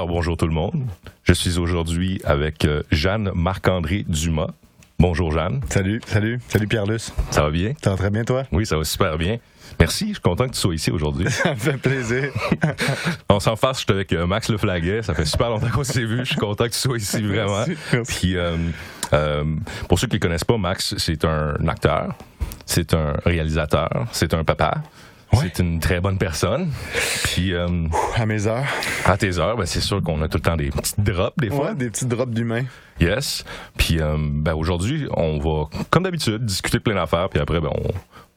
Alors, bonjour tout le monde. Je suis aujourd'hui avec Jeanne Marc-André Dumas. Bonjour Jeanne. Salut Pierre-Luce. Ça va bien? Ça va très bien, toi? Oui, ça va super bien. Merci, je suis content que tu sois ici aujourd'hui. Ça me fait plaisir. On s'en fasse, je suis avec Max Leflaguet. Ça fait super longtemps qu'on s'est vu. Je suis content que tu sois ici, vraiment. Merci. Puis, pour ceux qui ne le connaissent pas, Max, c'est un acteur, c'est un réalisateur, c'est un papa. Ouais. C'est une très bonne personne. Puis, à mes heures. À tes heures, ben c'est sûr qu'on a tout le temps des petites drops, des fois. Ouais, des petites drops d'humains. Yes. Puis, aujourd'hui, on va, comme d'habitude, discuter de plein d'affaires. Puis après,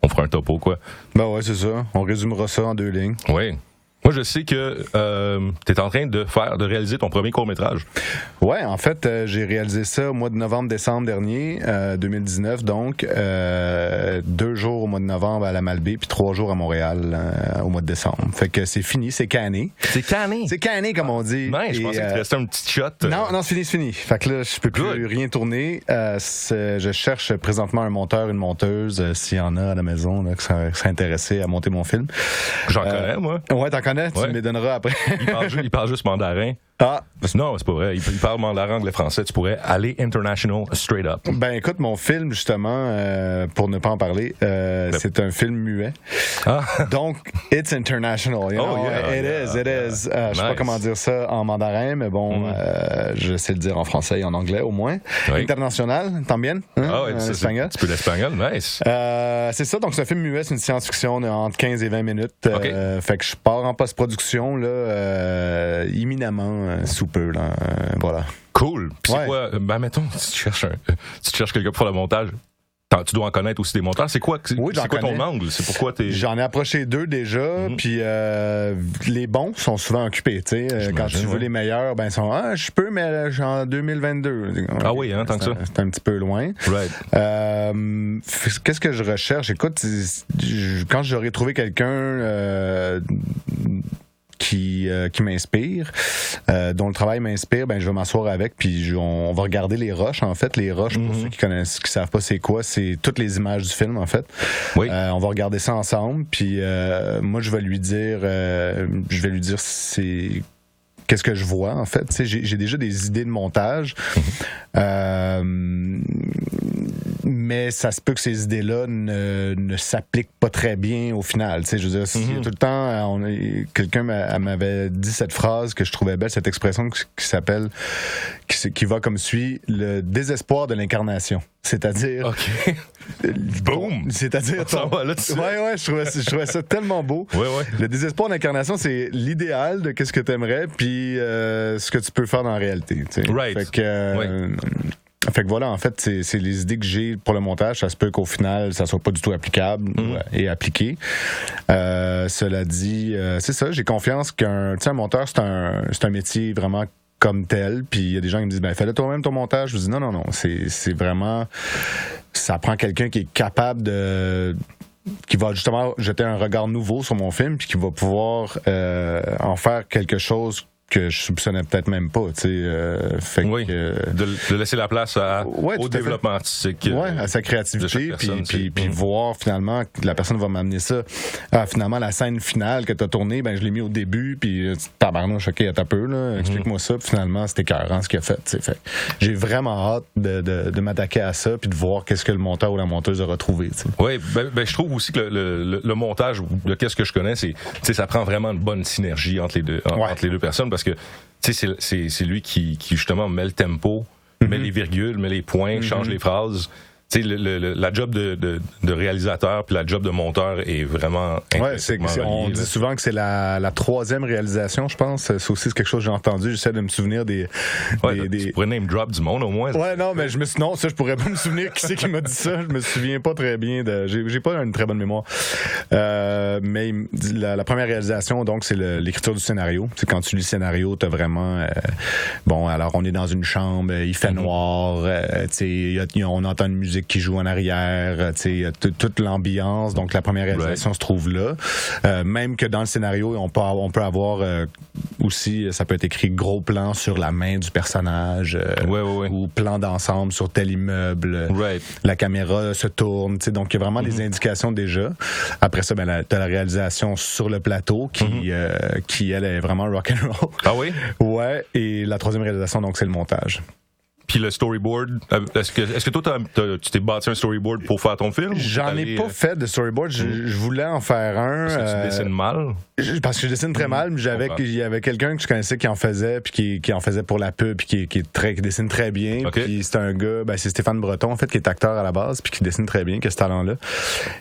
on fera un topo, quoi. Ben ouais, c'est ça. On résumera ça en 2 lignes. Oui. Moi, je sais que tu es en train de réaliser ton premier court-métrage. Ouais, en fait, j'ai réalisé ça au mois de novembre-décembre dernier, 2019, donc 2 jours au mois de novembre à la Malbaie, puis 3 jours à Montréal au mois de décembre. Fait que c'est fini, c'est canné. C'est canné? C'est canné, comme on dit. Je pensais que tu restais un petit shot. Non, c'est fini. Fait que là, je peux plus rien tourner. Je cherche présentement un monteur, une monteuse, s'il y en a à la maison, là, qui serait intéressé à monter mon film. J'en connais, moi. Ouais, t'en connais? Tu me les donneras après. il parle juste mandarin. Ah. Non, c'est pas vrai. Il parle mandarin, anglais, français. Tu pourrais aller international straight up. Ben écoute, mon film, justement, pour ne pas en parler, c'est un film muet. Ah. Donc, it's international. You know? It is. Je sais pas comment dire ça en mandarin, mais bon, je sais le dire en français et en anglais au moins. Oui. International, también. Hein? Ah oui, espagnol. Tu peux l'espagnol, nice. C'est ça, donc c'est un film muet, c'est une science-fiction de entre 15 et 20 minutes. Fait que je pars en post-production, là, imminemment. Sous peu, là. Voilà. Cool. Puis c'est quoi? Ben, mettons, tu cherches quelqu'un pour faire le montage. Tu dois en connaître aussi des monteurs. C'est quoi ton angle? C'est pourquoi J'en ai approché 2 déjà, puis les bons sont souvent occupés. Tu sais, quand tu veux les meilleurs, ben ils sont je peux, mais en 2022. Ah oui, tant que ça. C'est un petit peu loin. Right. Qu'est-ce que je recherche? Écoute, quand j'aurai trouvé quelqu'un qui m'inspire, dont le travail m'inspire, ben je vais m'asseoir avec, puis on va regarder les rushs, en fait. Les rushs, pour ceux qui savent pas c'est quoi, c'est toutes les images du film, en fait. Oui. On va regarder ça ensemble, puis moi, je vais lui dire qu'est-ce que je vois, en fait. Tu sais, j'ai déjà des idées de montage. Mais ça se peut que ces idées-là ne s'appliquent pas très bien au final. Tu sais, je veux dire, tout le temps, quelqu'un m'avait dit cette phrase que je trouvais belle, cette expression qui va comme suit: le désespoir de l'incarnation. C'est-à-dire... OK. Boom! C'est-à-dire... je trouvais ça tellement beau. Ouais. Le désespoir de l'incarnation, c'est l'idéal de qu'est-ce que t'aimerais, puis ce que tu peux faire dans la réalité. Tu sais. Right. Fait que voilà, en fait, c'est les idées que j'ai pour le montage. Ça se peut qu'au final, ça soit pas du tout applicable et appliqué. Cela dit, c'est ça, j'ai confiance qu'un monteur, c'est un métier vraiment comme tel. Puis il y a des gens qui me disent, ben fais-le toi-même ton montage. Je dis non, c'est vraiment... Ça prend quelqu'un qui est capable qui va justement jeter un regard nouveau sur mon film, puis qui va pouvoir en faire quelque chose que je soupçonnais peut-être même pas, tu sais. De laisser la place au développement artistique. À sa créativité, puis voir finalement que la personne va m'amener ça. Finalement, la scène finale que t'as tournée, ben je l'ai mis au début, puis tabarnouche, OK, à ta peu, là, explique-moi ça, puis finalement, c'était écœurant ce qu'il a fait, tu sais. Fait j'ai vraiment hâte de m'attaquer à ça, puis de voir qu'est-ce que le monteur ou la monteuse a retrouvé, tu sais. Oui, ben je trouve aussi que le montage, de qu'est-ce que je connais, c'est, tu sais, ça prend vraiment une bonne synergie entre les deux personnes, parce que tu sais, c'est lui qui justement met le tempo, met les virgules, met les points, change les phrases. Tu sais, la job de réalisateur puis la job de monteur est vraiment on dit souvent que c'est la 3e réalisation, je pense. C'est aussi quelque chose que j'ai entendu. J'essaie de me souvenir des... Tu pourrais name drop du monde, au moins. Ouais, non, mais ça, je pourrais pas me souvenir qui c'est qui m'a dit ça. Je me souviens pas très bien. J'ai pas une très bonne mémoire. Mais la première réalisation, donc, c'est l'écriture du scénario. C'est quand tu lis le scénario, t'as vraiment... alors, on est dans une chambre, il fait noir, tu sais, on entend une musique musique qui joue en arrière, toute l'ambiance. Donc la première réalisation se trouve là. Même que dans le scénario, on peut avoir aussi, ça peut être écrit gros plan sur la main du personnage, ou plan d'ensemble sur tel immeuble. La caméra se tourne, donc il y a vraiment des indications déjà. Après ça, t'as la réalisation sur le plateau qui elle est vraiment rock'n'roll. Ah oui? Ouais, et la troisième réalisation, donc c'est le montage. Puis le storyboard, est-ce que toi, tu t'es bâti un storyboard pour faire ton film? J'en ai pas fait de storyboard. Je voulais en faire un. Parce que tu dessines mal? Parce que je dessine très mal, mais il y avait quelqu'un que je connaissais qui en faisait, puis qui en faisait pour la pub, puis qui dessine très bien. Puis c'est un gars, c'est Stéphane Breton, en fait, qui est acteur à la base, puis qui dessine très bien, qui a ce talent-là.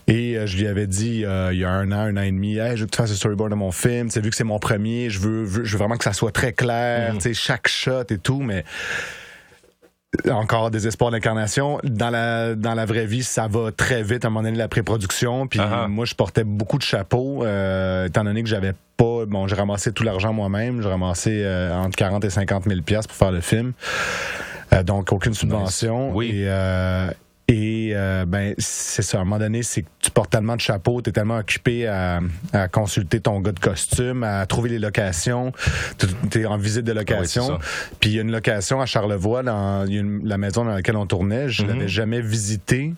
Et je lui avais dit, il y a un an et demi, hey, je veux que tu fasses le storyboard de mon film. Vu que c'est mon premier, je veux vraiment que ça soit très clair, chaque shot et tout, mais encore des espoirs d'incarnation. Dans la vraie vie, ça va très vite à un moment donné, la pré-production. Puis moi, je portais beaucoup de chapeaux, étant donné que j'avais pas... Bon, j'ai ramassé tout l'argent moi-même. J'ai ramassé entre 40 et 50 000 $ pour faire le film. Donc, aucune subvention. Nice. Oui. Et c'est ça, à un moment donné, c'est que tu portes tellement de chapeaux, t'es tellement occupé à consulter ton gars de costume, à trouver les locations, t'es en visite de location. Puis il y a une location à Charlevoix, la maison dans laquelle on tournait, je l'avais jamais visitée.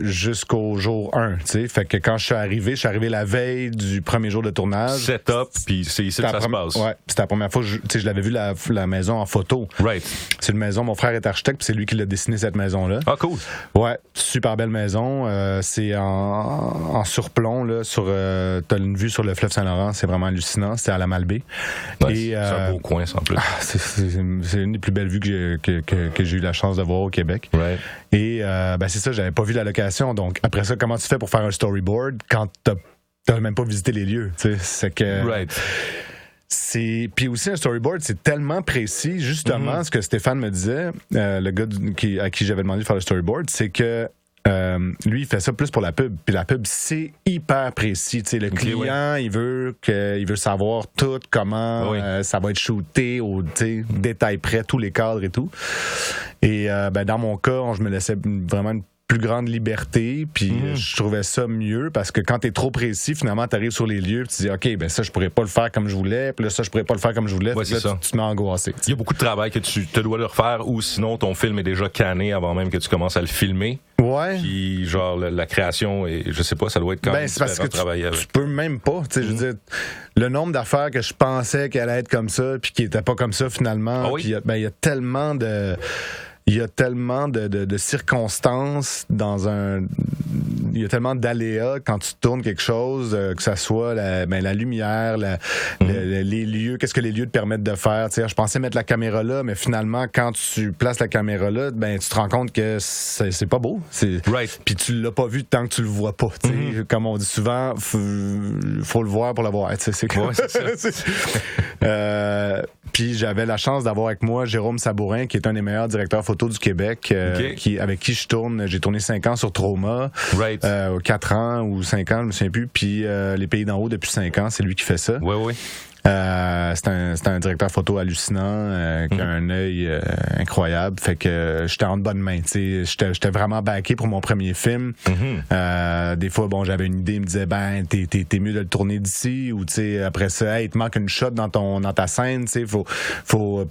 Jusqu'au jour 1, tu sais. Fait que quand je suis arrivé la veille du premier jour de tournage. Setup, puis c'est ici que ça se passe. Ouais, c'était la première fois que je l'avais vu la maison en photo. Right. C'est une maison, mon frère est architecte, puis c'est lui qui l'a dessiné cette maison-là. Ah, cool. Ouais, super belle maison. C'est en surplomb, là, t'as une vue sur le fleuve Saint-Laurent, c'est vraiment hallucinant. C'était à la Malbaie. Nice. C'est un beau coin, ça, en plus. C'est une des plus belles vues que j'ai eu la chance de voir au Québec. Right. Et c'est ça, j'avais pas vu la location. Donc, après ça, comment tu fais pour faire un storyboard quand t'as même pas visité les lieux? C'est que... Right. Puis aussi, un storyboard, c'est tellement précis. Justement, ce que Stéphane me disait, le gars à qui j'avais demandé de faire le storyboard, c'est que lui, il fait ça plus pour la pub. Puis la pub, c'est hyper précis. T'sais, le client, il veut savoir tout, comment ça va être shooté, au détail près, tous les cadres et tout. Et dans mon cas, je me laissais vraiment une plus grande liberté, puis je trouvais ça mieux parce que quand t'es trop précis, finalement t'arrives sur les lieux, tu dis ok, ça je pourrais pas le faire comme je voulais, puis là ça je pourrais pas le faire comme je voulais, puis là tu te mets angoissé. Il y a beaucoup de travail que tu te dois le refaire, ou sinon ton film est déjà canné avant même que tu commences à le filmer. Ouais. Puis genre la création, et je sais pas, ça doit être quand même c'est parce que travailler avec. Tu peux même pas, tu sais, je veux dire, le nombre d'affaires que je pensais qu'elle allait être comme ça, puis qui était pas comme ça finalement, puis il y a tellement de... Il y a tellement de circonstances il y a tellement d'aléas quand tu tournes quelque chose, que ça soit la lumière, les lieux, qu'est-ce que les lieux te permettent de faire. Tu sais, je pensais mettre la caméra là, mais finalement, quand tu places la caméra là, tu te rends compte que c'est pas beau. Puis tu l'as pas vu tant que tu le vois pas. Tu sais, comme on dit souvent, faut le voir pour le voir. Tu sais, c'est ça. Puis j'avais la chance d'avoir avec moi Jérôme Sabourin, qui est un des meilleurs directeurs photo du Québec, avec qui je tourne. J'ai tourné 5 ans sur Trauma, 4 ans ou 5 ans, je me souviens plus. Puis Les Pays d'en haut depuis 5 ans, c'est lui qui fait ça. Oui. C'est un directeur photo hallucinant, qui a un œil incroyable. Fait que j'étais en bonne main. J'étais vraiment backé pour mon premier film. Des fois, j'avais une idée, il me disait t'es mieux de le tourner d'ici, ou après ça, il te manque une shot dans ta scène. Faut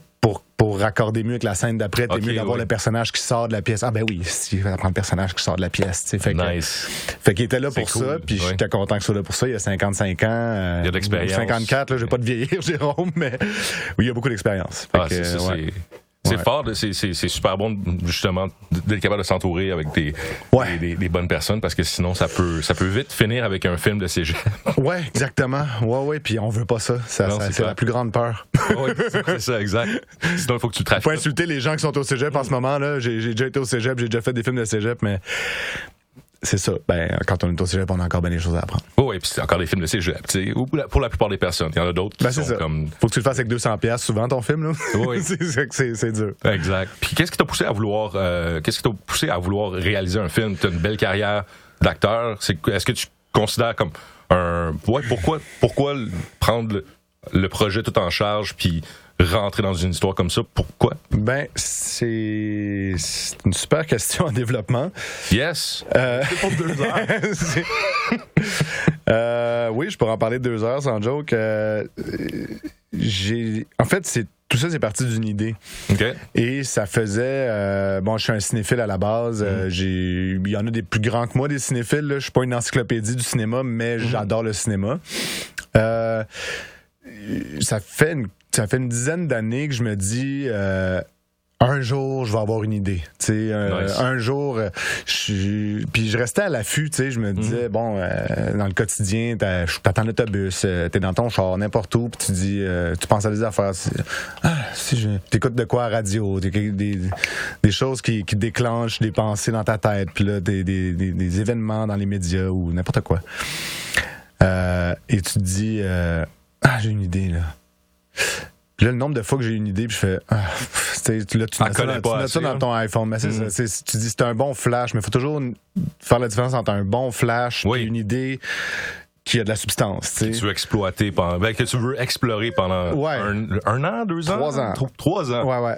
pour raccorder mieux avec la scène d'après, t'es mieux d'avoir le personnage qui sort de la pièce. Ah si, il va prendre le personnage qui sort de la pièce. Fait qu'il était là pour ça, puis j'étais content qu'il soit là pour ça. Il y a 55 ans. Il y a de l'expérience. 54, là, je vais pas te vieillir, Jérôme, mais oui, il y a beaucoup d'expérience. C'est fort, c'est super bon justement d'être capable de s'entourer avec des bonnes personnes, parce que sinon ça peut vite finir avec un film de cégep. Ouais, exactement. Ouais, puis on veut pas ça. C'est la plus grande peur. Ouais, c'est ça, exact. Sinon il faut que tu trafiques. Faut insulter les gens qui sont au cégep en ce moment là. J'ai déjà été au cégep, j'ai déjà fait des films de cégep, mais c'est ça. Quand on est au cégep, on a encore bien des choses à apprendre. Oui, puis c'est encore des films de cégep, tu sais, ou pour la plupart des personnes. Il y en a d'autres qui sont comme... Faut que tu le fasses avec 200$ souvent, ton film, là. Oui. c'est dur. Exact. Puis qu'est-ce qui t'a poussé à vouloir réaliser un film? Tu as une belle carrière d'acteur. Est-ce que tu considères comme un... Ouais, pourquoi prendre le projet tout en charge, puis rentrer dans une histoire comme ça? Pourquoi? Ben, c'est une super question en développement. Yes! C'est pour 2 heures. Oui, je pourrais en parler 2 heures sans joke. En fait, tout ça, c'est parti d'une idée. Okay. Et ça faisait... bon, je suis un cinéphile à la base. Il y en a des plus grands que moi, des cinéphiles. Là. Je suis pas une encyclopédie du cinéma, mais j'adore le cinéma. Ça fait une dizaine d'années que je me dis... un jour, je vais avoir une idée. Nice. Un jour, puis je restais à l'affût. Je me disais, bon, dans le quotidien, t'attends l'autobus, t'es dans ton char, n'importe où, puis tu dis, tu penses à des affaires. T'écoutes de quoi à la radio, des choses qui déclenchent des pensées dans ta tête, puis là, des événements dans les médias ou n'importe quoi. Et tu te dis, j'ai une idée, là. Puis là, le nombre de fois que j'ai une idée, puis je fais... tu mets ça dans ton iPhone. Mais c'est ça. Tu dis c'est un bon flash, mais il faut toujours faire la différence entre un bon flash et une idée qui a de la substance. Que tu veux exploiter que tu veux explorer pendant un an, 2 ans? 3 ans. 3 ans. Ouais.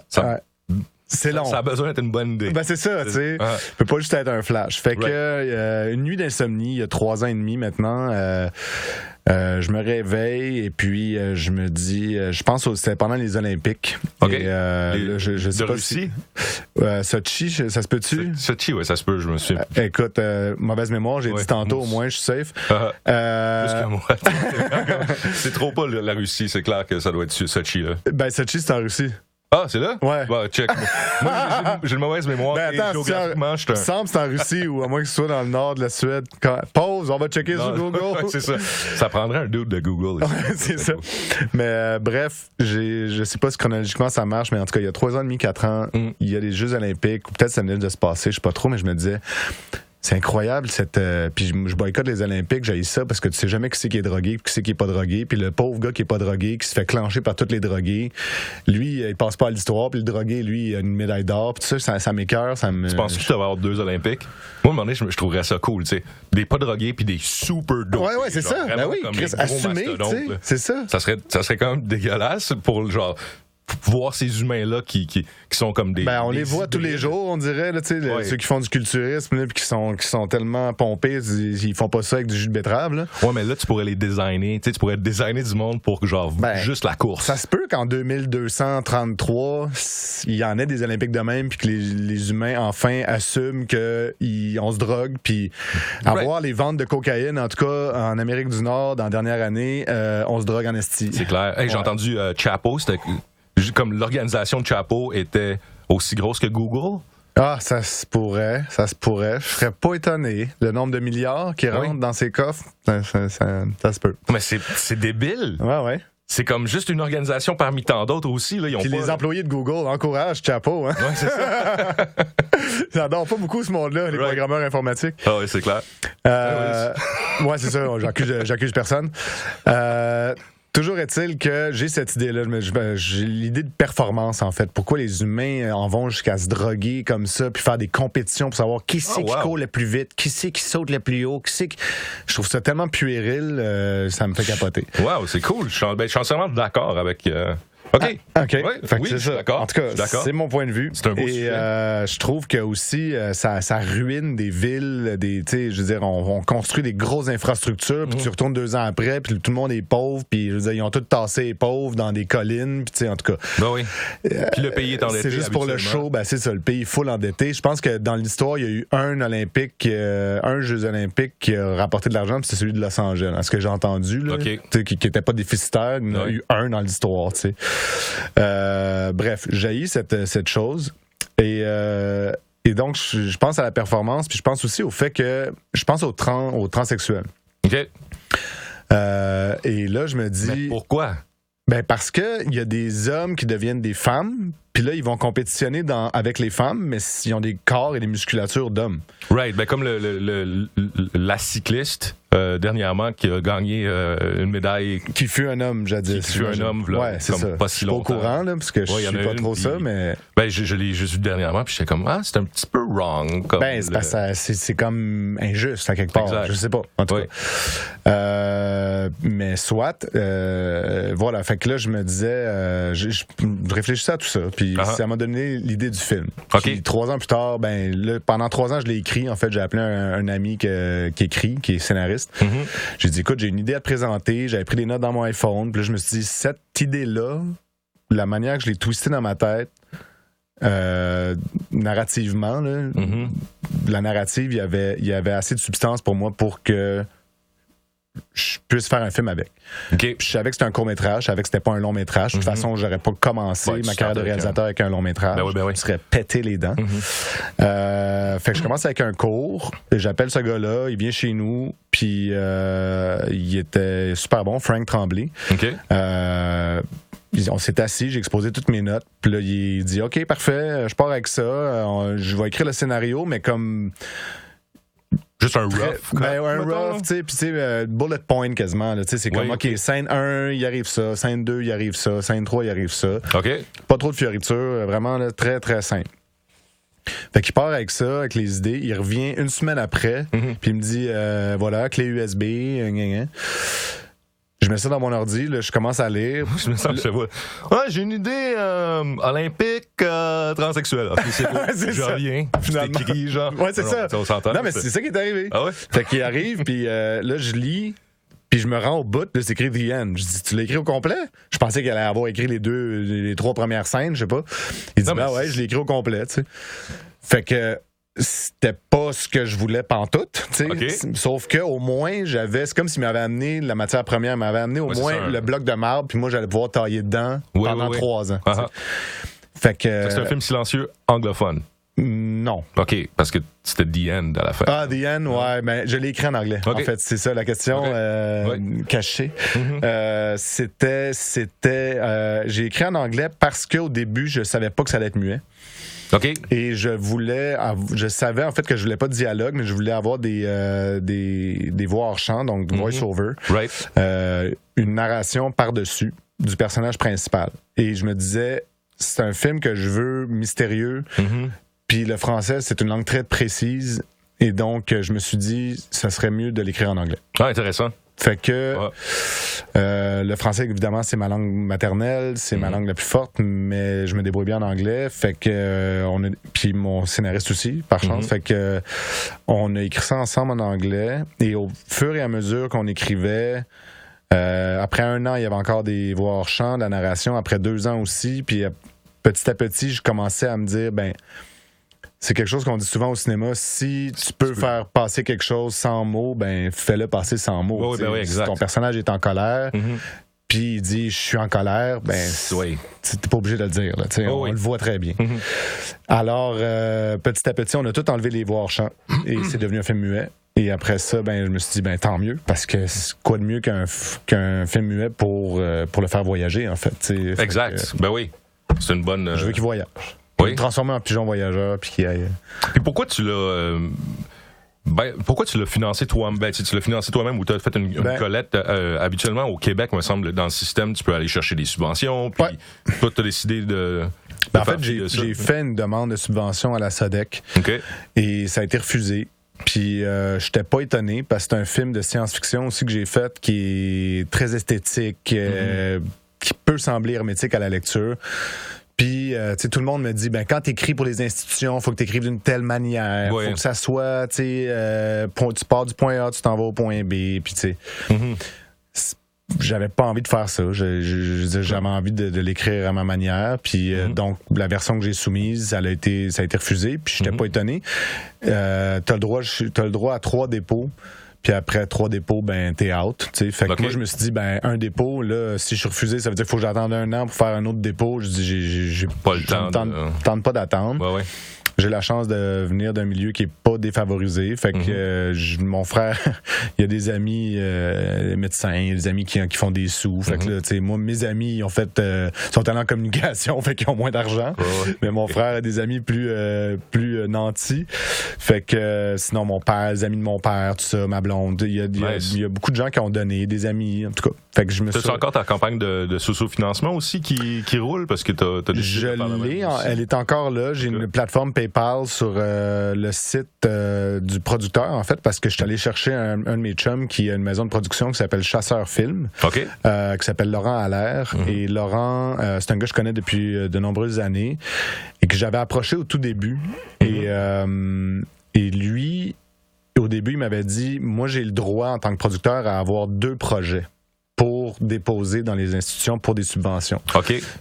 C'est long. Ça a besoin d'être une bonne idée. Ben c'est ça, tu sais. Ça peut pas juste être un flash. Fait que une nuit d'insomnie, il y a 3 ans et demi maintenant... je me réveille et puis je me dis, je pense que c'était pendant les Olympiques. Okay. Et, je sais de pas Russie? Sochi, ça se peut-tu? Sochi, oui, ça se peut, je me suis... écoute, mauvaise mémoire, j'ai dit tantôt, au moins je suis safe. Plus que moi. C'est trop pas la Russie, c'est clair que ça doit être Sochi, là. Ben, Sochi, c'est en Russie. Ah, c'est là? Ouais. Bah, check. Moi, j'ai une mauvaise mémoire. Ben, attends, géographiquement, il me semble que c'est en Russie ou à moins que ce soit dans le nord de la Suède. Pause, on va checker sur Google. C'est ça. Ça prendrait un dude de Google. C'est ça. Mais bref, je sais pas si chronologiquement ça marche, mais en tout cas, il y a 3 ans et demi, 4 ans, il y a les Jeux Olympiques, ou peut-être ça venait de se passer, je sais pas trop, mais je me disais... C'est incroyable puis je boycotte les Olympiques, j'ai ça parce que tu sais jamais qui c'est qui est drogué, puis qui c'est qui est pas drogué, puis le pauvre gars qui est pas drogué, qui se fait clencher par tous les drogués, lui il passe pas à l'histoire, puis le drogué lui il a une médaille d'or, puis tout ça m'écoeure, Tu penses que tu vas avoir 2 Olympiques? Moi à un moment donné je trouverais ça cool, tu sais, des pas drogués puis des super dopés. Ouais, c'est ça. Ben oui, Chris, assumé, tu sais, c'est ça. Ça serait quand même dégueulasse pour genre voir ces humains-là qui sont comme des... Ben, on les voit tous les jours, on dirait, là, ceux qui font du culturisme, là, puis qui sont tellement pompés, ils font pas ça avec du jus de betterave, là. Ouais, mais là, tu pourrais les designer, tu pourrais designer du monde pour, genre, juste la course. Ça se peut qu'en 2233, il y en ait des Olympiques de même, puis que les humains, enfin, assument qu'on se drogue, puis avoir les ventes de cocaïne, en tout cas, en Amérique du Nord, dans la dernière année, on se drogue en esti. C'est clair. Hey, j'ai entendu Chapo, c'était... Comme l'organisation de Chapo était aussi grosse que Google. Ah, ça se pourrait. Je serais pas étonné. Le nombre de milliards qui rentrent dans ces coffres, ça se peut. Mais c'est débile. Ouais. C'est comme juste une organisation parmi tant d'autres aussi. Là. Puis les employés de Google encouragent Chapo. Hein? Ouais, c'est ça. J'adore pas beaucoup ce monde-là, les programmeurs informatiques. Ah oui, c'est clair. Ouais, c'est ça. J'accuse personne. Toujours est-il que j'ai cette idée-là, j'ai l'idée de performance en fait. Pourquoi les humains en vont jusqu'à se droguer comme ça, puis faire des compétitions pour savoir qui c'est qui court le plus vite, qui c'est qui saute le plus haut, Je trouve ça tellement puéril, ça me fait capoter. Wow, c'est cool. Je suis entièrement d'accord avec... OK. OK. Ouais, oui, c'est ça. D'accord. En tout cas, c'est mon point de vue. C'est un beau sujet. Je trouve que aussi, ça ruine des villes. Je veux dire, on construit des grosses infrastructures, puis tu retournes 2 ans après, puis tout le monde est pauvre, puis je veux dire, ils ont tous tassé les pauvres dans des collines, puis en tout cas. Ben oui. Puis le pays est endetté. C'est juste pour le show, c'est ça, le pays est full endetté. Je pense que dans l'histoire, il y a eu un Jeux Olympiques qui a rapporté de l'argent, puis c'est celui de Los Angeles. Ce que j'ai entendu, là, qui n'était pas déficitaire, il y en a eu un dans l'histoire, tu sais. Bref, j'haïs cette chose et donc je pense à la performance, puis je pense aussi au fait que je pense aux transsexuels. OK. Et là je me dis... Mais pourquoi? Ben parce que il y a des hommes qui deviennent des femmes, puis là ils vont compétitionner avec les femmes, mais ils ont des corps et des musculatures d'hommes. Right, ben comme la cycliste dernièrement qui a gagné une médaille. Qui fut un homme jadis. Qui fut un homme, là, ouais, c'est comme ça. pas si longtemps. Je suis pas au courant, là, parce que je suis pas trop ça, mais... Ben, je l'ai juste vu dernièrement, puis j'étais comme, c'est un petit peu wrong. Comme c'est comme injuste, à quelque part. Exact. Je sais pas, en tout cas. Mais soit, voilà. Fait que là, je me disais, je réfléchissais à tout ça. Puis ça m'a donné l'idée du film. Puis 3 ans plus tard, pendant 3 ans, je l'ai écrit. En fait, j'ai appelé un ami qui écrit, qui est scénariste. J'ai dit, écoute, j'ai une idée à te présenter. J'avais pris des notes dans mon iPhone. Puis là, je me suis dit, cette idée-là, la manière que je l'ai twistée dans ma tête, narrativement, là, la narrative, il y avait assez de substance pour moi pour que je puisse faire un film avec. Puis je savais que c'était un court-métrage, je savais que c'était pas un long-métrage. De toute façon, j'aurais pas commencé ma carrière de réalisateur avec un long-métrage. Je serais pété les dents. Fait que je commence avec un court, j'appelle ce gars-là, il vient chez nous, puis il était super bon, Frank Tremblay. On s'est assis, j'ai exposé toutes mes notes. Puis là, il dit « OK, parfait, je pars avec ça. Je vais écrire le scénario, mais comme... » Juste un rough. Un rough, tu sais, puis tu sais, bullet point quasiment. C'est comme, OK, scène 1, il arrive ça. Scène 2, il arrive ça. Scène 3, il arrive ça. Pas trop de fioritures, vraiment là, très, très simple. Fait qu'il part avec ça, avec les idées. Il revient une semaine après, puis il me dit, voilà, clé USB, Je mets ça dans mon ordi, là, je commence à lire. Je me sens que je vois. Ouais, j'ai une idée olympique transsexuelle. Okay, c'est quoi? Je reviens. Finalement. Écrit, genre. Ouais, c'est ça. On s'entend. Non, mais c'est ça qui est arrivé. Ah ouais? Fait qu'il arrive, puis là, je lis, puis je me rends au bout, là, c'est écrit The End. Je dis, tu l'as écrit au complet? Je pensais qu'elle allait avoir écrit les 3 premières scènes, je sais pas. Il dit, ouais, je l'ai écrit au complet, tu sais. Fait que c'était pas ce que je voulais pantoute, tu sais. Sauf que au moins c'est comme s'il m'avait amené la matière première, m'avait amené au moins le bloc de marbre, puis moi j'allais pouvoir tailler dedans pendant 3 ans. Fait que c'est un film silencieux anglophone. Non. OK, parce que c'était The End à la fin. Ah, The End, ouais, mais je l'ai écrit en anglais. En fait, c'est ça la question cachée. J'ai écrit en anglais parce qu'au début, je savais pas que ça allait être muet. Et je savais en fait que je voulais pas de dialogue, mais je voulais avoir des voix hors champ, donc voice-over. Une narration par-dessus du personnage principal. Et je me disais, c'est un film que je veux mystérieux, puis le français, c'est une langue très précise, et donc je me suis dit, ça serait mieux de l'écrire en anglais. Ah, intéressant. Fait que le français, évidemment, c'est ma langue maternelle, c'est ma langue la plus forte, mais je me débrouille bien en anglais. Fait que puis mon scénariste aussi, par chance. Fait que on a écrit ça ensemble en anglais. Et au fur et à mesure qu'on écrivait, après 1 an, il y avait encore des voix hors champ, de la narration. Après 2 ans aussi, puis petit à petit, je commençais à me dire, c'est quelque chose qu'on dit souvent au cinéma. Si tu peux faire passer quelque chose sans mots, fais-le passer sans mots. Si ton personnage est en colère, puis il dit « je suis en colère », t'es pas obligé de le dire. Là, on le voit très bien. Alors, petit à petit, on a tout enlevé les voix hors champ et c'est devenu un film muet. Et après ça, je me suis dit, tant mieux, parce que quoi de mieux qu'un film muet pour le faire voyager, en fait. Exact. Oui. C'est une bonne... Je veux qu'il voyage. Transformer en pigeon voyageur, puis qu'il aille... Et pourquoi tu l'as... pourquoi tu l'as financé toi-même? Tu l'as financé toi-même ou tu as fait une collecte? Habituellement, au Québec, me semble, dans le système, tu peux aller chercher des subventions, puis toi, tu as décidé de... En fait, j'ai fait une demande de subvention à la SODEC, et ça a été refusé. Puis j'étais pas étonné, parce que c'est un film de science-fiction aussi que j'ai fait, qui est très esthétique, qui peut sembler hermétique à la lecture. Puis, tout le monde me dit, quand t'écris pour les institutions, faut que t'écrives d'une telle manière, faut que ça soit, tu pars du point A, tu t'en vas au point B, puis tu sais, j'avais pas envie de faire ça. J'avais envie de l'écrire à ma manière, puis donc la version que j'ai soumise, ça a été refusé, puis j'étais pas étonné. T'as le droit à 3 dépôts. Puis après 3 dépôts, t'es out. T'sais. Fait que moi, je me suis dit, un dépôt, là, si je suis refusé, ça veut dire qu'il faut que j'attende 1 an pour faire un autre dépôt. Je dis, j'ai pas le temps. Tente pas d'attendre. J'ai la chance de venir d'un milieu qui est pas défavorisé. Fait que mon frère, il y a des amis médecins, des amis qui font des sous. Fait que là, moi, mes amis, ils ont fait sont allés en communication, fait qu'ils ont moins d'argent. Mais mon frère a des amis plus nantis. Fait que sinon, mon père, les amis de mon père, tout ça, ma blonde, il y a beaucoup de gens qui ont donné, des amis, en tout cas. Fait que je me T'as-tu encore ta campagne de socio-financement aussi qui roule? Parce que t'as Je l'ai, elle est encore là. J'ai une plateforme PayPal sur le site du producteur, en fait, parce que je suis allé chercher un de mes chums qui a une maison de production qui s'appelle Chasseur Film, qui s'appelle Laurent Allaire. Et Laurent, c'est un gars que je connais depuis de nombreuses années et que j'avais approché au tout début. Et lui, au début, il m'avait dit, moi, j'ai le droit en tant que producteur à avoir 2 projets pour déposer dans les institutions pour des subventions.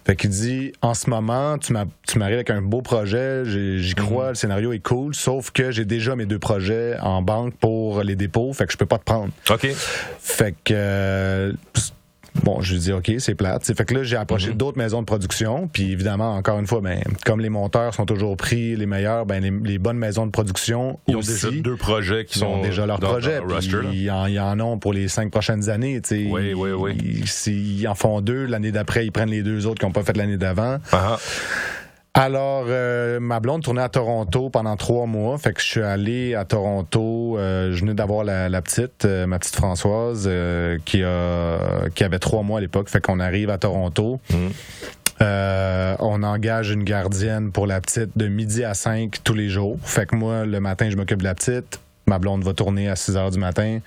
Fait qu'il dit, en ce moment, tu m'arrives avec un beau projet, j'y crois, le scénario est cool, sauf que j'ai déjà mes 2 projets en banque pour les dépôts, fait que je peux pas te prendre. Fait que... Bon, je lui dis OK, c'est plate. T'sais, fait que là, j'ai approché d'autres maisons de production. Puis évidemment, encore une fois, comme les monteurs sont toujours pris les meilleurs, les bonnes maisons de production ils aussi, ont déjà 2 projets qui sont déjà leurs projets. Ils en ont pour les 5 prochaines années. Oui. Ils en font 2. L'année d'après, ils prennent les 2 autres qui n'ont pas fait l'année d'avant. Alors, ma blonde tournait à Toronto pendant 3 mois. Fait que je suis allé à Toronto. Je venais d'avoir ma petite Françoise, qui avait 3 mois à l'époque. Fait qu'on arrive à Toronto. On engage une gardienne pour la petite de midi à 5 tous les jours. Fait que moi, le matin, je m'occupe de la petite. Ma blonde va tourner à 6 heures du matin.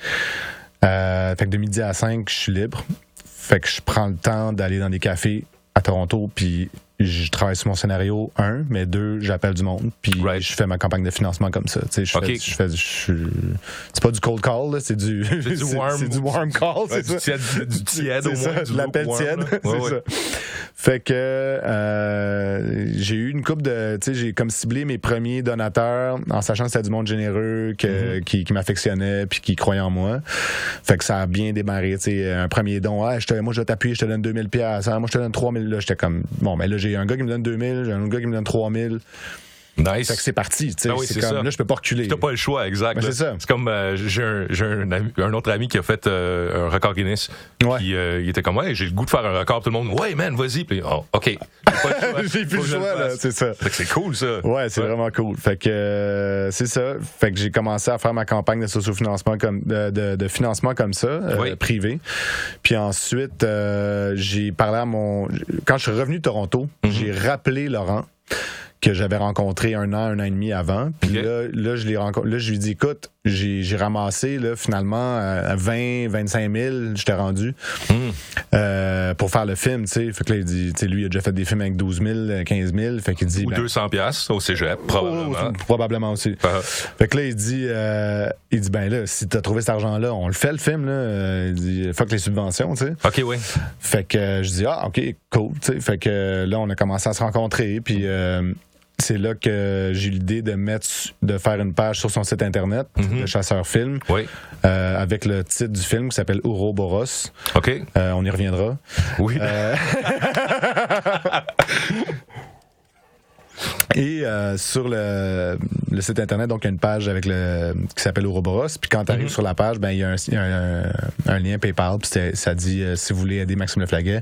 Fait que de midi à 5, je suis libre. Fait que je prends le temps d'aller dans des cafés à Toronto, puis je travaille sur mon scénario, 1, mais 2, j'appelle du monde, puis je fais ma campagne de financement comme ça. C'est pas du cold call, là, c'est du warm call, c'est ça. Du tiède au moins. De l'appel tiède, c'est ça. Fait que j'ai eu une couple de... Tu sais, j'ai comme ciblé mes premiers donateurs en sachant que c'était du monde généreux qui m'affectionnait puis qui croyait en moi. Fait que ça a bien démarré. Tu sais, un premier don, moi je vais t'appuyer, je te donne 2000 $. Moi je te donne 3000. Là, j'étais comme, bon, mais là j'ai un gars qui me donne 2000, j'ai un autre gars qui me donne 3000. Nice. Fait que c'est parti, tu sais, c'est comme ça. Là je peux pas reculer. T'as pas le choix, exact. C'est ça. C'est comme j'ai un autre ami qui a fait un record Guinness. Puis il était comme j'ai le goût de faire un record, tout le monde man, vas-y. Puis OK. J'ai plus le choix là, c'est ça. Fait que c'est cool ça. Ouais, c'est vraiment cool. Fait que c'est ça. Fait que j'ai commencé à faire ma campagne de socio-financement comme de financement comme ça, privé. Puis ensuite j'ai parlé quand je suis revenu de Toronto, j'ai rappelé Laurent que j'avais rencontré un an et demi avant. Puis là, je l'ai rencontré. Là, je lui ai dit, écoute, j'ai ramassé là, finalement à 20-25 000, j'étais rendu pour faire le film, tu sais. Fait que là, il dit, tu sais, lui, il a déjà fait des films avec 12 000, 15 000. Fait qu'il dit... Ou 200 $ au cégep, probablement. Probablement aussi. Fait que là, il dit, ben là, si t'as trouvé cet argent-là, on le fait, le film, là. Il dit, fuck les subventions, tu sais. OK, oui. Fait que je dis, OK, cool, tu sais. Fait que là, on a commencé à se rencontrer, puis... c'est là que j'ai eu l'idée de faire une page sur son site internet, de Chasseur Film, avec le titre du film qui s'appelle Ouroboros. OK. On y reviendra. Oui. Et sur le site internet, donc il y a une page avec qui s'appelle Ouroboros. Puis quand tu arrives sur la page, ben il y a un lien PayPal. Puis ça dit si vous voulez aider Maxime Leflaguet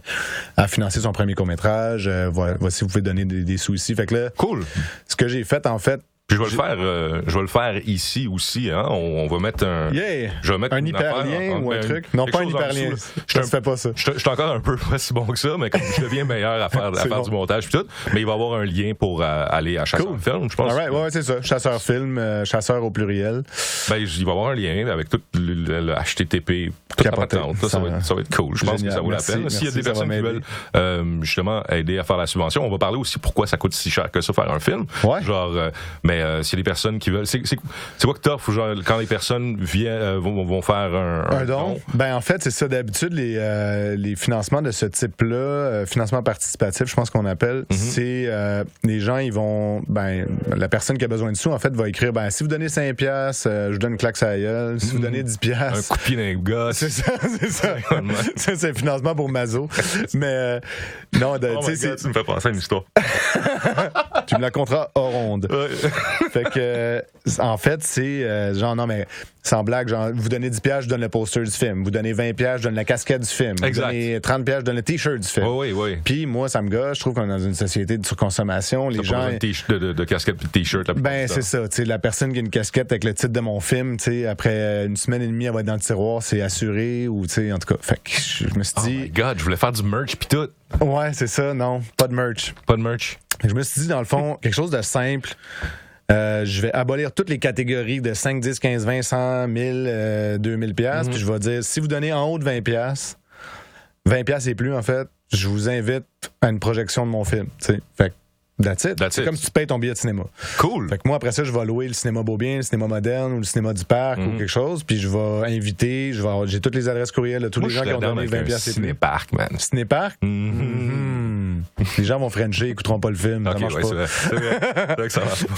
à financer son premier court-métrage, voici vous pouvez donner des sous ici. Fait que là, cool. Ce que j'ai fait en fait. Puis je vais le faire ici aussi, hein. On va mettre un. Je vais mettre un hyperlien ou un truc. Non, pas un hyperlien. Je ne fais pas ça. Je suis encore un peu pas si bon que ça, mais comme je deviens meilleur à faire du montage puis tout. Mais il va y avoir un lien pour aller à Chasseur Film, je pense. Ouais, c'est ça. Chasseur Film, Chasseur au pluriel. Ben, il va y avoir un lien avec tout le HTTP, toute la patente. Ça va être cool. Je pense que ça vaut la peine. S'il y a des personnes qui veulent justement aider à faire la subvention, on va parler aussi pourquoi ça coûte si cher que ça faire un film. Genre, mais s'il y a des personnes qui veulent... C'est quoi que t'offres, genre, quand les personnes vont faire un don? Ben, en fait, c'est ça. D'habitude, les financements de ce type-là, financement participatif, je pense qu'on appelle, c'est les gens, ils vont... Ben, la personne qui a besoin de sous, en fait, va écrire, ben, si vous donnez 5$, je vous donne une claque sur la gueule. Si vous donnez 10$... Un coup de pied dans les gosse. C'est ça. Ça, c'est un financement pour Mazo. Mais, non, tu me fais penser à une histoire. Tu me la compteras hors onde. Ouais. Fait que, en fait, c'est genre, non, mais sans blague, genre, vous donnez 10$, je donne le poster du film. Vous donnez 20$, je donne la casquette du film. Vous donnez 30$, je donne le t-shirt du film. Oui. Puis moi, ça me gâche. Je trouve qu'on est dans une société de surconsommation. Les gens. De casquette et de t-shirt. Ben, c'est ça. Tu sais, la personne qui a une casquette avec le titre de mon film, tu sais, après une semaine et demie, elle va être dans le tiroir, c'est assuré. Ou, tu sais, en tout cas. Fait que je me suis dit. Oh my God, je voulais faire du merch puis tout. Ouais, c'est ça. Non, pas de merch. Pas de merch. Je me suis dit, dans le fond, quelque chose de simple. Je vais abolir toutes les catégories de 5, 10, 15, 20, 100, 1000, 2000$. Puis je vais dire, si vous donnez en haut de 20$, 20$ et plus, en fait, je vous invite à une projection de mon film. T'sais. Fait que, that's it. C'est comme si tu payes ton billet de cinéma. Cool. Fait que moi, après ça, je vais louer le cinéma Beaubien, le cinéma Moderne ou le cinéma du Parc ou quelque chose. Puis je vais inviter, j'ai toutes les adresses courrielles de tous les gens qui ont donné 20$ et plus. Cinéparc, man. Cinéparc? Les gens vont frencher, ils écouteront pas le film. Okay, ça marche pas. C'est vrai que ça marche pas.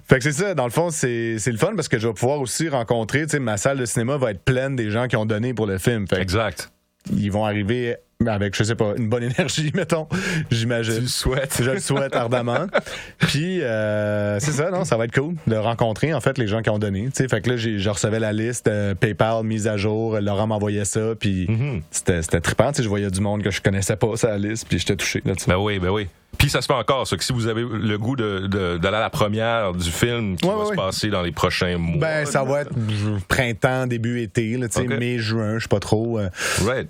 Fait que c'est ça, dans le fond, c'est le fun parce que je vais pouvoir aussi rencontrer, tu sais, ma salle de cinéma va être pleine des gens qui ont donné pour le film. Fait exact. Ils vont arriver avec, je sais pas, une bonne énergie, mettons, j'imagine. Tu le souhaites. Je le souhaite ardemment. Puis, c'est ça, non, ça va être cool de rencontrer, en fait, les gens qui ont donné. Tu sais, fait que là, je recevais la liste, PayPal mise à jour, Laurent m'envoyait ça, puis c'était trippant. Tu sais, je voyais du monde que je connaissais pas, sa liste, puis j'étais touché là-dessus. Ben oui. Puis ça se fait encore, ça, que si vous avez le goût d'aller à la première du film qui va se passer dans les prochains mois. Ben, ça va être printemps, début été, là, tu sais, mai, juin, je sais pas trop.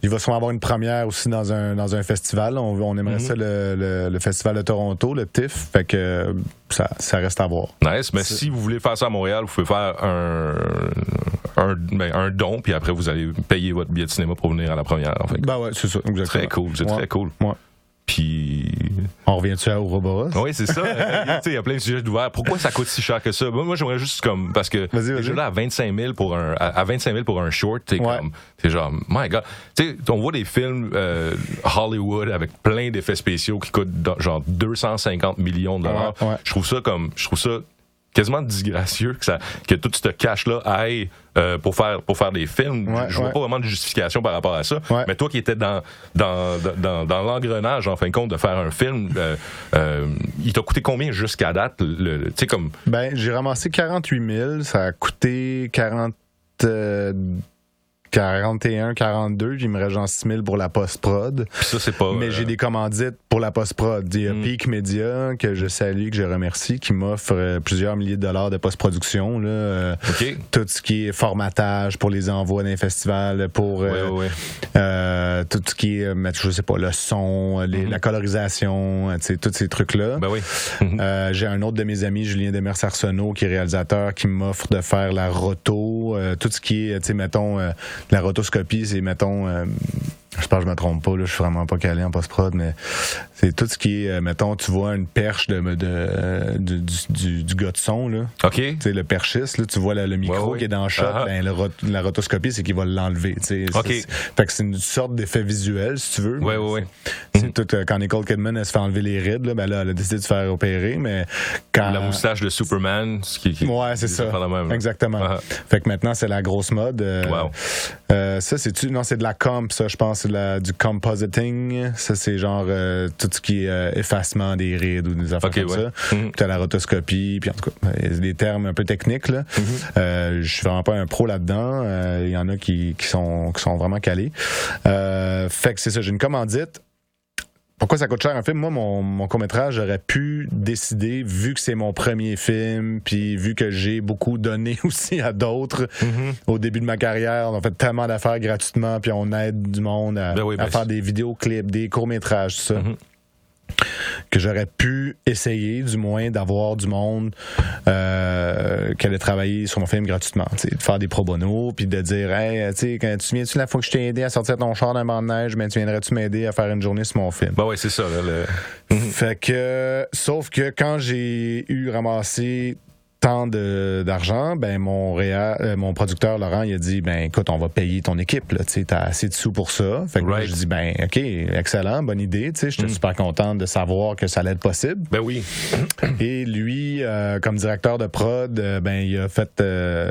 Il va sûrement avoir une première aussi dans un festival. On aimerait ça, le Festival de Toronto, le TIFF. Fait que ça reste à voir. Nice, mais si vous voulez faire ça à Montréal, vous pouvez faire un don, puis après, vous allez payer votre billet de cinéma pour venir à la première, en fait. Ben ouais, c'est ça, exactement. Très cool, très cool. Ouais. Puis. On revient-tu à Ouroboros? Oui, c'est ça. Il y a plein de sujets ouverts. Pourquoi ça coûte si cher que ça? Moi, j'aimerais juste comme. Parce que déjà là, à 25 000 pour un short, comme. C'est genre, my God. Tu sais, on voit des films Hollywood avec plein d'effets spéciaux qui coûtent genre 250 millions de dollars. Ouais. Je trouve ça quasiment disgracieux que tout ce cash-là aille pour faire des films. Je vois pas vraiment de justification par rapport à ça. Ouais. Mais toi qui étais dans l'engrenage, en fin de compte, de faire un film, il t'a coûté combien jusqu'à date? Tu sais, comme... Ben, j'ai ramassé 48 000. Ça a coûté 41, 42, puis il me reste genre 6 000 pour la post-prod. Ça, c'est pas... Mais j'ai des commandites pour la post-prod. Il y a Peak Media, que je salue, que je remercie, qui m'offre plusieurs milliers de dollars de post-production. Là, tout ce qui est formatage pour les envois d'un festival, pour tout ce qui est, je sais pas, le son, la colorisation, tous ces trucs-là. Ben oui. J'ai un autre de mes amis, Julien Demers-Arsenault, qui est réalisateur, qui m'offre de faire la roto, tout ce qui est, mettons... La rotoscopie, c'est, mettons, j'espère que je me trompe pas, là, je suis vraiment pas calé en post-prod, mais c'est tout ce qui est, mettons, tu vois une perche du gars de son, là. OK. Tu sais, le perchiste, là, tu vois le micro qui est dans le shot, ben, la rotoscopie, c'est qu'il va l'enlever, tu sais. Fait que c'est une sorte d'effet visuel, si tu veux. Oui. C'est tout, quand Nicole Kidman, elle se fait enlever les rides, là, ben là, elle a décidé de se faire opérer, mais quand... La moustache de Superman, ouais, c'est ça. Exactement. Fait que maintenant, c'est la grosse mode. Ça, non, c'est de la comp, ça, je pense, c'est du compositing. Ça, c'est genre tout ce qui est effacement des rides ou des affaires comme ça. Puis t'as la rotoscopie, puis en tout cas, il y a des termes un peu techniques, là. Je suis vraiment pas un pro là-dedans. Il y en a qui sont vraiment calés. Fait que c'est ça, j'ai une commandite. Pourquoi ça coûte cher un film? Moi, mon court-métrage, j'aurais pu décider, vu que c'est mon premier film, puis vu que j'ai beaucoup donné aussi à d'autres au début de ma carrière, on fait tellement d'affaires gratuitement, puis on aide du monde à faire des vidéoclips, des courts-métrages, tout ça. Que j'aurais pu essayer, du moins, d'avoir du monde qui allait travailler sur mon film gratuitement, de faire des pro bono, puis de dire, hey, quand tu viens-tu la fois que je t'ai aidé à sortir ton char d'un banc de neige, ben tu viendrais-tu m'aider à faire une journée sur mon film? Ben oui, c'est ça. Là, Fait que, sauf que quand j'ai eu ramassé tant d'argent, ben mon producteur Laurent, il a dit ben écoute, on va payer ton équipe là, tu sais, t'as assez de sous pour ça. Fait que moi, je dis ben OK, excellent, bonne idée, tu sais, j'étais super content de savoir que ça allait être possible. Ben oui. Et lui, comme directeur de prod, ben il a fait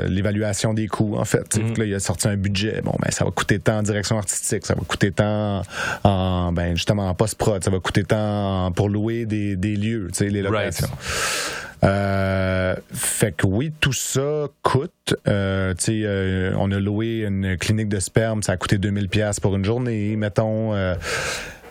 l'évaluation des coûts en fait. Là, il a sorti un budget. Bon ben ça va coûter tant en direction artistique, ça va coûter tant en justement en post-prod, ça va coûter tant pour louer des lieux, tu sais, les locations. Fait que oui, tout ça coûte. On a loué une clinique de sperme, ça a coûté 2000$ pour une journée, mettons.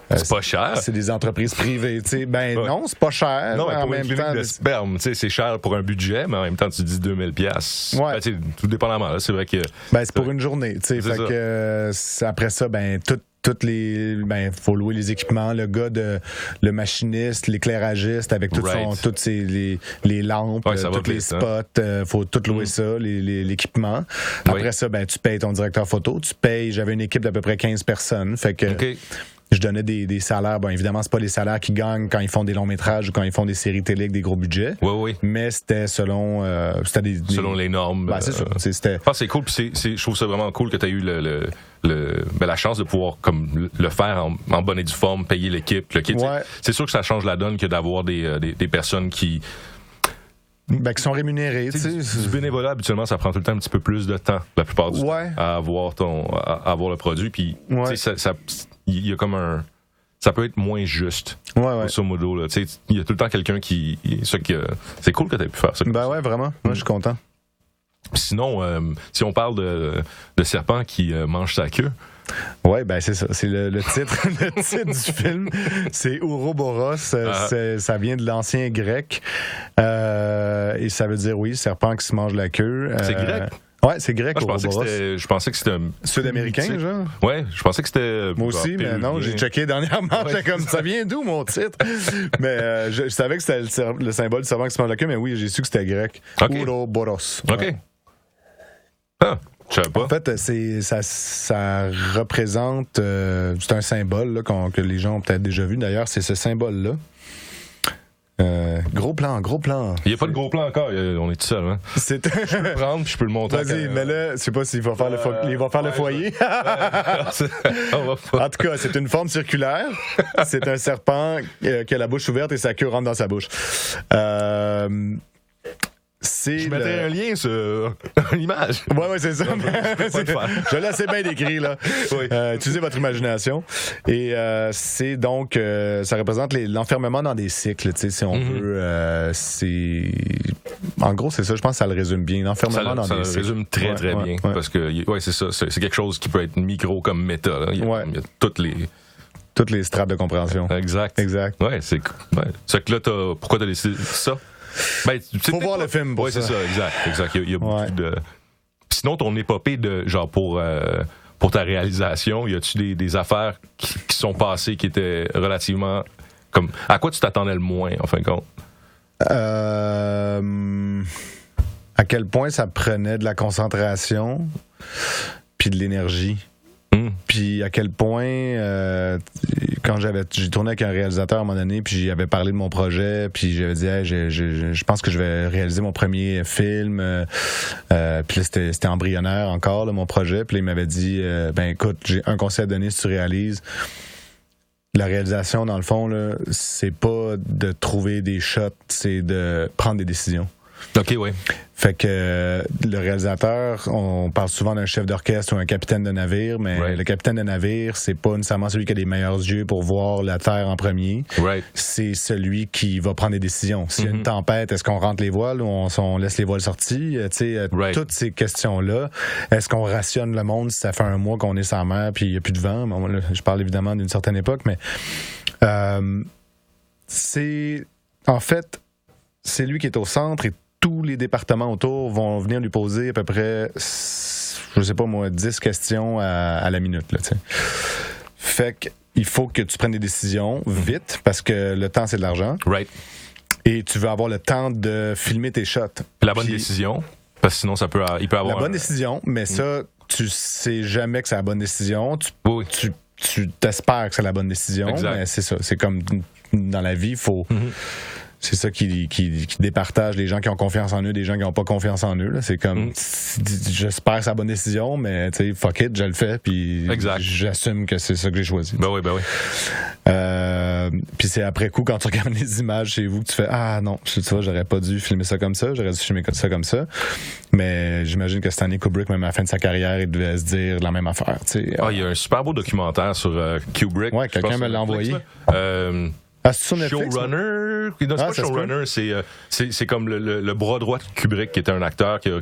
C'est pas cher. C'est des entreprises privées, tu sais. Non, c'est pas cher. Non, mais pour une clinique de sperme, tu sais, c'est cher pour un budget, mais en même temps, tu dis 2000$. Ouais. Tout dépendamment, là, c'est vrai que. C'est pour une journée, tu sais. Fait que après ça, toutes les faut louer les équipements, le machiniste, l'éclairagiste avec toutes les lampes, tous les spots, faut tout louer ça, l'équipement. Après ça, tu payes ton directeur photo, j'avais une équipe d'à peu près 15 personnes, fait que je donnais des salaires. Bon, évidemment, c'est pas les salaires qu'ils gagnent quand ils font des longs métrages ou quand ils font des séries télé avec des gros budgets. Oui. Mais c'était selon les normes. C'est ça. C'est cool. Puis je trouve ça vraiment cool que tu aies eu la chance de pouvoir comme le faire en bonne et due forme, payer l'équipe. C'est sûr que ça change la donne que d'avoir des personnes qui sont rémunérés. Du bénévolat, habituellement, ça prend tout le temps un petit peu plus de temps, la plupart du temps, à avoir le produit. Puis, il y a comme ça peut être moins juste. Grosso modo, là. Il y a tout le temps quelqu'un qui. C'est cool que tu aies pu faire ça. Ouais, vraiment. Moi, je suis content. Sinon, si on parle de serpent qui mange sa queue. Oui, c'est ça. C'est le titre, le titre du film. C'est Ouroboros. Ça vient de l'ancien grec. Et ça veut dire, serpent qui se mange la queue. C'est grec? Ouais, c'est grec. Je pensais que c'était sud-américain, genre. Ouais, je pensais que c'était. Moi aussi, mais non, j'ai checké dernièrement. J'étais comme ça vient d'où mon titre? Mais je savais que c'était le symbole du serpent qui se mange la queue, mais oui, j'ai su que c'était grec. Ouroboros. OK. Je savais pas. En fait, ça représente. C'est un symbole là, que les gens ont peut-être déjà vu. D'ailleurs, c'est ce symbole-là. Gros plan. Il n'y a pas de gros plan encore, on est tout seul. Hein? Je peux le prendre puis je peux le montrer. Vas-y, mais là, je sais pas s'il va faire le foyer. En tout cas, c'est une forme circulaire. C'est un serpent qui a la bouche ouverte et sa queue rentre dans sa bouche. Je mettrais un lien sur une image. Ouais, c'est ça. Je l'ai assez bien décrit, là. Utilisez votre imagination. Et c'est donc, ça représente l'enfermement dans des cycles, tu sais, si on veut. En gros, c'est ça, je pense que ça le résume bien. L'enfermement dans des cycles. Ça le résume très, très bien. Parce que, c'est ça. C'est quelque chose qui peut être micro comme méta. Là. Il y a toutes les strates de compréhension. Exact. Ouais, c'est que là, pourquoi t'as décidé ça? Faut voir le film pour ça. Oui, c'est ça, exact. Il y a beaucoup de. Sinon, ton épopée de genre pour ta réalisation, y a-tu des affaires qui sont passées qui étaient relativement comme à quoi tu t'attendais le moins en fin de compte? À quel point ça prenait de la concentration puis de l'énergie. Puis à quel point quand j'ai tourné avec un réalisateur à un moment donné, puis j'avais parlé de mon projet, puis j'avais dit je pense que je vais réaliser mon premier film. Puis là c'était embryonnaire encore là, mon projet. Puis là, il m'avait dit écoute, j'ai un conseil à donner si tu réalises. La réalisation dans le fond là, c'est pas de trouver des shots, c'est de prendre des décisions. OK, oui. Fait que le réalisateur, on parle souvent d'un chef d'orchestre ou un capitaine de navire, mais le capitaine de navire, c'est pas nécessairement celui qui a les meilleurs yeux pour voir la terre en premier. C'est celui qui va prendre des décisions. S'il y a une tempête, est-ce qu'on rentre les voiles ou on laisse les voiles sorties? Toutes ces questions-là. Est-ce qu'on rationne le monde si ça fait un mois qu'on est sans mer puis il n'y a plus de vent? Bon, là, je parle évidemment d'une certaine époque, mais c'est lui qui est au centre et tous les départements autour vont venir lui poser à peu près, je sais pas moi, 10 questions à la minute. Là, fait qu'il faut que tu prennes des décisions vite parce que le temps, c'est de l'argent. Et tu veux avoir le temps de filmer tes shots. La bonne décision, parce que sinon, il peut avoir... La bonne décision, mais ça, tu sais jamais que c'est la bonne décision. Tu t'espères que c'est la bonne décision, mais c'est ça. C'est comme dans la vie, il faut... C'est ça qui départage les gens qui ont confiance en eux des gens qui n'ont pas confiance en eux. Là. C'est comme, j'espère que c'est la bonne décision, mais tu sais, fuck it, je le fais, puis j'assume que c'est ça que j'ai choisi. Ben oui. Puis c'est après coup, quand tu regardes les images chez vous, que tu fais, ah non, tu vois, j'aurais pas dû filmer ça comme ça, j'aurais dû filmer ça comme ça. Mais j'imagine que Stanley Kubrick, même à la fin de sa carrière, il devait se dire la même affaire. Il y a un super beau documentaire sur Kubrick. Ouais, quelqu'un me l'a envoyé. C'est sur Netflix? Showrunner. Non, c'est pas Showrunner, c'est comme le bras droit de Kubrick, qui était un acteur qui a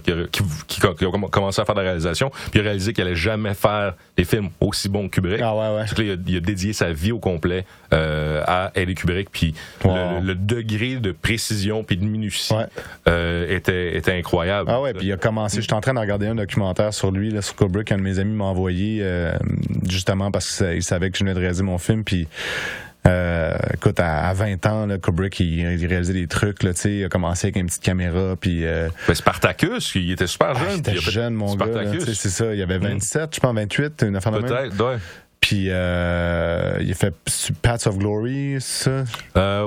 commencé à faire de la réalisation, puis il a réalisé qu'il allait jamais faire des films aussi bons que Kubrick. Ah ouais. Donc là, il a dédié sa vie au complet à aider Kubrick, puis le degré de précision puis de minutie était incroyable. Ah ouais, puis il a commencé, j'étais en train de regarder un documentaire sur lui, là, sur Kubrick, un de mes amis m'a envoyé, justement parce qu'il savait que je venais de réaliser mon film, puis écoute, à 20 ans, là, Kubrick, il réalisait des trucs, là, il a commencé avec une petite caméra, puis... Spartacus, il était super jeune. Il était jeune, mon gars, c'est ça, il avait 27, je pense, 28, une affaire de même. Peut-être, ouais. Puis il a fait Paths of Glory, ça?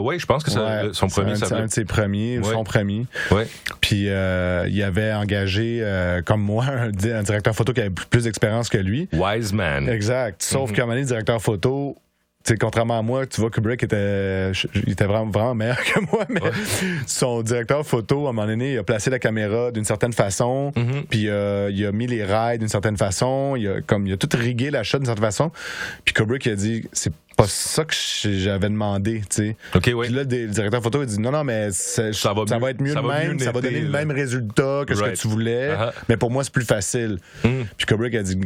Oui, je pense que c'est son premier. C'est un de ses premiers, son premier. Ouais. Puis il avait engagé, comme moi, un directeur photo qui avait plus d'expérience que lui. Wise man. Exact. Sauf qu'à un moment donné, le directeur photo... T'sais, contrairement à moi, tu vois, Kubrick était vraiment meilleur que moi, mais son directeur photo, à un moment donné, il a placé la caméra d'une certaine façon, puis il a mis les rails d'une certaine façon, il a tout rigué la shot d'une certaine façon, puis Kubrick il a dit, c'est pas ça que j'avais demandé, tu sais. Okay, oui. Puis là, le directeur photo, il dit, non, mais ça va être mieux de même, ça va donner le même résultat que ce que tu voulais, mais pour moi, c'est plus facile. Puis Kubrick a dit...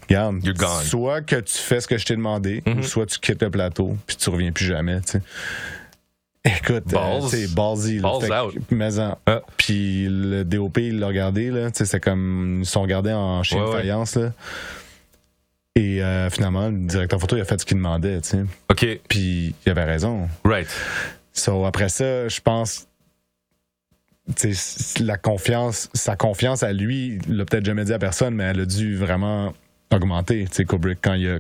Regarde, soit que tu fais ce que je t'ai demandé, ou soit tu quittes le plateau, puis tu reviens plus jamais, tu sais. Écoute, c'est ballsy. Balls out. Puis le DOP, il l'a regardé, là, tu sais, c'est comme, ils sont regardés en chien de faïence, là. Et finalement, le directeur photo, il a fait ce qu'il demandait, tu sais. OK. Puis il avait raison. Right. So, après ça, je pense... sa confiance à lui, il l'a peut-être jamais dit à personne, mais elle a dû vraiment augmenter, Kubrick, quand il a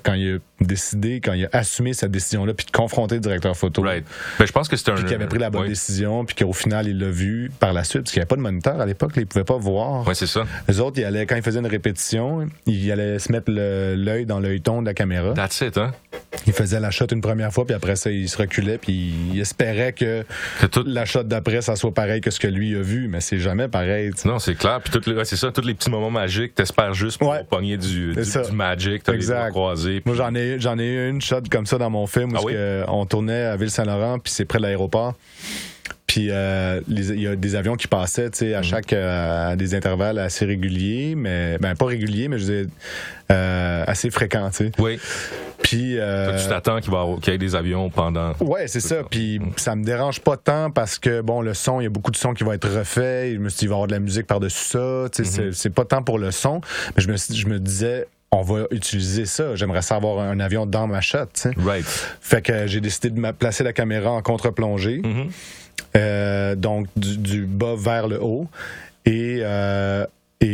décidé, quand il a assumé cette décision-là, puis de confronter le directeur photo. Right. Ben, je pense que c'était puis qu'il avait pris la bonne décision, puis qu'au final, il l'a vu par la suite, parce qu'il n'y avait pas de moniteur à l'époque, là, il ne pouvait pas voir. Oui, c'est ça. Les autres, quand ils faisaient une répétition, il allait se mettre l'œil dans l'œilleton de la caméra. That's it, hein? Il faisait la shot une première fois, puis après ça, il se reculait, puis il espérait que la shot d'après, ça soit pareil que ce que lui a vu, mais c'est jamais pareil. T'sais. Non, c'est clair. Puis c'est ça, tous les petits moments magiques, t'espères juste pour pogner du magic, t'as les doigts croisés. Moi, j'en ai eu une shot comme ça dans mon film, où on tournait à Ville-Saint-Laurent, puis c'est près de l'aéroport. Puis il y a des avions qui passaient, tu sais, à des intervalles assez réguliers, mais pas réguliers, mais je veux dire assez fréquents, tu sais. Oui. Puis tu t'attends qu'il y ait des avions pendant. Ouais, c'est ça. Puis ça me dérange pas tant parce que bon, le son, il y a beaucoup de sons qui vont être refaits. Je me suis dit, il va y avoir de la musique par-dessus ça. Tu sais, c'est pas tant pour le son, mais je me disais. On va utiliser ça. J'aimerais ça avoir un avion dans ma shot, tu sais. Right. Fait que j'ai décidé de placer la caméra en contre-plongée. Donc du bas vers le haut. Et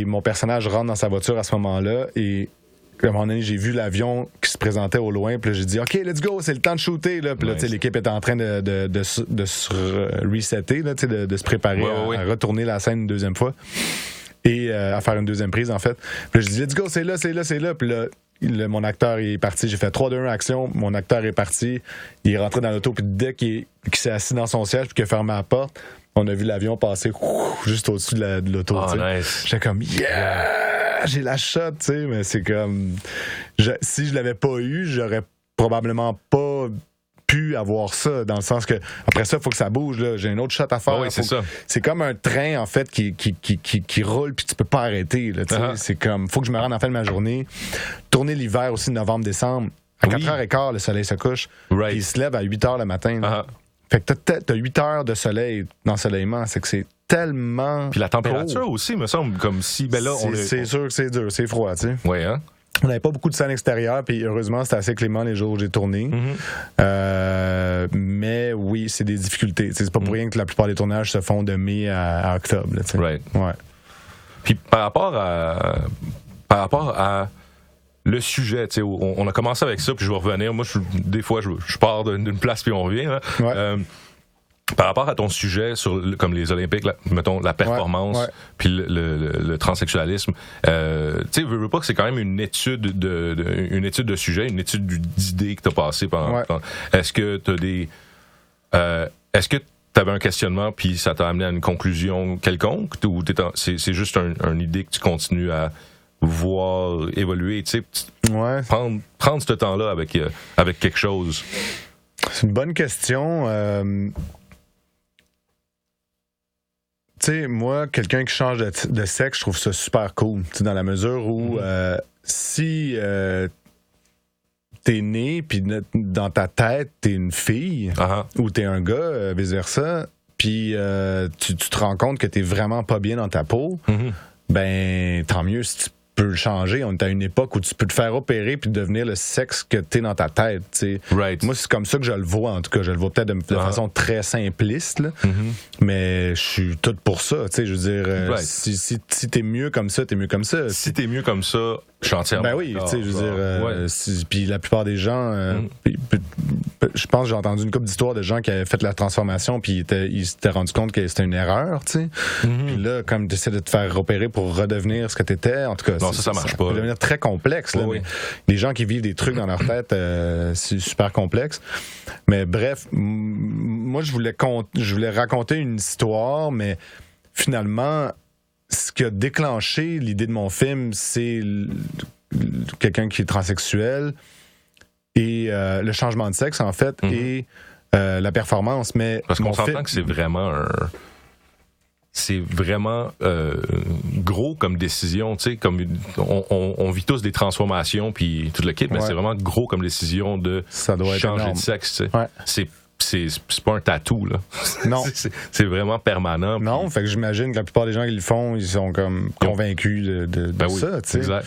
mon personnage rentre dans sa voiture à ce moment-là. Et à un moment donné, j'ai vu l'avion qui se présentait au loin. Puis là, j'ai dit, OK, let's go, c'est le temps de shooter. Là. Puis là, l'équipe était en train de se resetter, là, de se préparer à retourner la scène une deuxième fois. Et à faire une deuxième prise, en fait. Puis là, je dis, let's go, c'est là. Puis là, mon acteur est parti. J'ai fait 3, 2, 1, action. Mon acteur est parti. Il est rentré dans l'auto. Puis dès qu'il s'est assis dans son siège puis qu'il a fermé la porte, on a vu l'avion passer juste au-dessus de l'auto. Oh, nice. J'étais comme, yeah! J'ai la shot, tu sais. Mais c'est comme... si je l'avais pas eu, j'aurais probablement pas... pu avoir ça, dans le sens que après ça, il faut que ça bouge, là. J'ai une autre shot à faire. Oui, c'est ça. C'est comme un train, en fait, qui roule puis tu peux pas arrêter, là, c'est comme, faut que je me rende en fin de ma journée. Tourner l'hiver aussi, novembre-décembre. À 4h15, le soleil se couche. Right. Il se lève à 8h le matin. Fait que t'as 8 heures de soleil d'ensoleillement. C'est que c'est tellement... Puis la température aussi, me semble, comme si... Ben là, c'est sûr que c'est dur, c'est froid, tu sais. Oui, hein? On n'avait pas beaucoup de scènes extérieures, puis heureusement, c'était assez clément les jours où j'ai tourné. Mais oui, c'est des difficultés. C'est pas pour rien que la plupart des tournages se font de mai à octobre. Là, right. Ouais. Puis par rapport à le sujet, on a commencé avec ça, puis je vais revenir. Moi, des fois, je pars d'une place puis on revient. Là. Ouais. Par rapport à ton sujet sur comme les Olympiques, mettons la performance, puis le transsexualisme, tu sais, veux pas que c'est quand même une étude de sujet, une étude d'idées que t'as passé pendant. Est-ce que t'as est-ce que t'avais un questionnement puis ça t'a amené à une conclusion quelconque, ou c'est juste une idée que tu continues à voir évoluer, tu sais, prendre ce temps-là avec quelque chose? C'est une bonne question. Tu sais, moi, quelqu'un qui change de sexe, je trouve ça super cool. Tu sais, dans la mesure où si t'es né, puis dans ta tête, t'es une fille, ou t'es un gars, vice-versa, puis tu te rends compte que t'es vraiment pas bien dans ta peau, ben tant mieux si tu peux le changer. On est à une époque où tu peux te faire opérer puis devenir le sexe que t'es dans ta tête. T'sais. Moi, c'est comme ça que je le vois, en tout cas. Je le vois peut-être de façon très simpliste, là. Mais je suis tout pour ça. Je veux dire, si t'es mieux comme ça, t'es mieux comme ça. Si t'es mieux comme ça, je suis entièrement. Ben oui, je veux dire, puis la plupart des gens, je pense que j'ai entendu une couple d'histoires de gens qui avaient fait la transformation puis ils s'étaient rendus compte que c'était une erreur, tu sais. Puis là, comme tu essaies de te faire opérer pour redevenir ce que t'étais, en tout cas, non, ça marche pas. Ça peut devenir très complexe. Là, les gens qui vivent des trucs dans leur tête, c'est super complexe. Mais bref, moi, je voulais raconter une histoire, mais finalement, ce qui a déclenché l'idée de mon film, c'est quelqu'un qui est transsexuel et le changement de sexe, en fait, et la performance. Mais parce qu'on s'entend que c'est vraiment gros comme décision, tu sais, comme on vit tous des transformations puis tout le kit, mais c'est vraiment gros comme décision de changer de sexe, tu sais. C'est pas un tatou, là. Non. c'est vraiment permanent. Non, fait que j'imagine que la plupart des gens qui le font, ils sont comme convaincus de ça, tu sais. Exact.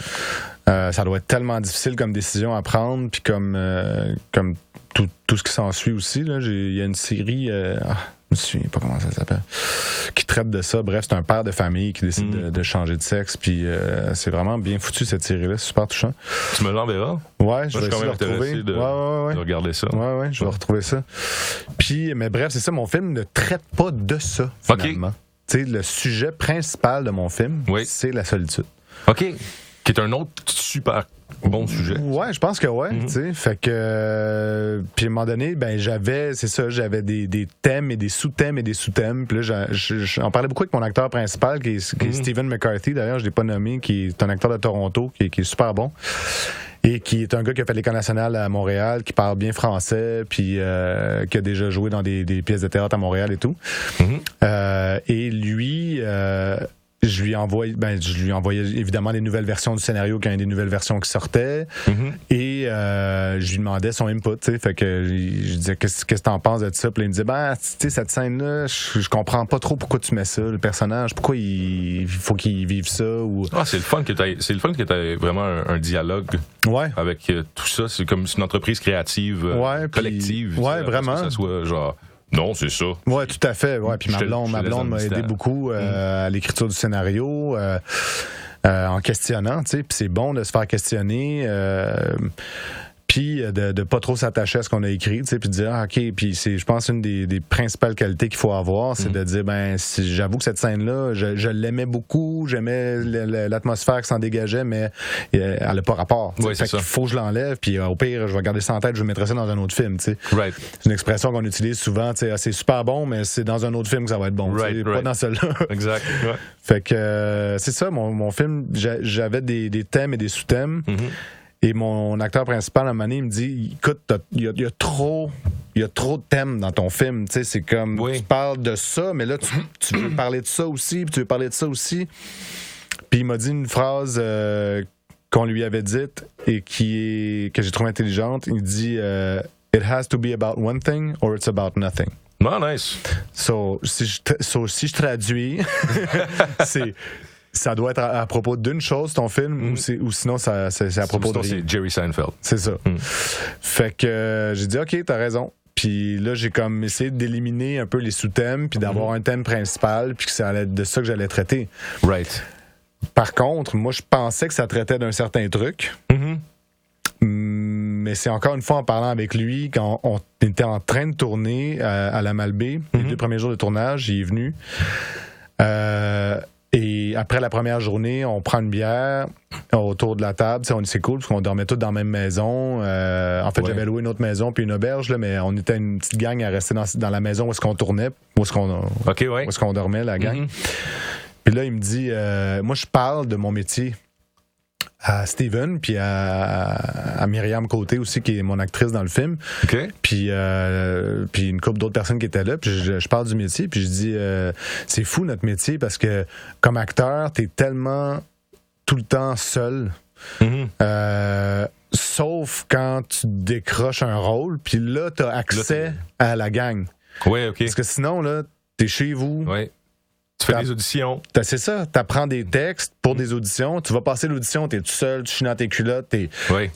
Ça doit être tellement difficile comme décision à prendre, puis comme tout ce qui s'ensuit aussi, là. Il y a une série... je me souviens pas comment ça s'appelle, qui traite de ça. Bref, c'est un père de famille qui décide de changer de sexe, puis c'est vraiment bien foutu, cette série-là. C'est super touchant. Tu me l'enverras? Ouais, je vais essayer de retrouver. De regarder ça. Ouais, je vais retrouver ça. Puis, mais bref, c'est ça, mon film ne traite pas de ça, finalement. Tu sais, le sujet principal de mon film, c'est la solitude. OK. Qui est un autre super bon sujet. Ouais, je pense que tu sais. Fait que... puis à un moment donné, ben j'avais des thèmes et des sous-thèmes et des sous-thèmes. Puis là, j'en parlais beaucoup avec mon acteur principal, qui est Stephen McCarthy, d'ailleurs, je l'ai pas nommé, qui est un acteur de Toronto, qui est super bon. Et qui est un gars qui a fait l'École nationale à Montréal, qui parle bien français, puis qui a déjà joué dans des pièces de théâtre à Montréal et tout. Et lui... je lui envoyais évidemment les nouvelles versions du scénario quand il y a des nouvelles versions qui sortaient. Et je lui demandais son input, tu sais. Fait que je disais, qu'est-ce que t'en penses de ça? Puis il me disait, tu sais, cette scène-là, je comprends pas trop pourquoi tu mets ça, le personnage, pourquoi il faut qu'il vive ça. Ou... c'est le fun que t'aies vraiment un dialogue avec tout ça. C'est comme une entreprise créative, collective. Ouais, vraiment. Que ça soit genre... Non, c'est ça. Ouais, tout à fait. Ouais, puis ma blonde m'a aidé beaucoup à l'écriture du scénario, en questionnant, tu sais. Puis c'est bon de se faire questionner. Puis de pas trop s'attacher à ce qu'on a écrit, tu sais, puis de dire OK, puis c'est, je pense, une des principales qualités qu'il faut avoir, c'est de dire j'avoue que cette scène-là, je l'aimais beaucoup, j'aimais l'atmosphère qui s'en dégageait, mais elle n'a pas rapport. Fait qu'il faut que je l'enlève, puis au pire, je vais garder ça en tête, je mettrai ça dans un autre film, tu sais. C'est une expression qu'on utilise souvent, tu sais, c'est super bon, mais c'est dans un autre film que ça va être bon, pas dans celui-là. Exact. Fait que c'est ça, mon film, j'avais des thèmes et des sous-thèmes. Et mon acteur principal, à un moment donné, il me dit, écoute, il y a trop de thèmes dans ton film. Tu sais, c'est comme, tu parles de ça, mais là, tu veux parler de ça aussi, puis tu veux parler de ça aussi. Puis il m'a dit une phrase qu'on lui avait dite et que j'ai trouvé intelligente. Il dit, it has to be about one thing or it's about nothing. Oh, nice. Si je traduis, c'est... Ça doit être à propos d'une chose, ton film, ou sinon c'est à propos de rien. C'est Jerry Seinfeld. C'est ça. Fait que j'ai dit, OK, t'as raison. Puis là, j'ai comme essayé d'éliminer un peu les sous-thèmes, puis d'avoir un thème principal, puis que ça allait être de ça que j'allais traiter. Par contre, moi, je pensais que ça traitait d'un certain truc. Mais mais c'est encore une fois en parlant avec lui, quand on était en train de tourner à la Malbaie, les 2 premiers jours de tournage, il est venu. Et après la première journée, on prend une bière autour de la table. C'est cool parce qu'on dormait tous dans la même maison. En fait, j'avais loué une autre maison puis une auberge, là, mais on était une petite gang à rester dans la maison où est-ce qu'on tournait, où est-ce qu'on dormait, la gang. Puis là, il me dit, moi, je parle de mon métier à Steven, puis à Myriam Côté aussi, qui est mon actrice dans le film. Puis une couple d'autres personnes qui étaient là, puis je parle du métier, puis je dis, c'est fou notre métier, parce que comme acteur, t'es tellement tout le temps seul. Sauf quand tu décroches un rôle, puis là, t'as accès à la gang. Parce que sinon, là, t'es chez vous. Tu fais des auditions. C'est ça. Tu apprends des textes pour des auditions. Tu vas passer l'audition, tu es tout seul, tu chies dans tes culottes, tu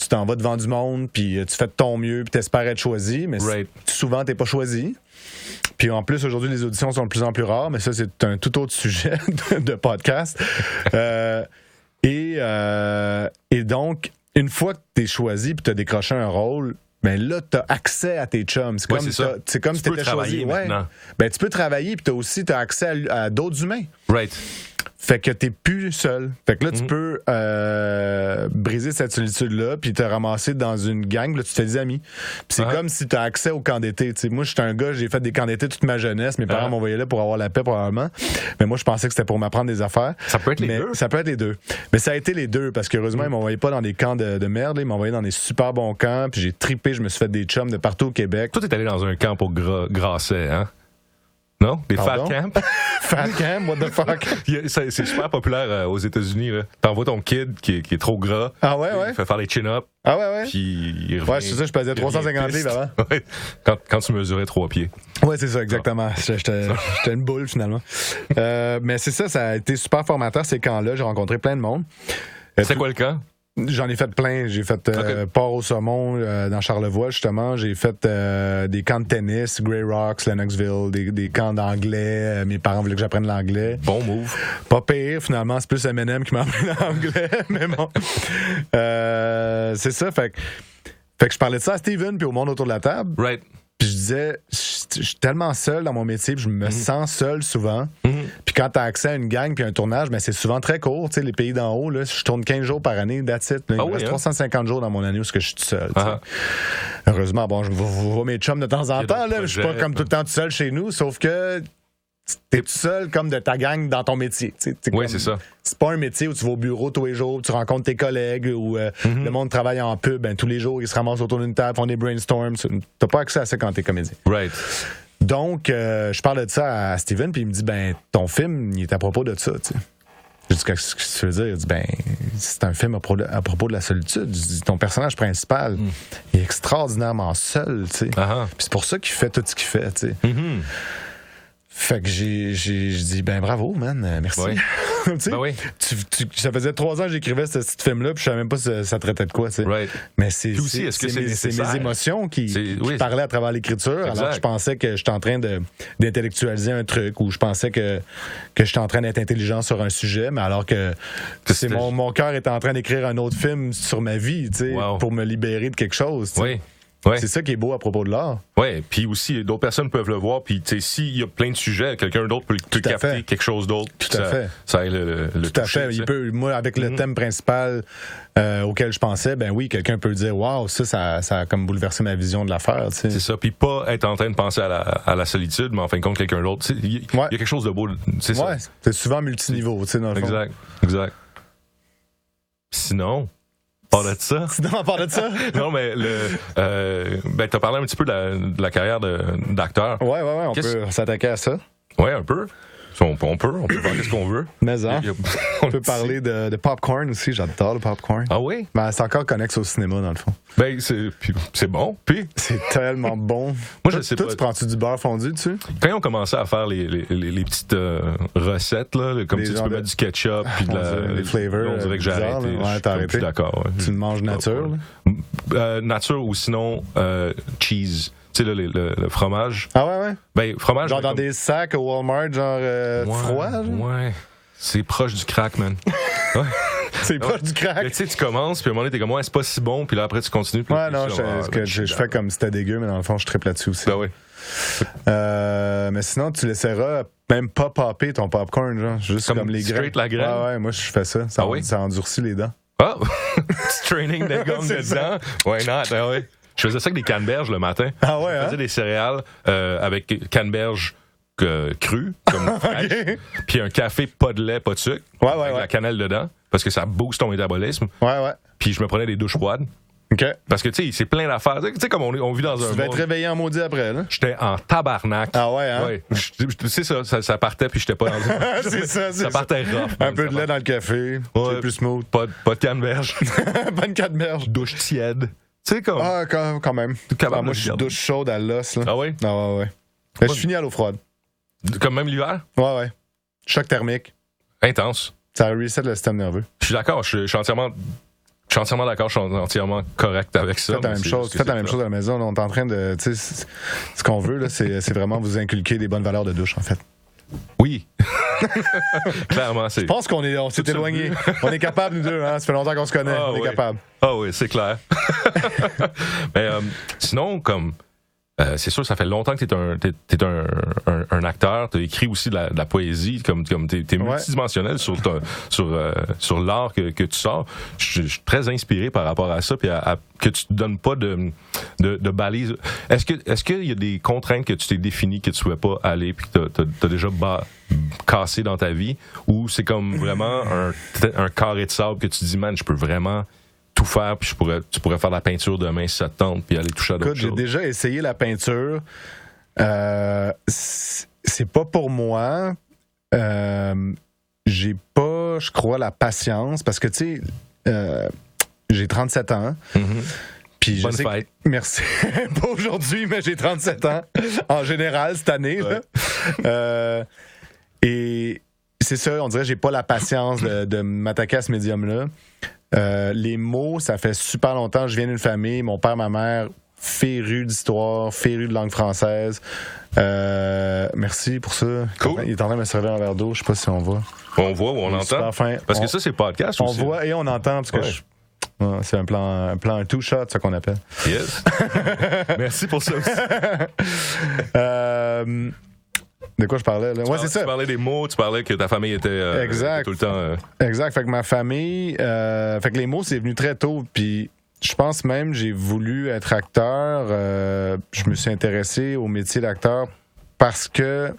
t'en vas devant du monde, puis tu fais de ton mieux, puis tu espères être choisi, mais souvent, tu n'es pas choisi. Puis en plus, aujourd'hui, les auditions sont de plus en plus rares, mais ça, c'est un tout autre sujet de podcast. Et donc, une fois que tu es choisi puis tu as décroché un rôle, ben là, t'as accès à tes chums. C'est comme si t'étais choisi. Ben, tu peux travailler, puis t'as accès à d'autres humains. Fait que t'es plus seul. Fait que là, tu peux briser cette solitude-là, puis te ramasser dans une gang, là, tu te fais des amis. Puis c'est comme si t'as accès au camp d'été. T'sais, moi, j'étais un gars, j'ai fait des camps d'été toute ma jeunesse. Mes parents m'envoyaient là pour avoir la paix, probablement. Mais moi, je pensais que c'était pour m'apprendre des affaires. Ça peut être les deux. Ça peut être les deux. Mais ça a été les deux, parce qu'heureusement, ils m'envoyaient pas dans des camps de merde. Là, ils m'envoyaient dans des super bons camps, puis j'ai trippé, je me suis fait des chums de partout au Québec. Toi, t'es allé dans un camp pour Grasset, hein? Non? Des fat camps? Fat camp? What the fuck? C'est super populaire aux États-Unis. Là. T'envoies ton kid qui est trop gras. Il fait faire les chin-ups. Puis il revient. C'est ça, je pesais 350 livres avant. Quand tu mesurais 3 pieds. C'est ça, exactement. J'étais une boule, finalement. Mais c'est ça, ça a été super formateur, ces camps-là. J'ai rencontré plein de monde. C'est quoi le camp? J'en ai fait plein. J'ai fait Port-au-Saumon dans Charlevoix, justement. J'ai fait des camps de tennis, Grey Rocks, Lennoxville, des camps d'anglais. Mes parents voulaient que j'apprenne l'anglais. Bon move. Pas pire, finalement. C'est plus M&M qui m'a appris l'anglais. Mais bon. C'est ça. Fait que je parlais de ça à Steven puis au monde autour de la table. Puis je disais, je suis tellement seul dans mon métier, puis je me sens seul souvent. Puis quand t'as accès à une gang puis un tournage, ben c'est souvent très court. Tu sais, les pays d'en haut, là, je tourne 15 jours par année, that's it. Là, il me reste 350 jours dans mon année où je suis tout seul. Heureusement, bon, je vois mes chums de temps en temps. Là, je suis pas comme tout le temps tout seul chez nous, sauf que t'es tout seul comme de ta gang dans ton métier. C'est ça. C'est pas un métier où tu vas au bureau tous les jours, tu rencontres tes collègues, où le monde travaille en pub, ben, tous les jours, ils se ramassent autour d'une table, font des brainstorms. T'as pas accès à ça quand t'es comédien. Donc, je parle de ça à Steven, puis il me dit, ben, ton film, il est à propos de ça, tu sais. Je dis, qu'est-ce que tu veux dire? Il dit, ben, c'est un film à propos de la solitude. Je dis, ton personnage principal, il est extraordinairement seul, tu sais. Puis c'est pour ça qu'il fait tout ce qu'il fait, tu sais. Fait que j'ai dit, ben bravo, man, merci. Ça faisait 3 ans que j'écrivais ce film-là, puis je savais même pas si ça traitait de quoi, tu sais. Mais c'est mes émotions qui parlaient à travers l'écriture, alors que je pensais que j'étais en train d'intellectualiser un truc, ou je pensais que j'étais en train d'être intelligent sur un sujet, mais alors que c'est mon cœur était en train d'écrire un autre film sur ma vie, tu sais, pour me libérer de quelque chose, tu sais. C'est ça qui est beau à propos de l'art. Puis aussi, d'autres personnes peuvent le voir, puis tu sais, s'il y a plein de sujets, quelqu'un d'autre peut capter quelque chose d'autre. Tout à fait. Ça aille le Tout à fait. Moi, avec le thème principal auquel je pensais, ben oui, quelqu'un peut dire, waouh, ça a comme bouleversé ma vision de l'affaire. Tu sais. C'est ça. Puis pas être en train de penser à la solitude, mais en fin de compte, quelqu'un d'autre. Il y a quelque chose de beau. C'est ça. C'est souvent multiniveau, tu sais, dans le fond. Exact. Sinon, on parle de ça. Non, mais t'as parlé un petit peu de la carrière d'acteur. On peut s'attaquer à ça. Un peu. On peut faire ce qu'on veut. Mais on peut parler de popcorn aussi. J'adore le popcorn. Ah oui? Ben, c'est encore connexe au cinéma, dans le fond. Ben, c'est bon. Puis c'est tellement bon. Moi, je sais pas. Tu prends-tu du beurre fondu dessus? Quand ils ont commencé à faire les petites recettes, là, comme tu peux mettre du ketchup puis les flavors. On dirait que j'ai arrêté. T'as arrêté. Je suis d'accord. Tu le manges nature? Nature ou sinon cheese. Tu sais, le fromage. Ben, fromage. Genre dans des sacs au Walmart, genre froid? C'est proche du crack, man. C'est proche du crack. Tu sais, tu commences, puis à un moment donné, t'es comme, ouais, c'est pas si bon, puis là, après, tu continues. Puis ouais, non, je fais comme c'était dégueu, mais dans le fond, je triple là-dessus aussi. Ben oui. Mais sinon, tu laisseras même pas popper ton popcorn, genre. Juste comme les grains. Straight la graine. Ouais, moi, je fais ça. Ça endurcit les dents. Ah! Petit training de gomme dedans. Why not? Ben ouais. Je faisais ça avec des canneberges le matin. Ah ouais, Je faisais des céréales avec canneberges crues, comme fraîches, puis un café pas de lait, pas de sucre, avec la cannelle dedans, parce que ça booste ton métabolisme. Ouais. Puis je me prenais des douches froides. OK. Parce que, tu sais, c'est plein d'affaires. Tu sais, comme on vit dans un monde... Tu vas être réveillé en maudit après, là? J'étais en tabarnak. Ah ouais, hein? Ouais. Tu sais, ça partait, puis j'étais pas dans c'est ça. Ça partait rough. Un peu de lait dans le café, c'est plus smooth. Pas de canneberge. Pas de canneberge. Douche tiède. Tu sais, comme... Ah, quand même. Moi, je suis douche chaude à l'os, là. Ah oui? Ah ouais. Je finis à l'eau froide. Comme même l'hiver? Ouais. Choc thermique. Intense. Ça reset le système nerveux. Je suis d'accord, je suis entièrement d'accord, je suis entièrement correct avec ça. Faites la même chose. Faites la même chose à la maison. On est en train de. Tu sais, ce qu'on veut, là, c'est vraiment vous inculquer des bonnes valeurs de douche, en fait. Oui. Clairement, c'est. Je pense qu'on s'est éloigné. On est capable, nous deux, hein? Ça fait longtemps qu'on se connaît. On est capable. Ah oui, c'est clair. Mais sinon, comme. C'est sûr, ça fait longtemps que t'es un acteur. T'as écrit aussi de la poésie, comme t'es multidimensionnel sur l'art que tu sors. Je suis très inspiré par rapport à ça, puis que tu te donnes pas de balises. Est-ce qu'il y a des contraintes que tu t'es définies que tu souhaites pas aller, puis que t'as déjà cassé dans ta vie, ou c'est comme vraiment un carré de sable que tu dis, man, je peux vraiment tout faire, puis tu pourrais faire la peinture demain si ça te tente, puis aller toucher à d'autres choses. J'ai déjà essayé la peinture. C'est pas pour moi. J'ai pas, je crois, la patience, parce que, tu sais, j'ai 37 ans. Mm-hmm. Puis bonne fête. Merci. Pas aujourd'hui, mais j'ai 37 ans, en général, cette année. Ouais. Là. Et c'est ça, on dirait que j'ai pas la patience de m'attaquer à ce médium-là. Les mots, ça fait super longtemps. Je viens d'une famille, mon père, ma mère, férus d'histoire, férus de langue française. Merci pour ça. Cool. Il est en train de me servir un verre d'eau. Je sais pas si on voit. On voit ou on entend. Parce que ça, c'est podcast aussi. On voit et on entend parce que c'est un plan two shot, ça qu'on appelle. Yes. Merci pour ça aussi. De quoi je parlais, là? C'est ça. Tu parlais des mots, tu parlais que ta famille était tout le temps... Exact. Fait que ma famille... fait que les mots, c'est venu très tôt. Puis je pense même j'ai voulu être acteur. Je me suis intéressé au métier d'acteur parce que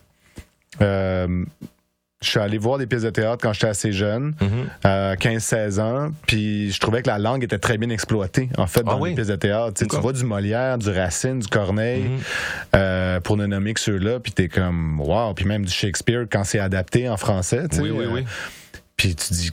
je suis allé voir des pièces de théâtre quand j'étais assez jeune, 15-16 ans, puis je trouvais que la langue était très bien exploitée, en fait, dans les pièces de théâtre. Tu vois du Molière, du Racine, du Corneille, pour ne nommer que ceux-là, puis t'es comme, wow, puis même du Shakespeare quand c'est adapté en français. Oui. Puis tu dis,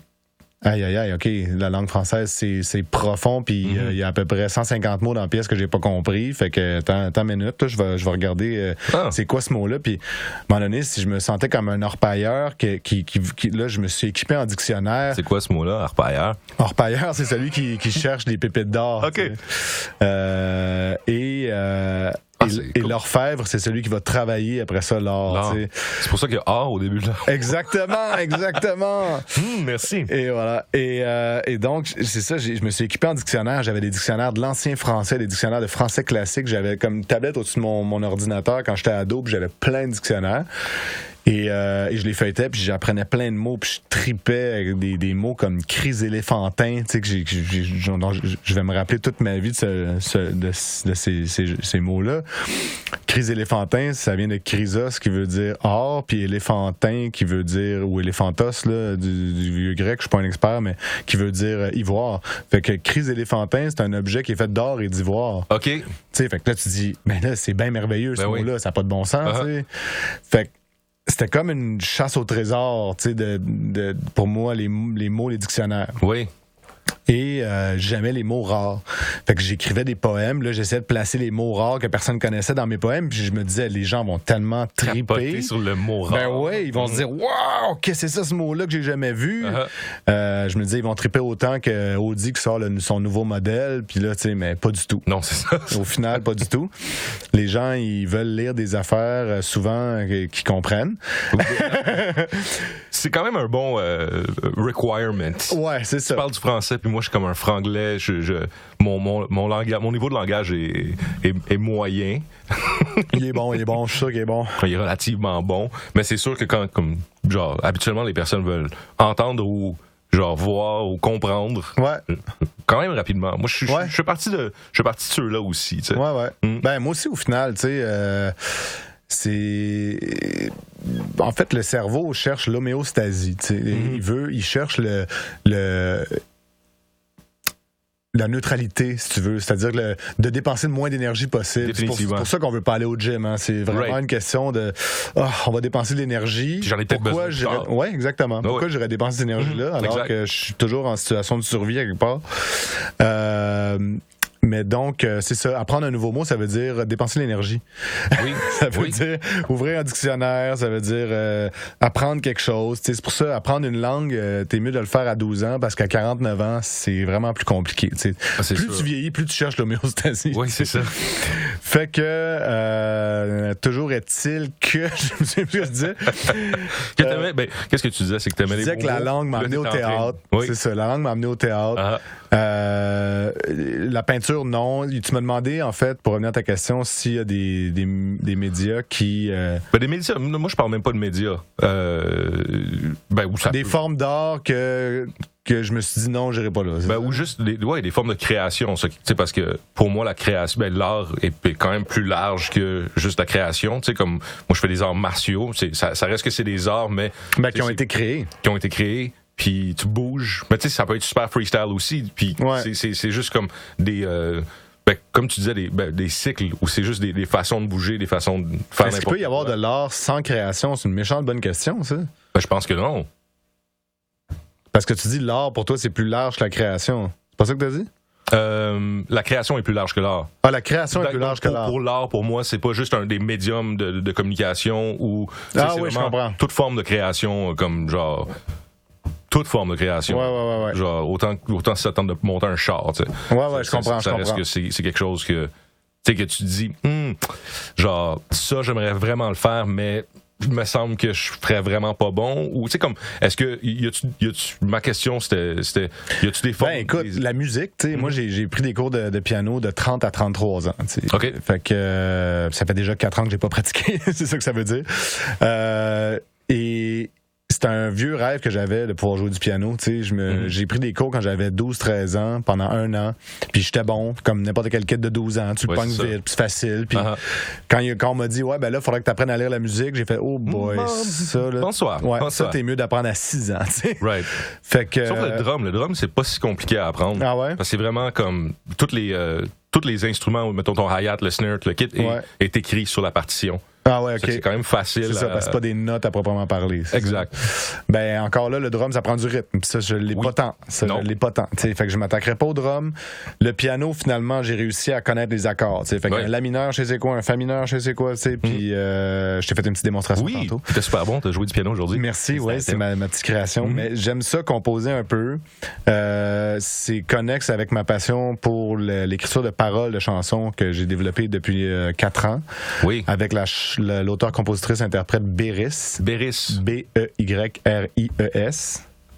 aïe, OK, la langue française, c'est profond, puis il y a à peu près 150 mots dans la pièce que j'ai pas compris, fait que attends une minute, là, je vais regarder c'est quoi ce mot-là, puis à un moment donné, si je me sentais comme un orpailleur, qui là, je me suis équipé en dictionnaire. C'est quoi ce mot-là, orpailleur? Orpailleur, c'est celui qui cherche des pépites d'or. OK. Et l'orfèvre, c'est celui qui va travailler après ça l'or. C'est pour ça qu'il y a or au début de l'or. Exactement. Merci. Et voilà. Et donc, c'est ça, je me suis équipé en dictionnaire. J'avais des dictionnaires de l'ancien français, des dictionnaires de français classique. J'avais comme une tablette au-dessus de mon ordinateur quand j'étais ado, puis j'avais plein de dictionnaires. Et je les feuilletais, puis j'apprenais plein de mots, puis je tripais avec des mots comme crise éléphantin, tu sais, que je vais me rappeler toute ma vie de ces mots-là. Crise éléphantin, ça vient de chrysos, qui veut dire or, puis éléphantin, qui veut dire, ou éléphantos, là, du vieux grec, je suis pas un expert, mais qui veut dire ivoire. Fait que crise éléphantin, c'est un objet qui est fait d'or et d'ivoire. OK. Tu sais, fait que là, tu dis, mais là, c'est bien merveilleux, ce mot-là, ça n'a pas de bon sens, tu sais. Fait que c'était comme une chasse au trésor, tu sais, pour moi, les mots, les dictionnaires. Oui. Et j'aimais les mots rares. Fait que j'écrivais des poèmes. Là, j'essayais de placer les mots rares que personne connaissait dans mes poèmes. Puis je me disais, les gens vont tellement triper sur le mot rare. Ben ouais, ils vont se dire, waouh, qu'est-ce que c'est ça, ce mot-là que j'ai jamais vu. Je me disais, ils vont triper autant que Audi qui sort son nouveau modèle. Puis là, tu sais, mais pas du tout. Non, c'est ça. Au final, pas du tout. Les gens, ils veulent lire des affaires souvent qu'ils comprennent. C'est quand même un bon requirement. Ouais, c'est ça. Je parle du français, puis moi, je suis comme un franglais. Mon niveau de langage est moyen. Il est bon, je suis sûr qu'il est bon. Il est relativement bon. Mais c'est sûr que habituellement, les personnes veulent entendre ou voir ou comprendre. Ouais. Quand même rapidement. Moi, je fais partie de ceux-là aussi. T'sais. Ouais. Ben, moi aussi, au final, tu sais, c'est. En fait, le cerveau cherche l'homéostasie. Il cherche la neutralité, si tu veux. C'est-à-dire de dépenser le moins d'énergie possible. C'est pour ça qu'on veut pas aller au gym. Hein. C'est vraiment une question de on va dépenser de l'énergie. Puis j'en ai peut-être besoin. Oui, exactement. Pourquoi j'aurais dépensé cette énergie-là alors que je suis toujours en situation de survie quelque part? Mais donc, c'est ça. Apprendre un nouveau mot, ça veut dire dépenser l'énergie. Oui. Ça veut dire ouvrir un dictionnaire, ça veut dire apprendre quelque chose. C'est pour ça, apprendre une langue, t'es mieux de le faire à 12 ans parce qu'à 49 ans, c'est vraiment plus compliqué. Plus sûr. Tu vieillis, plus tu cherches l'homéostasie. Oui, c'est ça. Fait que, toujours est-il que... Je me souviens plus ce que je disais. Qu'est-ce que tu disais? C'est que t'aimais les mots. Je disais que la langue m'a amené au théâtre. Oui. C'est ça, la langue m'a amené au théâtre. La peinture, non. Tu m'as demandé, en fait, pour revenir à ta question, s'il y a des médias qui... des médias, moi, je parle même pas de médias. Des formes d'art que je me suis dit non, j'irai pas là. Ou juste des formes de création. Parce que pour moi, la création, l'art est quand même plus large que juste la création. Comme moi, je fais des arts martiaux. Ça reste que c'est des arts, mais... qui ont été créés. Qui ont été créés. Puis tu bouges. Mais tu sais, ça peut être super freestyle aussi. Puis c'est juste comme des... comme tu disais, des cycles où c'est juste des façons de bouger, des façons de faire n'importe quoi. Est-ce qu'il peut y avoir de l'art sans création? C'est une méchante bonne question, ça. Je pense que non. Parce que tu dis l'art, pour toi, c'est plus large que la création. C'est pas ça que tu as dit? La création est plus large que l'art. Ah, la création est plus large que l'art. Pour l'art, pour moi, c'est pas juste des médiums de communication ou... c'est je comprends. Toute forme de création, comme toute forme de création. Ouais. Autant si ça tente de monter un char, tu sais. Je comprends. Ça reste que c'est quelque chose que tu dis, ça, j'aimerais vraiment le faire, mais il me semble que je ferais vraiment pas bon. Ou, tu sais, comme, est-ce que, ma question, c'était, y a-tu des formes? Écoute, la musique, tu sais, moi, j'ai pris des cours de piano de 30 à 33 ans, tu sais. OK. Fait que, ça fait déjà 4 ans que j'ai pas pratiqué, c'est ça que ça veut dire. Et c'est un vieux rêve que j'avais de pouvoir jouer du piano. Tu sais, j'ai pris des cours quand j'avais 12-13 ans, pendant 1 an. Puis j'étais bon, comme n'importe quel kid de 12 ans. Tu le pognes vite, puis c'est facile. Puis quand on m'a dit, là, il faudrait que tu apprennes à lire la musique, j'ai fait, oh boy, ça, là. Bonsoir. Ouais, ça, t'es mieux d'apprendre à 6 ans, tu sais. Right. Fait que. Sauf le drum. Le drum, c'est pas si compliqué à apprendre. Ah ouais? Parce que c'est vraiment comme tous les instruments, mettons ton hi-hat, le snare, le kit, est écrit sur la partition. Ah ouais, ok. C'est quand même facile. C'est ça, parce que c'est pas des notes à proprement parler. Exact. Ben, encore là, le drum, ça prend du rythme. Puis ça, je l'ai pas tant. Je l'ai pas tant. T'sais, fait que je m'attaquerais pas au drum. Le piano, finalement, j'ai réussi à connaître les accords. T'sais, fait qu'un la mineur, je sais c'est quoi, un fa mineur, je sais c'est quoi. Puis je t'ai fait une petite démonstration tantôt. C'était super bon, t'as joué du piano aujourd'hui. Merci, c'est ma petite création. Mais j'aime ça composer un peu. C'est connexe avec ma passion pour l'écriture de paroles de chansons que j'ai développée depuis 4 ans. Oui. Avec l'auteur-compositrice-interprète Béris. Béris. B-E-Y-R-I-E-S.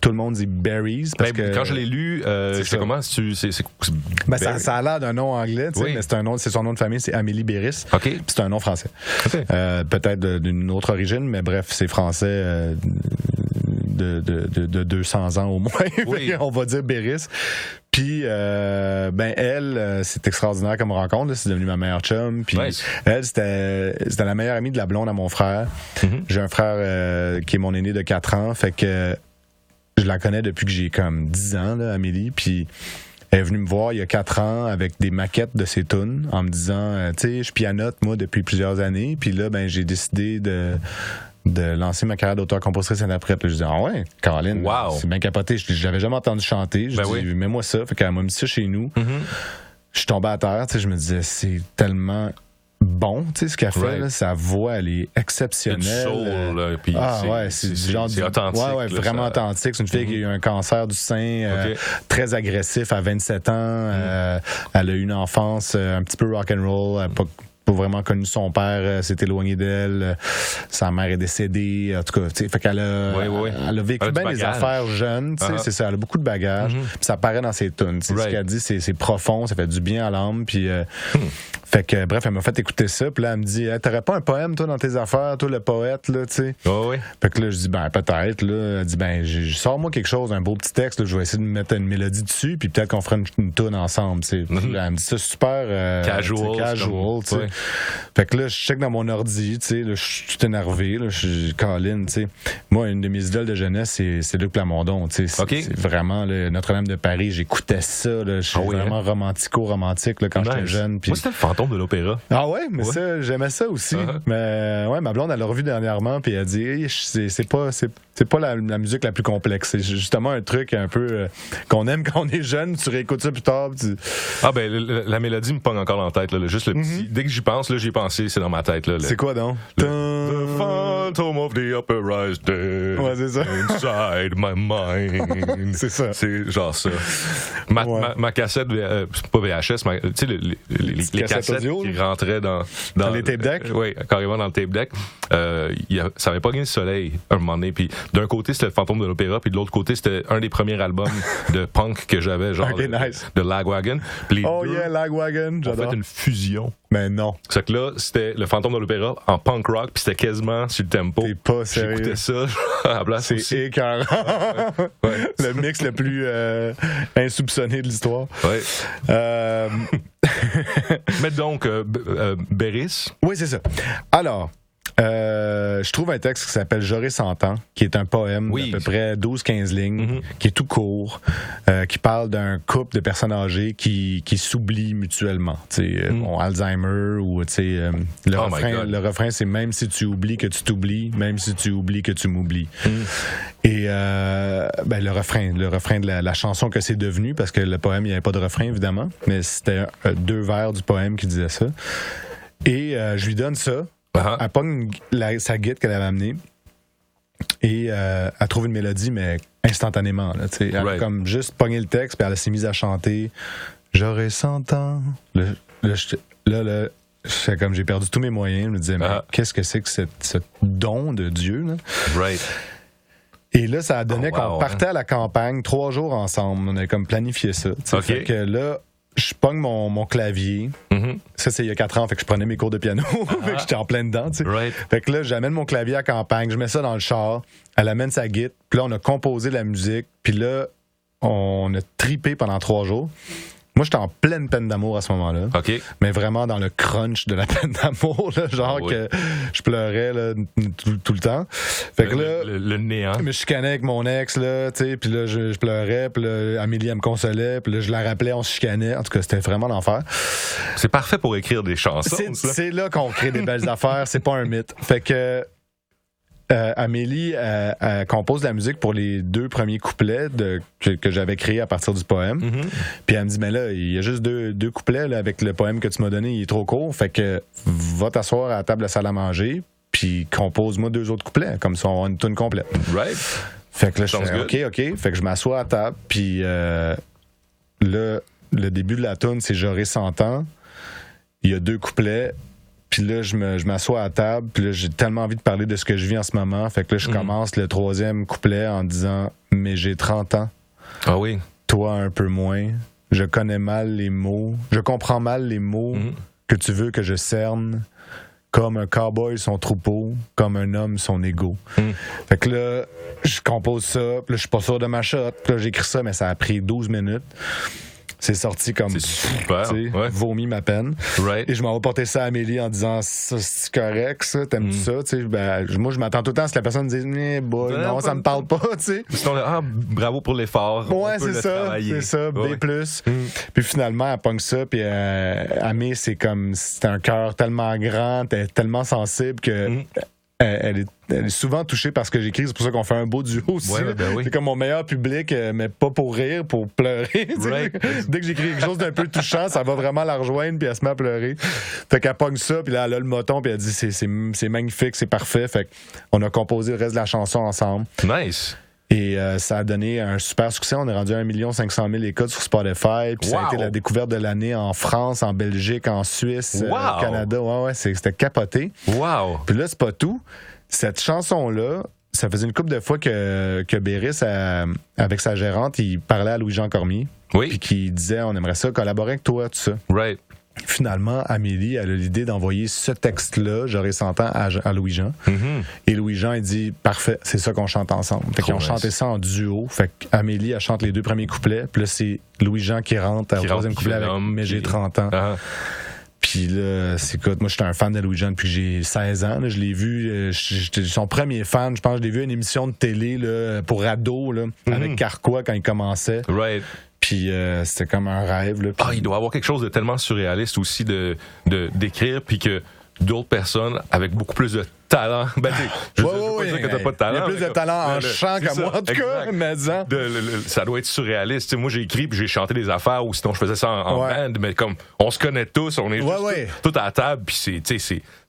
Tout le monde dit Berries. Parce que quand je l'ai lu, c'est comment? Ça a l'air d'un nom anglais, mais c'est son nom de famille, c'est Amélie Béris. Okay. C'est un nom français. Okay. Peut-être d'une autre origine, mais bref, c'est français de 200 ans au moins. Oui. On va dire Béris. Puis, elle, c'est extraordinaire comme rencontre. Là, c'est devenu ma meilleure chum. Puis, elle, c'était la meilleure amie de la blonde à mon frère. J'ai un frère qui est mon aîné de 4 ans. Fait que je la connais depuis que j'ai comme 10 ans, là, Amélie. Puis, elle est venue me voir il y a 4 ans avec des maquettes de ses tunes en me disant, tu sais, je pianote, moi, depuis plusieurs années. Puis là, j'ai décidé de lancer ma carrière d'auteur-compositrice-interprète. Je dis, ah ouais, Caroline, c'est bien capoté. J'avais jamais entendu chanter. Je dis, mets-moi ça. Fait qu'elle m'a mis ça chez nous. Je suis tombé à terre. Je me disais, c'est tellement bon, tu sais, ce qu'elle fait, là, sa voix, elle est exceptionnelle. C'est du soul, là, puis c'est authentique. Ouais, vraiment authentique. C'est une fille qui a eu un cancer du sein très agressif à 27 ans. Elle a eu une enfance un petit peu rock'n'roll. Elle n'a pas vraiment connu son père, s'est éloigné d'elle. Sa mère est décédée. En tout cas, tu sais, fait qu'elle elle a vécu bien des affaires jeunes, tu sais, c'est ça. Elle a beaucoup de bagages. Puis ça paraît dans ses tunes. Ce qu'elle dit, c'est profond, ça fait du bien à l'âme. Puis fait que, bref, elle m'a fait écouter ça. Puis là, elle me dit, t'aurais pas un poème, toi, dans tes affaires, toi, le poète, là, tu sais? Fait que là, je dis, peut-être, là. Elle dit, sors-moi quelque chose, un beau petit texte, là, je vais essayer de mettre une mélodie dessus, puis peut-être qu'on fera une tune ensemble, tu sais. Elle me dit ça super casual, tu sais. Fait que là, je check dans mon ordi, tu sais, là, je suis tout énervé, là, je suis Caroline, tu sais. Moi, une de mes idoles de jeunesse, c'est Luc Plamondon, tu sais. C'est vraiment, là, Notre-Dame de Paris, j'écoutais ça, là. Je suis vraiment romantico-romantique, là, quand j'étais jeune. Moi, c'était le fantôme de l'opéra. Ah ouais, mais ça, j'aimais ça aussi. Mais ouais, ma blonde, elle l'a revu dernièrement, puis elle a dit, hey, c'est pas la musique la plus complexe. C'est justement un truc un peu qu'on aime quand on est jeune. Tu réécoutes ça plus tard. Ah ben, la mélodie me pogne encore dans la tête. Là, juste le petit. Dès que j'y pense, là, j'y ai pensé, c'est dans ma tête. Là, c'est quoi donc? The Phantom of the Opera is dead. Ouais, c'est ça. Inside my mind. C'est ça. C'est genre ça. Ma cassette, pas VHS, mais tu sais, les cassettes audio, qui rentraient dans les tape decks? Oui, carrément dans le tape deck. Ça avait pas gagné le soleil un moment donné. Puis d'un côté, c'était le Fantôme de l'Opéra, puis de l'autre côté, c'était un des premiers albums de punk que j'avais, genre de Lagwagon. Lagwagon, j'adore. En fait, une fusion. Mais non. C'est que là, c'était le Fantôme de l'Opéra en punk rock, puis c'était quasiment sur le tempo. T'es pas sérieux. J'écoutais ça à la place aussi. C'est écœurant. Le mix le plus insoupçonné de l'histoire. Mais donc, Béris. Oui, c'est ça. Alors, je trouve un texte qui s'appelle J'aurai 100 ans, qui est un poème d'à peu près 12-15 lignes, qui est tout court, qui parle d'un couple de personnes âgées qui s'oublient mutuellement. Alzheimer ou le refrain, c'est même si tu oublies que tu t'oublies, même si tu oublies que tu m'oublies. Et le refrain de la chanson que c'est devenu, parce que le poème, il n'y avait pas de refrain, évidemment, mais c'était 2 vers du poème qui disait ça. Et je lui donne ça. Elle pogne sa guitare qu'elle avait amenée et elle trouve une mélodie, mais instantanément. Là, elle a comme juste pogné le texte, puis elle s'est mise à chanter « J'aurai 100 ans ». Là, comme j'ai perdu tous mes moyens. Je me disais, mais qu'est-ce que c'est que ce don de Dieu? Là? Et là, ça a donné qu'on partait à la campagne 3 jours ensemble. On avait comme planifié ça. Fait que là, je pogne mon clavier. Ça, c'est il y a 4 ans. Fait que je prenais mes cours de piano. Fait que j'étais en plein dedans. Fait que là, j'amène mon clavier à campagne. Je mets ça dans le char. Elle amène sa guitare. Puis là, on a composé la musique. Puis là, on a tripé pendant 3 jours. Moi, j'étais en pleine peine d'amour à ce moment-là. Mais vraiment dans le crunch de la peine d'amour. Là, genre que je pleurais là, tout le temps. Fait que là, le néant. Je me chicanais avec mon ex, là, tu sais, puis là, je pleurais, puis là, Amélie, elle me consolait, puis là, je la rappelais, on se chicanait. En tout cas, c'était vraiment l'enfer. C'est parfait pour écrire des chansons. C'est là qu'on crée des belles affaires, c'est pas un mythe. Fait que Amélie elle compose de la musique pour les 2 premiers couplets que j'avais créés à partir du poème. Puis elle me dit, mais là, il y a juste deux couplets là, avec le poème que tu m'as donné, il est trop court. Fait que va t'asseoir à la table de salle à manger, puis compose-moi 2 autres couplets, comme ça on a une tune complète. Fait que là, je fais OK. Fait que je m'assois à table, puis là, le début de la tune, c'est J'aurai 100 ans. Il y a 2 couplets. Puis là, je m'assois à table, puis là, j'ai tellement envie de parler de ce que je vis en ce moment. Fait que là, je commence le 3e couplet en disant « Mais j'ai 30 ans. Ah oui. Toi, un peu moins. Je connais mal les mots. Je comprends mal les mots que tu veux que je cerne. Comme un cowboy son troupeau, comme un homme son ego. » Fait que là, je compose ça, puis là, je suis pas sûr de ma shot. Puis là, j'écris ça, mais ça a pris 12 minutes. C'est sorti comme vomi ma peine. Et je m'en vais porter ça à Amélie en disant ça, c'est correct, ça, t'aimes ça? Moi, je m'attends tout le temps à ce que la personne me dise non, ça me parle pas. Sinon, bravo pour l'effort. Ouais, c'est ça. B+. Puis finalement, elle pogne ça. Puis Amé, c'est un cœur tellement grand, tellement sensible que elle est souvent touchée par ce que j'écris. C'est pour ça qu'on fait un beau duo aussi. Ouais, ben oui. C'est comme mon meilleur public, mais pas pour rire, pour pleurer. Right. Dès que j'écris quelque chose d'un peu touchant, ça va vraiment la rejoindre, puis elle se met à pleurer. Fait qu'elle pogne ça, puis là, elle a le moton, puis elle dit c'est magnifique, c'est parfait. Fait qu'on a composé le reste de la chanson ensemble. Nice. Et ça a donné un super succès. On est rendu à 1 500 000 écoutes sur Spotify. Puis ça a été la découverte de l'année en France, en Belgique, en Suisse, au Canada. Ouais, c'était capoté. Wow. Puis là, c'est pas tout. Cette chanson-là, ça faisait une couple de fois que Béris, avec sa gérante, il parlait à Louis-Jean Cormier. Oui. Puis qu'il disait, on aimerait ça collaborer avec toi, tout ça. Right. Finalement, Amélie, elle a l'idée d'envoyer ce texte-là, J'aurais 100 ans, à Louis-Jean. Mm-hmm. Et Louis-Jean, il dit, parfait, c'est ça qu'on chante ensemble. Fait qu'ils ont chanté ça en duo. Fait qu'Amélie, elle chante les 2 premiers couplets. Puis là, c'est Louis-Jean qui rentre au 3e couplet avec Mais j'ai 30 ans. Uh-huh. Puis là, écoute, moi, j'étais un fan de Louis-Jean depuis que j'ai 16 ans. Là. Je l'ai vu, j'étais son premier fan. Je pense que je l'ai vu à une émission de télé là, pour ado, là, avec Carquois quand il commençait. Right. Puis c'était comme un rêve. Là, il doit y avoir quelque chose de tellement surréaliste aussi d'écrire, puis que d'autres personnes avec beaucoup plus de talent. Ben, je veux pas dire que t'as pas de talent. Il y a plus de talent en chant que moi, en tout cas. Mais ça doit être surréaliste. Moi, j'ai écrit puis j'ai chanté des affaires, ou sinon je faisais ça en band, mais comme on se connaît tous, on est juste tout à la table, puis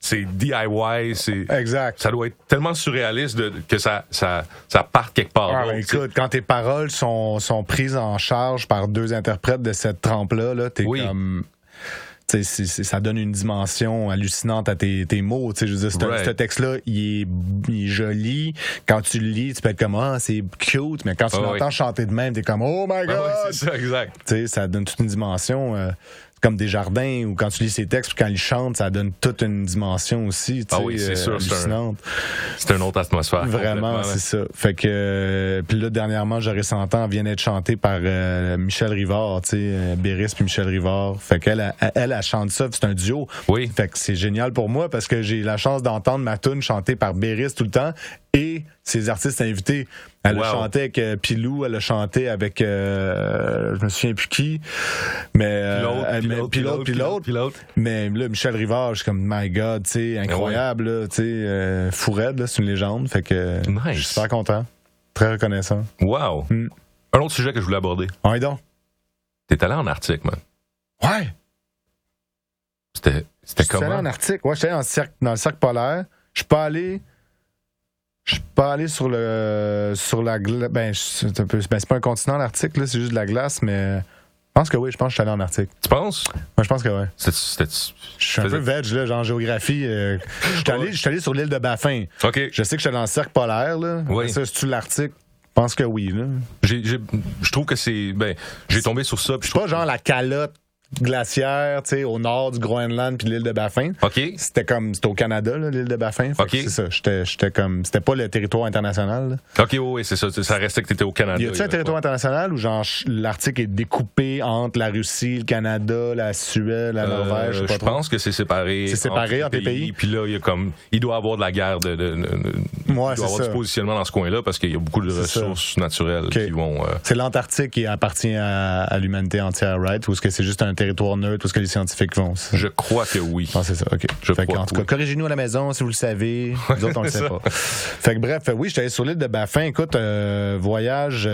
c'est DIY. Exact. Ça doit être tellement surréaliste que ça parte quelque part. Écoute, quand tes paroles sont prises en charge par 2 interprètes de cette trempe-là, t'es comme... ça donne une dimension hallucinante à tes mots. Je veux dire, ce texte-là, il est joli. Quand tu le lis, tu peux être comme c'est cute, mais quand tu l'entends chanter de même, t'es comme oh my God! C'est ça, exact. Ça donne toute une dimension. Comme Desjardins, ou quand tu lis ses textes, puis quand il chante, ça donne toute une dimension aussi. C'est sûr, hallucinante. C'est une autre atmosphère. Vraiment, c'est ça. Fait que, puis là, dernièrement, J'aurais 100 ans vient d'être chanté par Michel Rivard, Béris puis Michel Rivard. Fait qu'elle, elle chante ça, c'est un duo. Oui. Fait que c'est génial pour moi parce que j'ai la chance d'entendre ma tune chantée par Béris tout le temps et ses artistes invités. Elle a chanté avec Pilou, elle a chanté avec je me souviens plus qui, mais puis l'autre. Mais là, Michel Rivard, je suis comme my God, incroyable, là, fou raide, là, c'est une légende. Fait que je suis super content, très reconnaissant. Wow. Un autre sujet que je voulais aborder. Oui, donc. T'es allé en Arctique, man. Ouais. C'était comment? J'étais allé en Arctique. Ouais, j'étais allé dans le cercle polaire. Je suis pas allé sur la glace. Ben, c'est pas un continent, l'Arctique, là, c'est juste de la glace, mais je pense que oui, je suis allé en Arctique. Tu penses? Moi, je pense que oui. Je suis un peu veg, là, genre géographie. Je suis allé sur l'île de Baffin. OK. Je sais que j'étais dans le cercle polaire, là. Oui. Ça, c'est-tu l'Arctique? Je pense que oui, là. Je trouve que c'est... Ben, j'ai tombé sur ça. C'est pas genre la calotte glaciaire, au nord du Groenland puis de l'île de Baffin. OK. C'était au Canada, là, l'île de Baffin. OK. C'est ça. J'étais comme... C'était pas le territoire international, là. OK, oui, c'est ça. Ça restait que t'étais au Canada. Y a-tu un territoire international où genre l'Arctique est découpé entre la Russie, le Canada, la Suède, la Norvège? Je pense que c'est séparé. C'est séparé entre les pays. Puis là, il doit y avoir de la guerre il doit y avoir du positionnement dans ce coin-là parce qu'il y a beaucoup de ressources naturelles qui vont... C'est l'Antarctique qui appartient à l'humanité entière, right? Ou est-ce que c'est juste un territoire neutre où est-ce que les scientifiques vont? Je crois que oui. Ah, c'est ça, OK. En tout cas, corrigez-nous à la maison si vous le savez. Nous autres, on le sait pas. Fait que bref, oui, j'étais allé sur l'île de Baffin. Écoute, voyage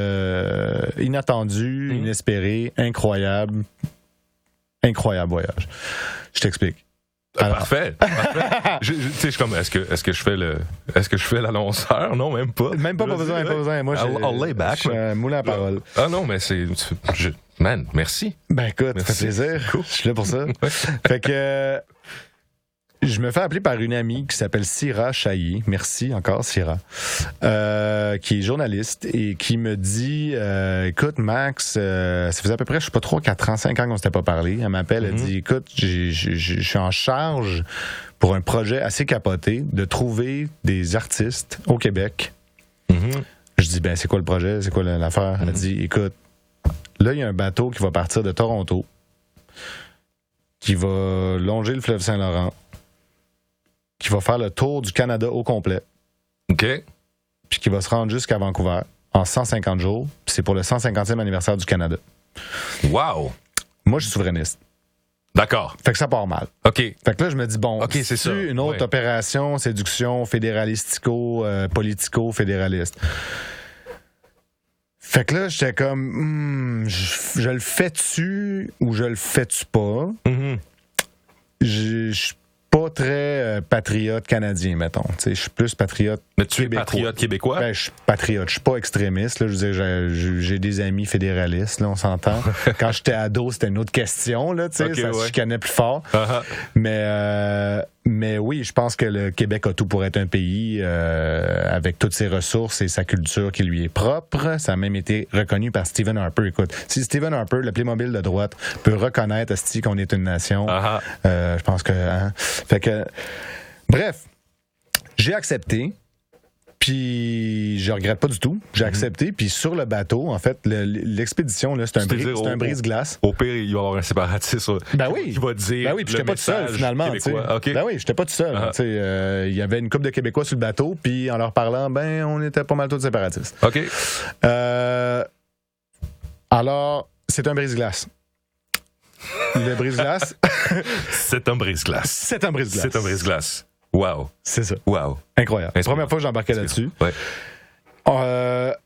inattendu, inespéré, incroyable. Incroyable voyage. Je t'explique. Alors. Parfait. Tu sais, je suis comme, est-ce que je fais l'annonceur? Non, même pas. Même pas besoin. Moi, I'll lay back. Je suis un moulin à parole. Ah non, mais man, merci. Ben écoute, ça fait plaisir. Cool. Je suis là pour ça. Fait que je me fais appeler par une amie qui s'appelle Syrah Chailly. Merci encore, Syrah. Qui est journaliste et qui me dit écoute, Max, ça faisait à peu près, je sais pas trop, 4 ans, 5 ans qu'on s'était pas parlé. Elle m'appelle, elle dit écoute, je suis en charge pour un projet assez capoté de trouver des artistes au Québec. Je dis ben c'est quoi le projet? C'est quoi l'affaire? Elle dit écoute, là, il y a un bateau qui va partir de Toronto, qui va longer le fleuve Saint-Laurent, qui va faire le tour du Canada au complet. OK. Puis qui va se rendre jusqu'à Vancouver en 150 jours. Puis c'est pour le 150e anniversaire du Canada. Wow! Moi, je suis souverainiste. D'accord. Fait que ça part mal. OK. Fait que là, je me dis, bon, OK, c'est ça. Une autre opération, séduction, fédéralistico, politico-fédéraliste. Fait que là, j'étais comme, je le fais-tu ou je le fais-tu pas? Mm-hmm. Je suis pas très patriote canadien, mettons. Je suis plus patriote Mais tu québécois. es patriote québécois? Ben, je suis patriote. Je suis pas extrémiste. Là. Je veux dire, j'ai des amis fédéralistes, là, on s'entend. Quand j'étais ado, c'était une autre question. Là, okay, ça se chicanait plus fort. Uh-huh. Mais oui, je pense que le Québec a tout pour être un pays avec toutes ses ressources et sa culture qui lui est propre. Ça a même été reconnu par Stephen Harper. Écoute, si Stephen Harper, le Playmobil de droite, peut reconnaître qu'on est une nation, uh-huh. Je pense que... Hein, fait que... Bref, j'ai accepté. Puis je regrette pas du tout. J'ai accepté. Puis sur le bateau, en fait, l'expédition, là, c'est un brise-glace. Au pire, il va y avoir un séparatiste ben oui. qui va dire. Ben oui, puis j'étais pas tout seul, finalement. Okay. Ben oui, j'étais pas tout seul. Il y avait une couple de Québécois sur le bateau, puis en leur parlant, ben on était pas mal tous séparatistes. OK. Alors, c'est un brise-glace. Le brise-glace. C'est un brise-glace. C'est un brise-glace. C'est un brise-glace. Wow. C'est ça. Wow. Incroyable. C'est la première fois que j'embarquais là-dessus. Ouais.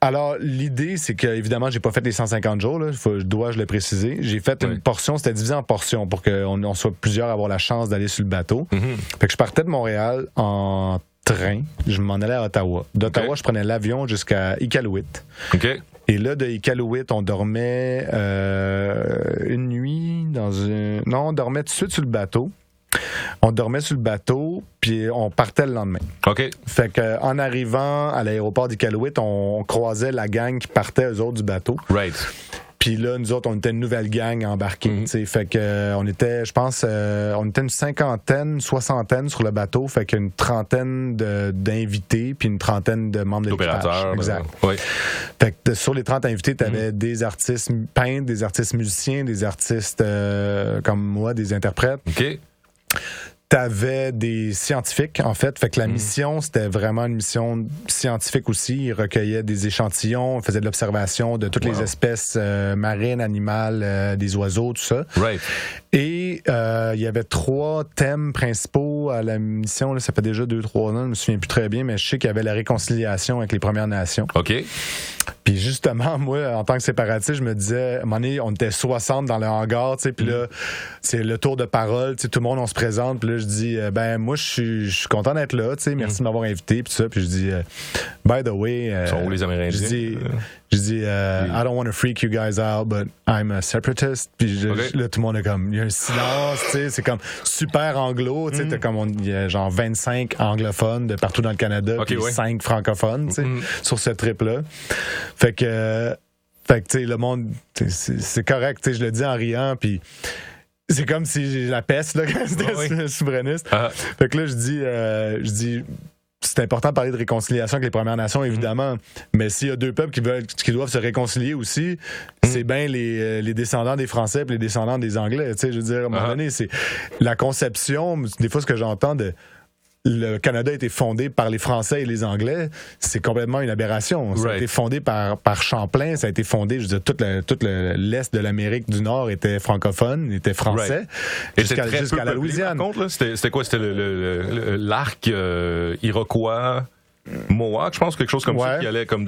Alors, l'idée, c'est que, évidemment, j'ai pas fait les 150 jours, là. Je le préciser. J'ai fait une portion, c'était divisé en portions pour qu'on soit plusieurs à avoir la chance d'aller sur le bateau. Mm-hmm. Fait que je partais de Montréal en train. Je m'en allais à Ottawa. D'Ottawa, je prenais l'avion jusqu'à Iqaluit. OK. Et là, de Iqaluit, on dormait une nuit Non, on dormait tout de suite sur le bateau. On dormait sur le bateau, puis on partait le lendemain. OK. Fait qu'en arrivant à l'aéroport d'Iqaluit, on croisait la gang qui partait, eux autres, du bateau. Right. Puis là, nous autres, on était une nouvelle gang embarquée. Mm-hmm. Fait que on était, je pense, on était une cinquantaine, soixantaine sur le bateau. Fait qu'une trentaine d'invités, puis une trentaine de membres de l'équipage. D'opérateurs. Exact. Oui. Fait que sur les 30 invités, tu avais des artistes peintres, des artistes musiciens, des artistes comme moi, des interprètes. OK. T'avais des scientifiques, en fait. Fait que la mission, c'était vraiment une mission scientifique aussi. Ils recueillaient des échantillons, ils faisaient de l'observation de toutes les espèces marines, animales, des oiseaux, tout ça. Right. Et il y avait 3 thèmes principaux à la mission. Là, ça fait déjà 2-3 ans, je me souviens plus très bien, mais je sais qu'il y avait la réconciliation avec les Premières Nations. OK. Puis justement, moi, en tant que séparatiste, je me disais, à un moment donné, on était 60 dans le hangar, tu sais, puis là, c'est le tour de parole, tu sais, tout le monde, on se présente, puis là, je dis, moi, je suis content d'être là, tu sais, merci de m'avoir invité, puis ça, puis je dis, by the way... sont où les Amérindiens? Je dis, I don't want to freak you guys out, but I'm a separatist. Puis là, tout le monde est comme, il y a un silence, tu sais, c'est comme super anglo, tu sais, t'as comme, il y a genre 25 anglophones de partout dans le Canada, puis 5 francophones, tu sais, sur ce trip-là. Fait que tu sais, le monde, c'est correct, tu sais, je le dis en riant, puis c'est comme si j'ai la peste, là, quand c'était souverainiste. Fait que là, je dis, c'est important de parler de réconciliation avec les Premières Nations, évidemment, mais s'il y a 2 peuples qui doivent se réconcilier aussi, c'est bien les descendants des Français et les descendants des Anglais. Tu sais, je veux dire, à un moment donné, c'est la conception, des fois, ce que j'entends de le Canada a été fondé par les Français et les Anglais, c'est complètement une aberration. Ça a été fondé par Champlain, ça a été fondé, je veux dire, tout l'est de l'Amérique du Nord était francophone, était français, jusqu'à la Louisiane. Par contre, là, c'était quoi? C'était l'arc Iroquois, Mohawk, je pense, quelque chose comme ça, qui allait comme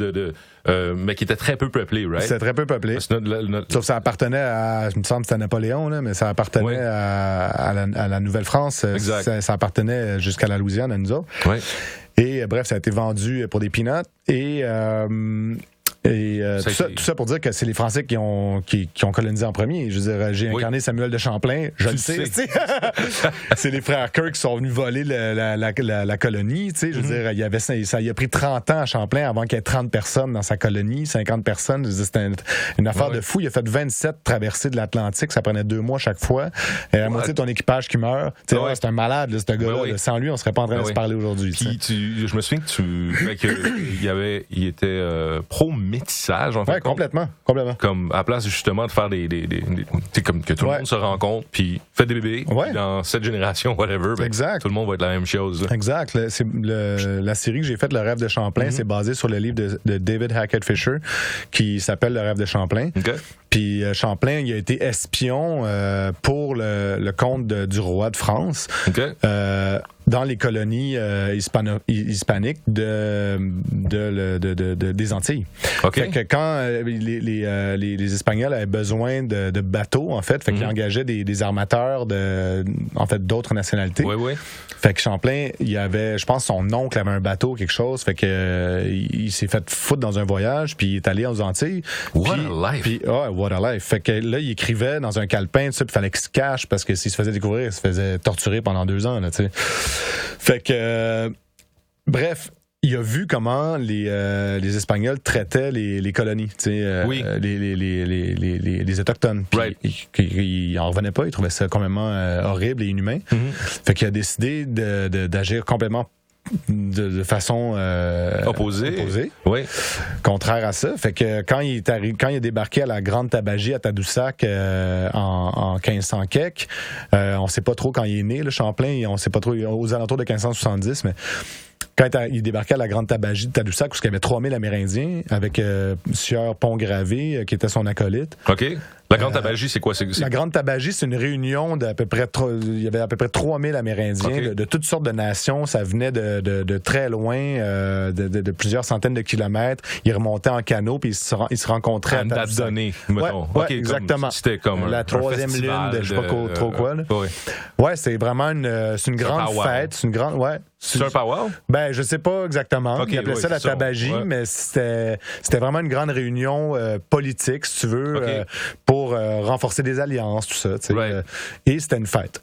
mais qui était très peu peuplé, right? C'était très peu peuplé. Sauf que ça appartenait à, il me semble que c'était Napoléon, là, mais ça appartenait à la Nouvelle-France. Ça appartenait jusqu'à la Louisiane, à nous autres. Ouais. Et bref, ça a été vendu pour des peanuts. Tout ça pour dire que c'est les Français qui ont colonisé en premier. Je veux dire, j'ai incarné Samuel de Champlain, je le sais. C'est les frères Kirk qui sont venus voler la colonie. Je veux dire, ça a pris 30 ans à Champlain avant qu'il y ait 30 personnes dans sa colonie, 50 personnes. Je veux dire, c'était une affaire de fou. Il a fait 27 traversées de l'Atlantique. Ça prenait 2 mois chaque fois. Et à moitié de ton équipage qui meurt. C'est un malade, là, ce gars-là. Sans lui, on serait pas en train de se parler aujourd'hui. Puis je me souviens qu'il était pro métissage, en fait. Ouais, complètement. Comme, à la place, justement, de faire des comme que tout le monde se rencontre, puis fait des bébés, puis dans cette génération, whatever, tout le monde va être la même chose. Là. Exact. La série que j'ai faite, Le Rêve de Champlain, c'est basé sur le livre de David Hackett Fischer, qui s'appelle Le Rêve de Champlain. Okay. Puis Champlain, il a été espion pour le compte du roi de France. Okay. Dans les colonies hispaniques des Antilles. Okay. Fait que quand les Espagnols avaient besoin de bateaux, en fait qu'ils engageaient des armateurs d'autres nationalités. Oui. Fait que Champlain, je pense son oncle avait un bateau, quelque chose, fait que il s'est fait foutre dans un voyage, puis il est allé aux Antilles. What a life! What a life! Fait que là, il écrivait dans un calepin, puis il fallait qu'il se cache, parce que s'il se faisait découvrir, il se faisait torturer pendant 2 ans, là, tu sais. Fait que, bref, il a vu comment les Espagnols traitaient les colonies, tu sais, les Autochtones. Puis il en revenait pas, il trouvait ça complètement horrible et inhumain. Fait qu'il a décidé d'agir complètement de façon opposée. Oui. Contraire à ça. Fait que quand il a débarqué à la Grande Tabagie à Tadoussac en 1500 quelque, on sait pas trop quand il est né, le Champlain, on sait pas trop, aux alentours de 1570, mais quand il débarquait à la Grande Tabagie de Tadoussac, où il y avait 3000 Amérindiens, avec Sieur Pont-Gravé, qui était son acolyte. OK. La Grande Tabagie, c'est quoi? La Grande Tabagie, c'est une réunion d'à peu près... Il y avait à peu près 3000 Amérindiens de toutes sortes de nations. Ça venait de très loin, de plusieurs centaines de kilomètres. Ils remontaient en canot, puis ils se rencontraient à date donnée, mettons. Ouais, exactement. C'était comme la troisième lune de je sais pas trop quoi. Là. Ouais, c'est vraiment une grande fête. C'est une grande... Ouais. C'est un powwow? Ben, je sais pas exactement. Okay, ils appelaient ça la tabagie, mais c'était vraiment une grande réunion politique, si tu veux, pour renforcer des alliances, tout ça. Et c'était une fête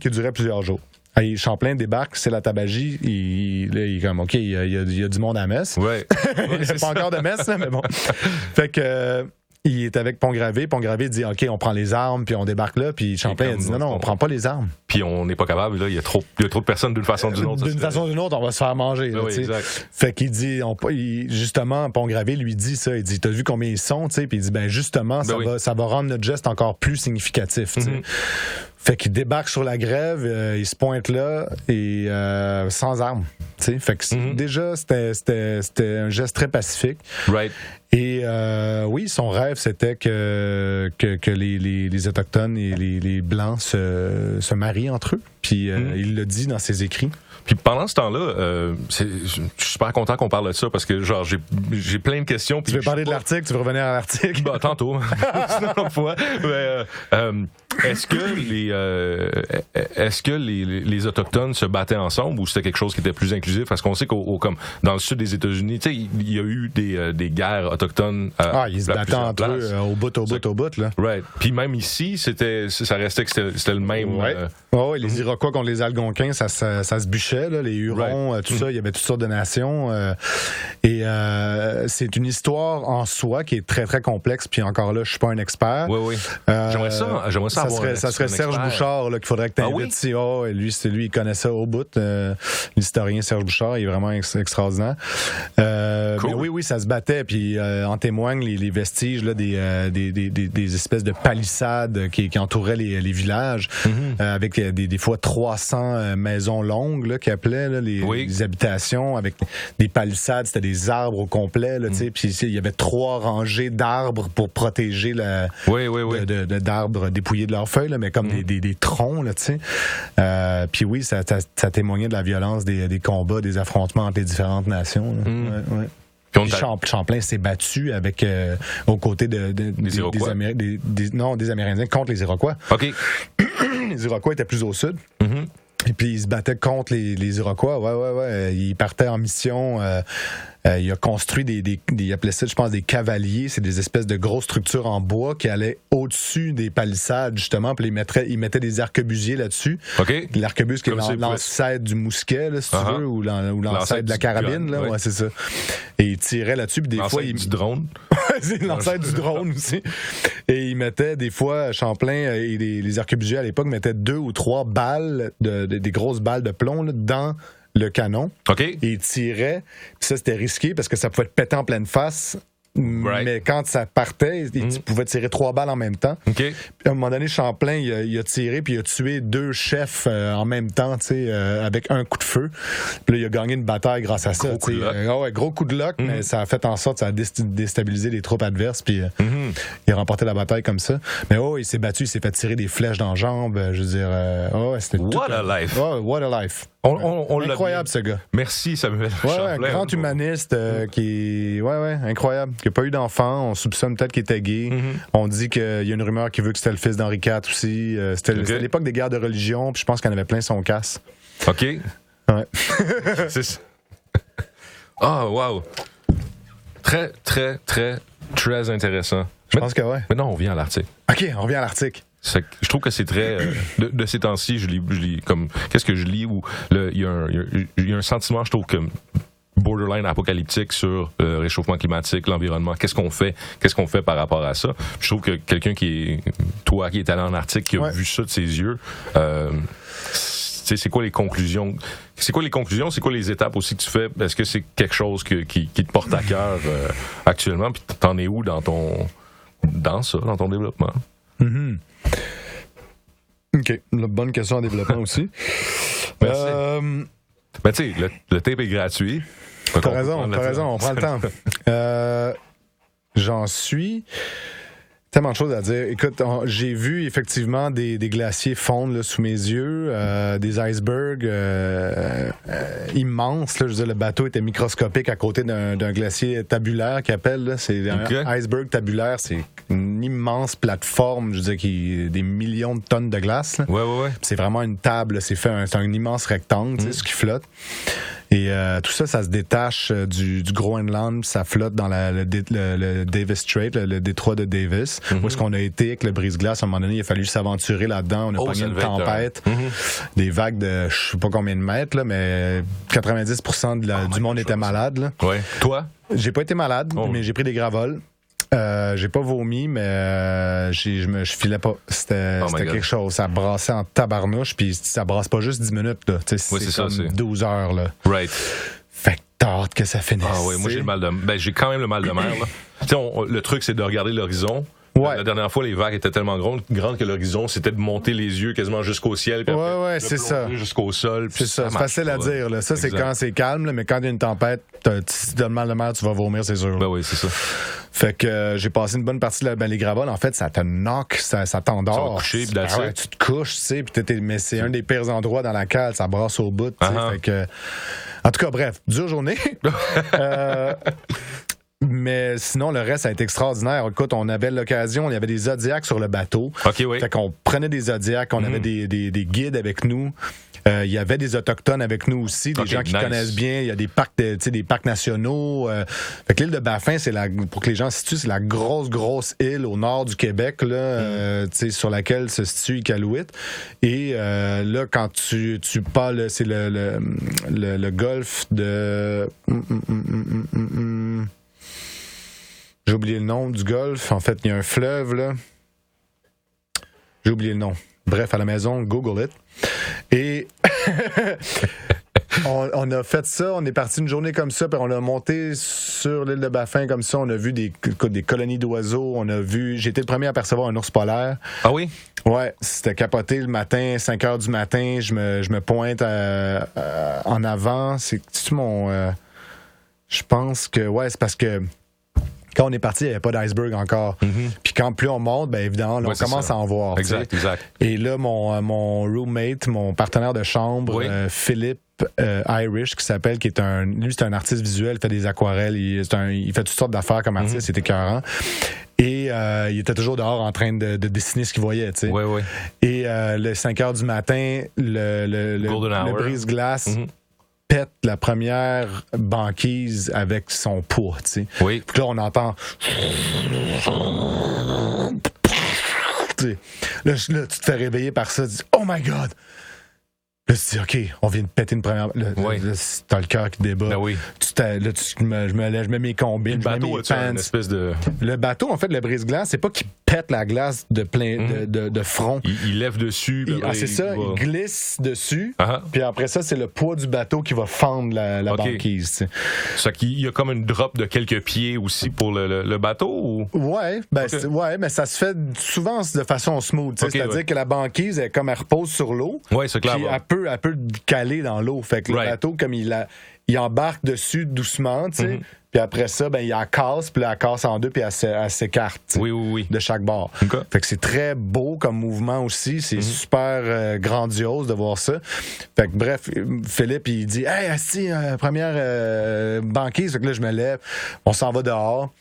qui durait plusieurs jours. Et Champlain débarque, c'est la tabagie. Il est comme, OK, il y a du monde à la messe. Ouais. C'est pas encore de messe, là, mais bon. Fait que... il est avec Pont-Gravé. Pont-Gravé dit, OK, on prend les armes, puis on débarque là. Puis Champlain a dit, non, on prend pas les armes. Puis on n'est pas capable, là. Il y a trop de personnes d'une façon ou d'une autre. D'une façon ou d'une autre, on va se faire manger. Là, exact. Fait qu'il dit, justement, Pont-Gravé lui dit ça. Il dit, t'as vu combien ils sont, tu sais? Puis il dit, ben justement, ça va rendre notre geste encore plus significatif, tu sais. Fait qu'il débarque sur la grève, il se pointe là, et sans armes. T'sais. Fait que déjà, c'était un geste très pacifique. Right. Et oui, son rêve, c'était que les Autochtones et les Blancs se marient entre eux. Puis il le dit dans ses écrits. Puis pendant ce temps-là, je suis super content qu'on parle de ça parce que genre j'ai plein de questions. Tu veux parler de l'article? Tu veux revenir à l'article? Bah, tantôt. Sinon, on pourra. Mais, est-ce que les Autochtones se battaient ensemble ou c'était quelque chose qui était plus inclusif? Parce qu'on sait comme dans le sud des États-Unis, tu sais, il y a eu des guerres autochtones. Ils se battaient entre eux au bout, là. Right. Puis même ici, ça restait que c'était le même. Ouais. Les Iroquois contre les Algonquins, ça se bûchait, là, les Hurons, tout ça, il y avait toutes sortes de nations. Et c'est une histoire en soi qui est très, très complexe. Puis encore là, je suis pas un expert. Oui. J'aimerais ça ça serait Serge Bouchard là, qu'il faudrait que tu invites ici. Et lui, il connaît ça au bout. L'historien Serge Bouchard, il est vraiment extraordinaire. Cool. Mais oui, ça se battait. Puis en témoignent les vestiges là, des espèces de palissades qui entouraient les villages, avec des fois 300 maisons longues là, qui appelaient là, les habitations, avec des palissades, c'était des arbres au complet. Là, puis il y avait 3 rangées d'arbres pour protéger d'arbres dépouillés de leurs feuilles, là, mais comme des troncs, là, tu sais. Puis oui, ça témoignait de la violence des combats, des affrontements entre les différentes nations. Puis Champlain s'est battu avec aux côtés des Amérindiens contre les Iroquois. OK. Les Iroquois étaient plus au sud. Et puis il se battait contre les Iroquois. Ouais. Il partait en mission. Il a construit il appelait ça, je pense, des cavaliers. C'est des espèces de grosses structures en bois qui allaient au-dessus des palissades, justement. Puis il mettait des arquebusiers là-dessus. OK. L'arquebuse qui est l'ancêtre du mousquet, là, si tu veux, ou l'ancêtre de la carabine. Là, c'est ça. Et il tirait là-dessus. Puis des fois, du drone. C'est l'ancêtre du drone aussi. Et il mettait des fois, Champlain et les arquebusiers à l'époque mettaient 2 ou 3 balles, des grosses balles de plomb là, dans le canon. OK. Et il tirait. Puis ça, c'était risqué parce que ça pouvait te péter en pleine face. Right. Mais quand ça partait, tu pouvais tirer 3 balles en même temps. OK. Puis à un moment donné, Champlain, il a tiré puis il a tué 2 chefs en même temps, tu sais, avec un coup de feu. Puis là, il a gagné une bataille grâce à ça. Gros coup de luck, mais ça a fait en sorte, ça a déstabilisé les troupes adverses. Puis il a remporté la bataille comme ça. Mais il s'est battu, il s'est fait tirer des flèches dans les jambes. Je veux dire, c'était What a life. What a life. On incroyable, ce gars. Merci, Samuel. Un grand humaniste qui... incroyable. Qui n'a pas eu d'enfant. On soupçonne peut-être qu'il était gay. On dit qu'il y a une rumeur qui veut que c'était le fils d'Henri IV aussi. C'était l'époque des guerres de religion, puis je pense qu'il en avait plein son casse. OK. Ouais. C'est ça. Wow. Très, très, très, très intéressant. Je pense que ouais. Maintenant, on vient à l'article. OK, on revient à l'article. Je trouve que c'est très... de ces temps-ci, je lis comme... Qu'est-ce que je lis où il y a un sentiment, je trouve, que borderline apocalyptique sur le réchauffement climatique, l'environnement. Qu'est-ce qu'on fait par rapport à ça? Je trouve que quelqu'un qui est allé en Arctique, qui a vu ça de ses yeux... c'est quoi les conclusions? C'est quoi les étapes aussi que tu fais? Est-ce que c'est quelque chose qui te porte à cœur actuellement? Puis t'en es où dans ton développement? Mm-hmm. OK. Une bonne question en développement aussi. Merci. Ben, tu sais, le tape est gratuit. T'as raison, on prend le temps. J'en suis... Tellement de choses à dire. Écoute, j'ai vu effectivement des glaciers fondre là, sous mes yeux, des icebergs immenses. Là, je veux dire, le bateau était microscopique à côté d'un glacier tabulaire qu'ils appellent. Là. C'est un iceberg tabulaire, c'est une immense plateforme, je veux dire, qui des millions de tonnes de glace. Là. Ouais. C'est vraiment une table, c'est un immense rectangle, tu sais, ce qui flotte. Et tout ça, ça se détache du Groenland, ça flotte dans le Davis Strait, le détroit de Davis, où est-ce qu'on a été avec le brise-glace. À un moment donné, il a fallu s'aventurer là-dedans. On a pogné une tempête, des vagues de je sais pas combien de mètres, là, mais 90% du monde était malade. Là. Ouais. Toi? J'ai pas été malade, mais j'ai pris des gravoles. J'ai pas vomi, mais je filais pas. C'était quelque chose. Ça brassait en tabarnouche, puis ça brasse pas juste 10 minutes. Là. C'est comme 12 heures. Là. Right. Fait que t'as hâte que ça finisse. Moi, j'ai quand même le mal de mer. Le truc, c'est de regarder l'horizon. Ouais. La dernière fois, les vagues étaient tellement grandes que l'horizon, c'était de monter les yeux quasiment jusqu'au ciel. Puis après, c'est ça. Jusqu'au sol. C'est ça. C'est facile à dire. Là. Ça, c'est quand c'est calme, là, mais quand il y a une tempête, si tu as le mal de mer, tu vas vomir, c'est sûr. Ben oui, c'est ça. Fait que j'ai passé une bonne partie de les gravoles. En fait, ça te knock, ça t'endort. Tu vas coucher, puis tu te couches, tu sais, mais c'est un des pires endroits dans la cale, ça brasse au bout. Fait que, en tout cas, bref, dure journée. Mais sinon, le reste a été extraordinaire. Écoute, on avait l'occasion, il y avait des Zodiacs sur le bateau. OK, oui. Fait qu'on prenait des Zodiacs, on avait des guides avec nous. Il y avait des autochtones avec nous aussi, des gens qui connaissent bien. Il y a des parcs nationaux. Fait que l'île de Baffin, pour que les gens se situent, c'est la grosse île au nord du Québec, là, sur laquelle se situe Iqaluit. Et là, quand tu parles, c'est le golfe de... J'ai oublié le nom du golfe. En fait, il y a un fleuve, là. J'ai oublié le nom. Bref, à la maison, Google it. Et on a fait ça. On est parti une journée comme ça, puis on a monté sur l'île de Baffin comme ça. On a vu des colonies d'oiseaux. J'ai été le premier à apercevoir un ours polaire. Ah oui? Ouais, c'était capoté le matin, 5 heures du matin. Je me pointe en avant. C'est-tu mon... je pense que... Ouais, c'est parce que... Quand on est parti, il n'y avait pas d'iceberg encore. Puis quand plus on monte, bien évidemment, là, on commence à en voir. Exact. Et là, mon roommate, mon partenaire de chambre, Philippe Irish, qui s'appelle, lui, c'est un artiste visuel, il fait des aquarelles, il fait toutes sortes d'affaires comme artiste, c'est écœurant. Et il était toujours dehors en train de dessiner ce qu'il voyait, tu sais. Oui. Et le 5 heures du matin, le brise-glace... pète la première banquise avec son poids, tu sais. Oui. Puis là, on entend... Là, tu te fais réveiller par ça, tu dis « Oh my God! » Là, tu te dis « OK, on vient de péter une première... » Là, t'as le cœur qui débat. Ben oui. Je me lève, je mets mes combines, je mets mes pants. Une espèce de... Le bateau, en fait, le brise-glace, c'est pas qu'il pète la glace de plein de front. Il lève dessus. C'est ça, il glisse dessus. Uh-huh. Puis après ça, c'est le poids du bateau qui va fendre la banquise. T'sais. Ça qu'il y a comme une drop de quelques pieds aussi pour le bateau? Ou? Ouais, mais ça se fait souvent de façon smooth. C'est-à-dire que la banquise, elle repose sur l'eau. Ouais, c'est clair. Puis elle peut caler dans l'eau. Fait que le bateau, comme il embarque dessus doucement, tu sais. Puis après ça, il la casse, puis elle casse en deux, puis elle s'écarte de chaque bord. Okay. Fait que c'est très beau comme mouvement aussi. C'est super grandiose de voir ça. Fait que bref, Philippe, il dit « Hey, assis, première banquise. » Fait que là, je me lève, on s'en va dehors.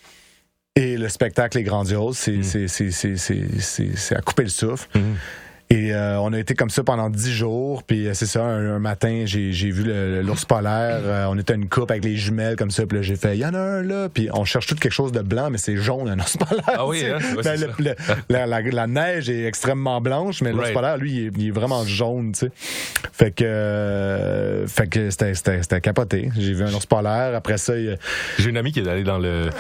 Et le spectacle est grandiose. C'est à couper le souffle. Et on a été comme ça pendant 10 jours. Puis c'est ça, un matin, j'ai vu l'ours polaire. On était à une coupe avec les jumelles comme ça. Puis là, j'ai fait, il y en a un là. Puis on cherche tout quelque chose de blanc, mais c'est jaune, un ours polaire. Ah oui, hein? La neige est extrêmement blanche, mais l'ours polaire, lui, il est vraiment jaune, tu sais. Fait que c'était capoté. J'ai vu un ours polaire. Après ça, j'ai une amie qui est allée dans le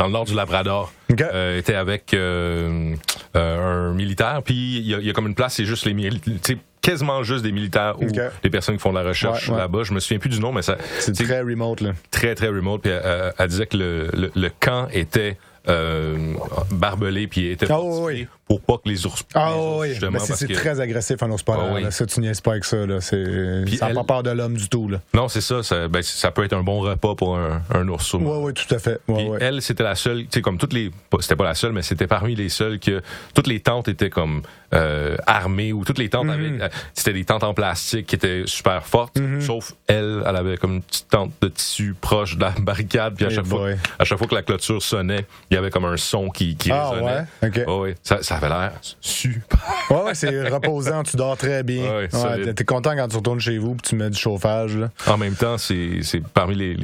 nord du Labrador. Okay. Était avec un militaire. Puis il y a comme une place, c'est juste les militaires. Quasiment juste des militaires ou des personnes qui font de la recherche là-bas. Je me souviens plus du nom, mais c'est très remote, là. Très, très remote. Puis elle disait que le camp était barbelé puis était fortifié pour pas que les ours justement, mais c'est très agressif un ours polaire. Ça, tu niaises pas avec ça. Là. Ça n'a pas peur de l'homme du tout. Là. Non, c'est ça. Ça peut être un bon repas pour un ours. Oui, tout à fait. Elle, c'était la seule, tu sais, comme toutes les... C'était pas la seule, mais c'était parmi les seules que toutes les tentes étaient comme armées ou toutes les tentes c'était des tentes en plastique qui étaient super fortes, sauf elle avait comme une petite tente de tissu proche de la barricade, puis à chaque fois que la clôture sonnait, il y avait comme un son qui résonnait. Ça avait l'air super. C'est reposant, tu dors très bien. T'es content quand tu retournes chez vous et tu mets du chauffage. Là. En même temps, c'est parmi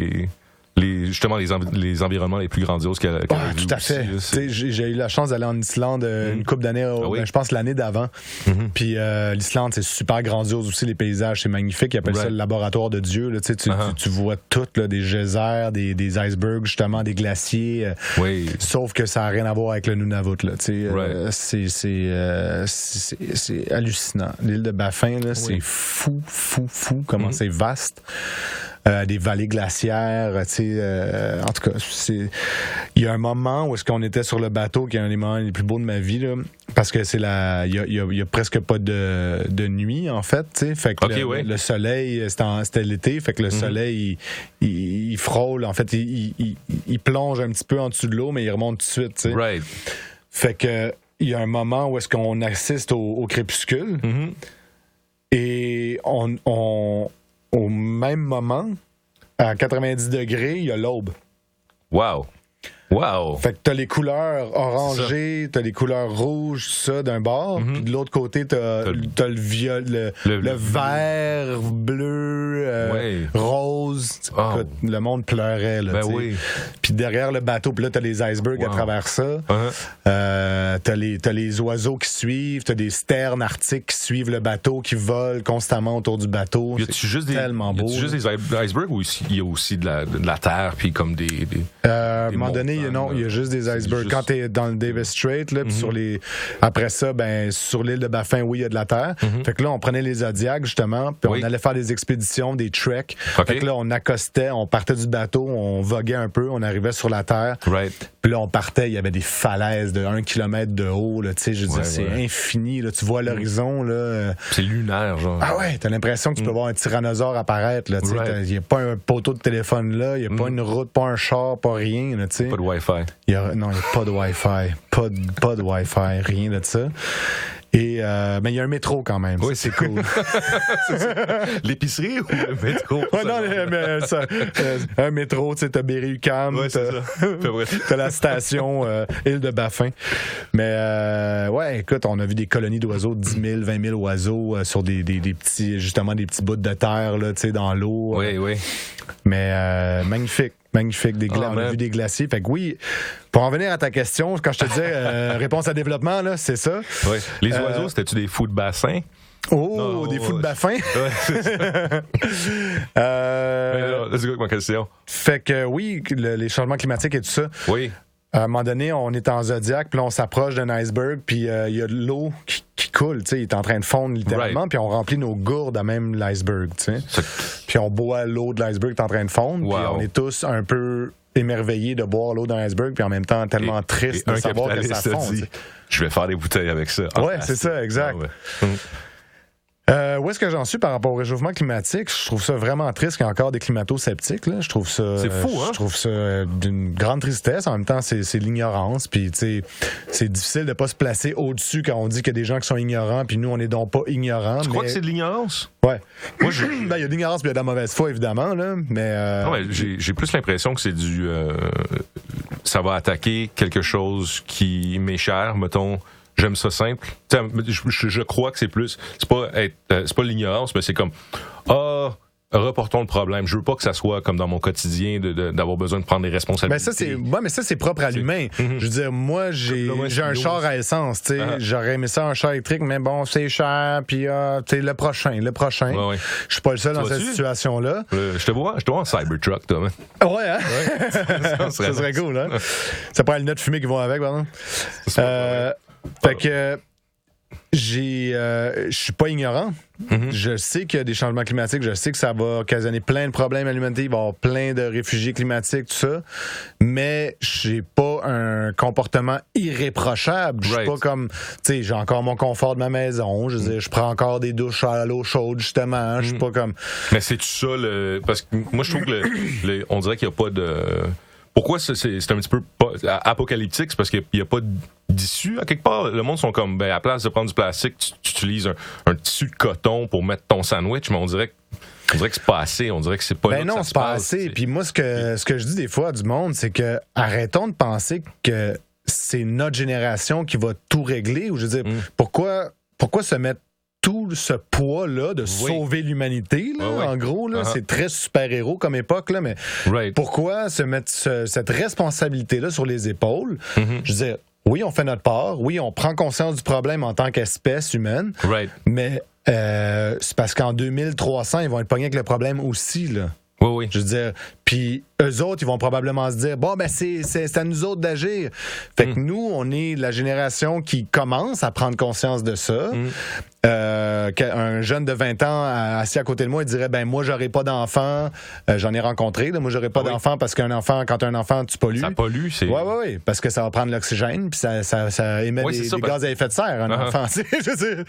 justement les environnements les plus grandioses qu'elle a vu. Tout à fait. J'ai eu la chance d'aller en Islande une couple d'années, je pense l'année d'avant. Puis l'Islande, c'est super grandiose aussi, les paysages, c'est magnifique. Ils appellent ça le laboratoire de Dieu. Là, tu vois tout, là, des geysers, des icebergs, justement, des glaciers. Sauf que ça n'a rien à voir avec le Nunavut. Là, c'est hallucinant. L'île de Baffin, là, c'est fou comment c'est vaste. Des vallées glaciaires, en tout cas, il y a un moment où est-ce qu'on était sur le bateau qui est un des moments les plus beaux de ma vie, là, parce que il y a presque pas de nuit en fait, fait que le soleil c'était l'été, fait que le soleil il frôle, en fait il plonge un petit peu en dessous de l'eau, mais il remonte tout de suite, fait que il y a un moment où est-ce qu'on assiste au crépuscule et au même moment, à 90 degrés, il y a l'aube. Wow! Fait que t'as les couleurs orangées, t'as les couleurs rouges, ça, d'un bord, puis de l'autre côté, t'as le violet, le vert, bleu, rose. Écoute, le monde pleurait, là, Puis derrière le bateau, puis là, t'as les icebergs à travers ça. T'as les oiseaux qui suivent, t'as des sternes arctiques qui suivent le bateau, qui volent constamment autour du bateau. C'est tellement beau. Y a-tu juste des icebergs ou il y a aussi de la terre, puis comme des à un moment donné, il y a juste des icebergs. Quand t'es dans le Davis Strait, là, puis après ça, sur l'île de Baffin, il y a de la terre. Fait que là, on prenait les Zodiacs, justement, puis on allait faire des expéditions, des treks. Fait que là, on accostait, on partait du bateau, on voguait un peu, on arrivait sur la terre. Puis là, on partait, il y avait des falaises de 1 kilomètre de haut, là, tu sais, je veux dire, c'est infini, là, tu vois l'horizon, là. C'est lunaire, genre. Ah ouais, t'as l'impression que tu peux voir un tyrannosaure apparaître, là, tu sais. Il n'y a pas un poteau de téléphone là, il n'y a pas une route, pas un char, pas rien, là, tu sais. Pas de Wi-Fi. Non, il n'y a pas de Wi-Fi. Pas de Wi-Fi, rien de ça. Et mais il y a un métro quand même. Oui, c'est cool. L'épicerie ou le métro? Un métro, tu sais, t'as Berry-UQAM, t'as la station Île de Baffin. Mais écoute, on a vu des colonies d'oiseaux, 10 000, 20 000 oiseaux sur des petits, justement, des petits bouts de terre, là, tu sais, dans l'eau. Oui. Mais magnifique. On a vu des glaciers. Fait que oui, pour en venir à ta question, quand je te disais réponse à développement, là, c'est ça. Oui. Les oiseaux, c'était-tu des fous de bassin? Des fous de Baffin? C'est ça. Let's go avec ma question. Fait que oui, les changements climatiques et tout ça. Oui. à un moment donné, on est en zodiac, puis là, on s'approche d'un iceberg, puis il y a de l'eau qui coule, tu sais, il est en train de fondre littéralement, puis on remplit nos gourdes à même l'iceberg, tu sais. Puis on boit l'eau de l'iceberg qui est en train de fondre, puis on est tous un peu émerveillés de boire l'eau d'un iceberg, puis en même temps tellement triste de savoir que ça fond. Je vais faire des bouteilles avec ça. Ouais, c'est ça, exact. Où est-ce que j'en suis par rapport au réchauffement climatique? Je trouve ça vraiment triste qu'il y ait encore des climato-sceptiques. Là. Je trouve ça. C'est fou, hein? Je trouve ça d'une grande tristesse. En même temps, c'est l'ignorance. Puis, tu sais, c'est difficile de pas se placer au-dessus quand on dit qu'il y a des gens qui sont ignorants, puis nous, on n'est donc pas ignorants. Tu crois que c'est de l'ignorance? Ouais. Moi, ben, il y a de l'ignorance, puis il y a de la mauvaise foi, évidemment. Là, mais. Non, mais j'ai plus l'impression que c'est du. Ça va attaquer quelque chose qui m'est cher, mettons. J'aime ça simple. Je crois que c'est plus. C'est pas l'ignorance, mais c'est comme reportons le problème. Je veux pas que ça soit comme dans mon quotidien d'avoir besoin de prendre des responsabilités. Mais ça c'est propre à l'humain. Je veux dire, moi j'ai un char à essence. Tu sais, j'aurais aimé ça un char électrique, mais bon c'est cher. Puis le prochain. Ouais. Je suis pas le seul dans cette situation-là. Je te vois en Cybertruck, toi. Ouais, hein? Ouais. Ça serait cool, hein? Ça prend les lunettes fumées qui vont avec, pardon. Fait que je suis pas ignorant. Je sais qu'il y a des changements climatiques. Je sais que ça va occasionner plein de problèmes à l'humanité. Il va y avoir plein de réfugiés climatiques, tout ça. Mais j'ai pas un comportement irréprochable. Je suis pas comme, tu sais, j'ai encore mon confort de ma maison. Je veux dire, je prends encore des douches à l'eau chaude, justement. Je suis pas comme. Mais c'est ça parce que moi, je trouve que on dirait qu'il n'y a pas de. Pourquoi c'est un petit peu apocalyptique? C'est parce qu'il n'y a pas d'issue. À quelque part, le monde sont comme, ben, à la place de prendre du plastique, tu utilises un tissu de coton pour mettre ton sandwich, mais on dirait que c'est pas assez. On dirait que c'est pas ben non, c'est pas assez. Puis moi, ce que je dis des fois du monde, c'est que arrêtons de penser que c'est notre génération qui va tout régler. Ou je veux dire, pourquoi se mettre tout ce poids-là de sauver l'humanité, là, en gros, là, c'est très super-héros comme époque, là, mais pourquoi se mettre cette responsabilité-là sur les épaules? Je veux dire, oui, on fait notre part, oui, on prend conscience du problème en tant qu'espèce humaine, mais c'est parce qu'en 2300, ils vont être pognés avec le problème aussi, là. Oui. Je veux dire, puis eux autres, ils vont probablement se dire, bon, ben c'est à nous autres d'agir. Fait que nous, on est la génération qui commence à prendre conscience de ça. Un jeune de 20 ans assis à côté de moi, il dirait, ben moi, j'aurais pas d'enfant. J'en ai rencontré, là, moi, j'aurais pas d'enfant parce quand t'as un enfant, tu pollues. Ça pollue, c'est... Oui, parce que ça va prendre l'oxygène, puis ça émet des gaz à effet de serre, un enfant. Je veux dire,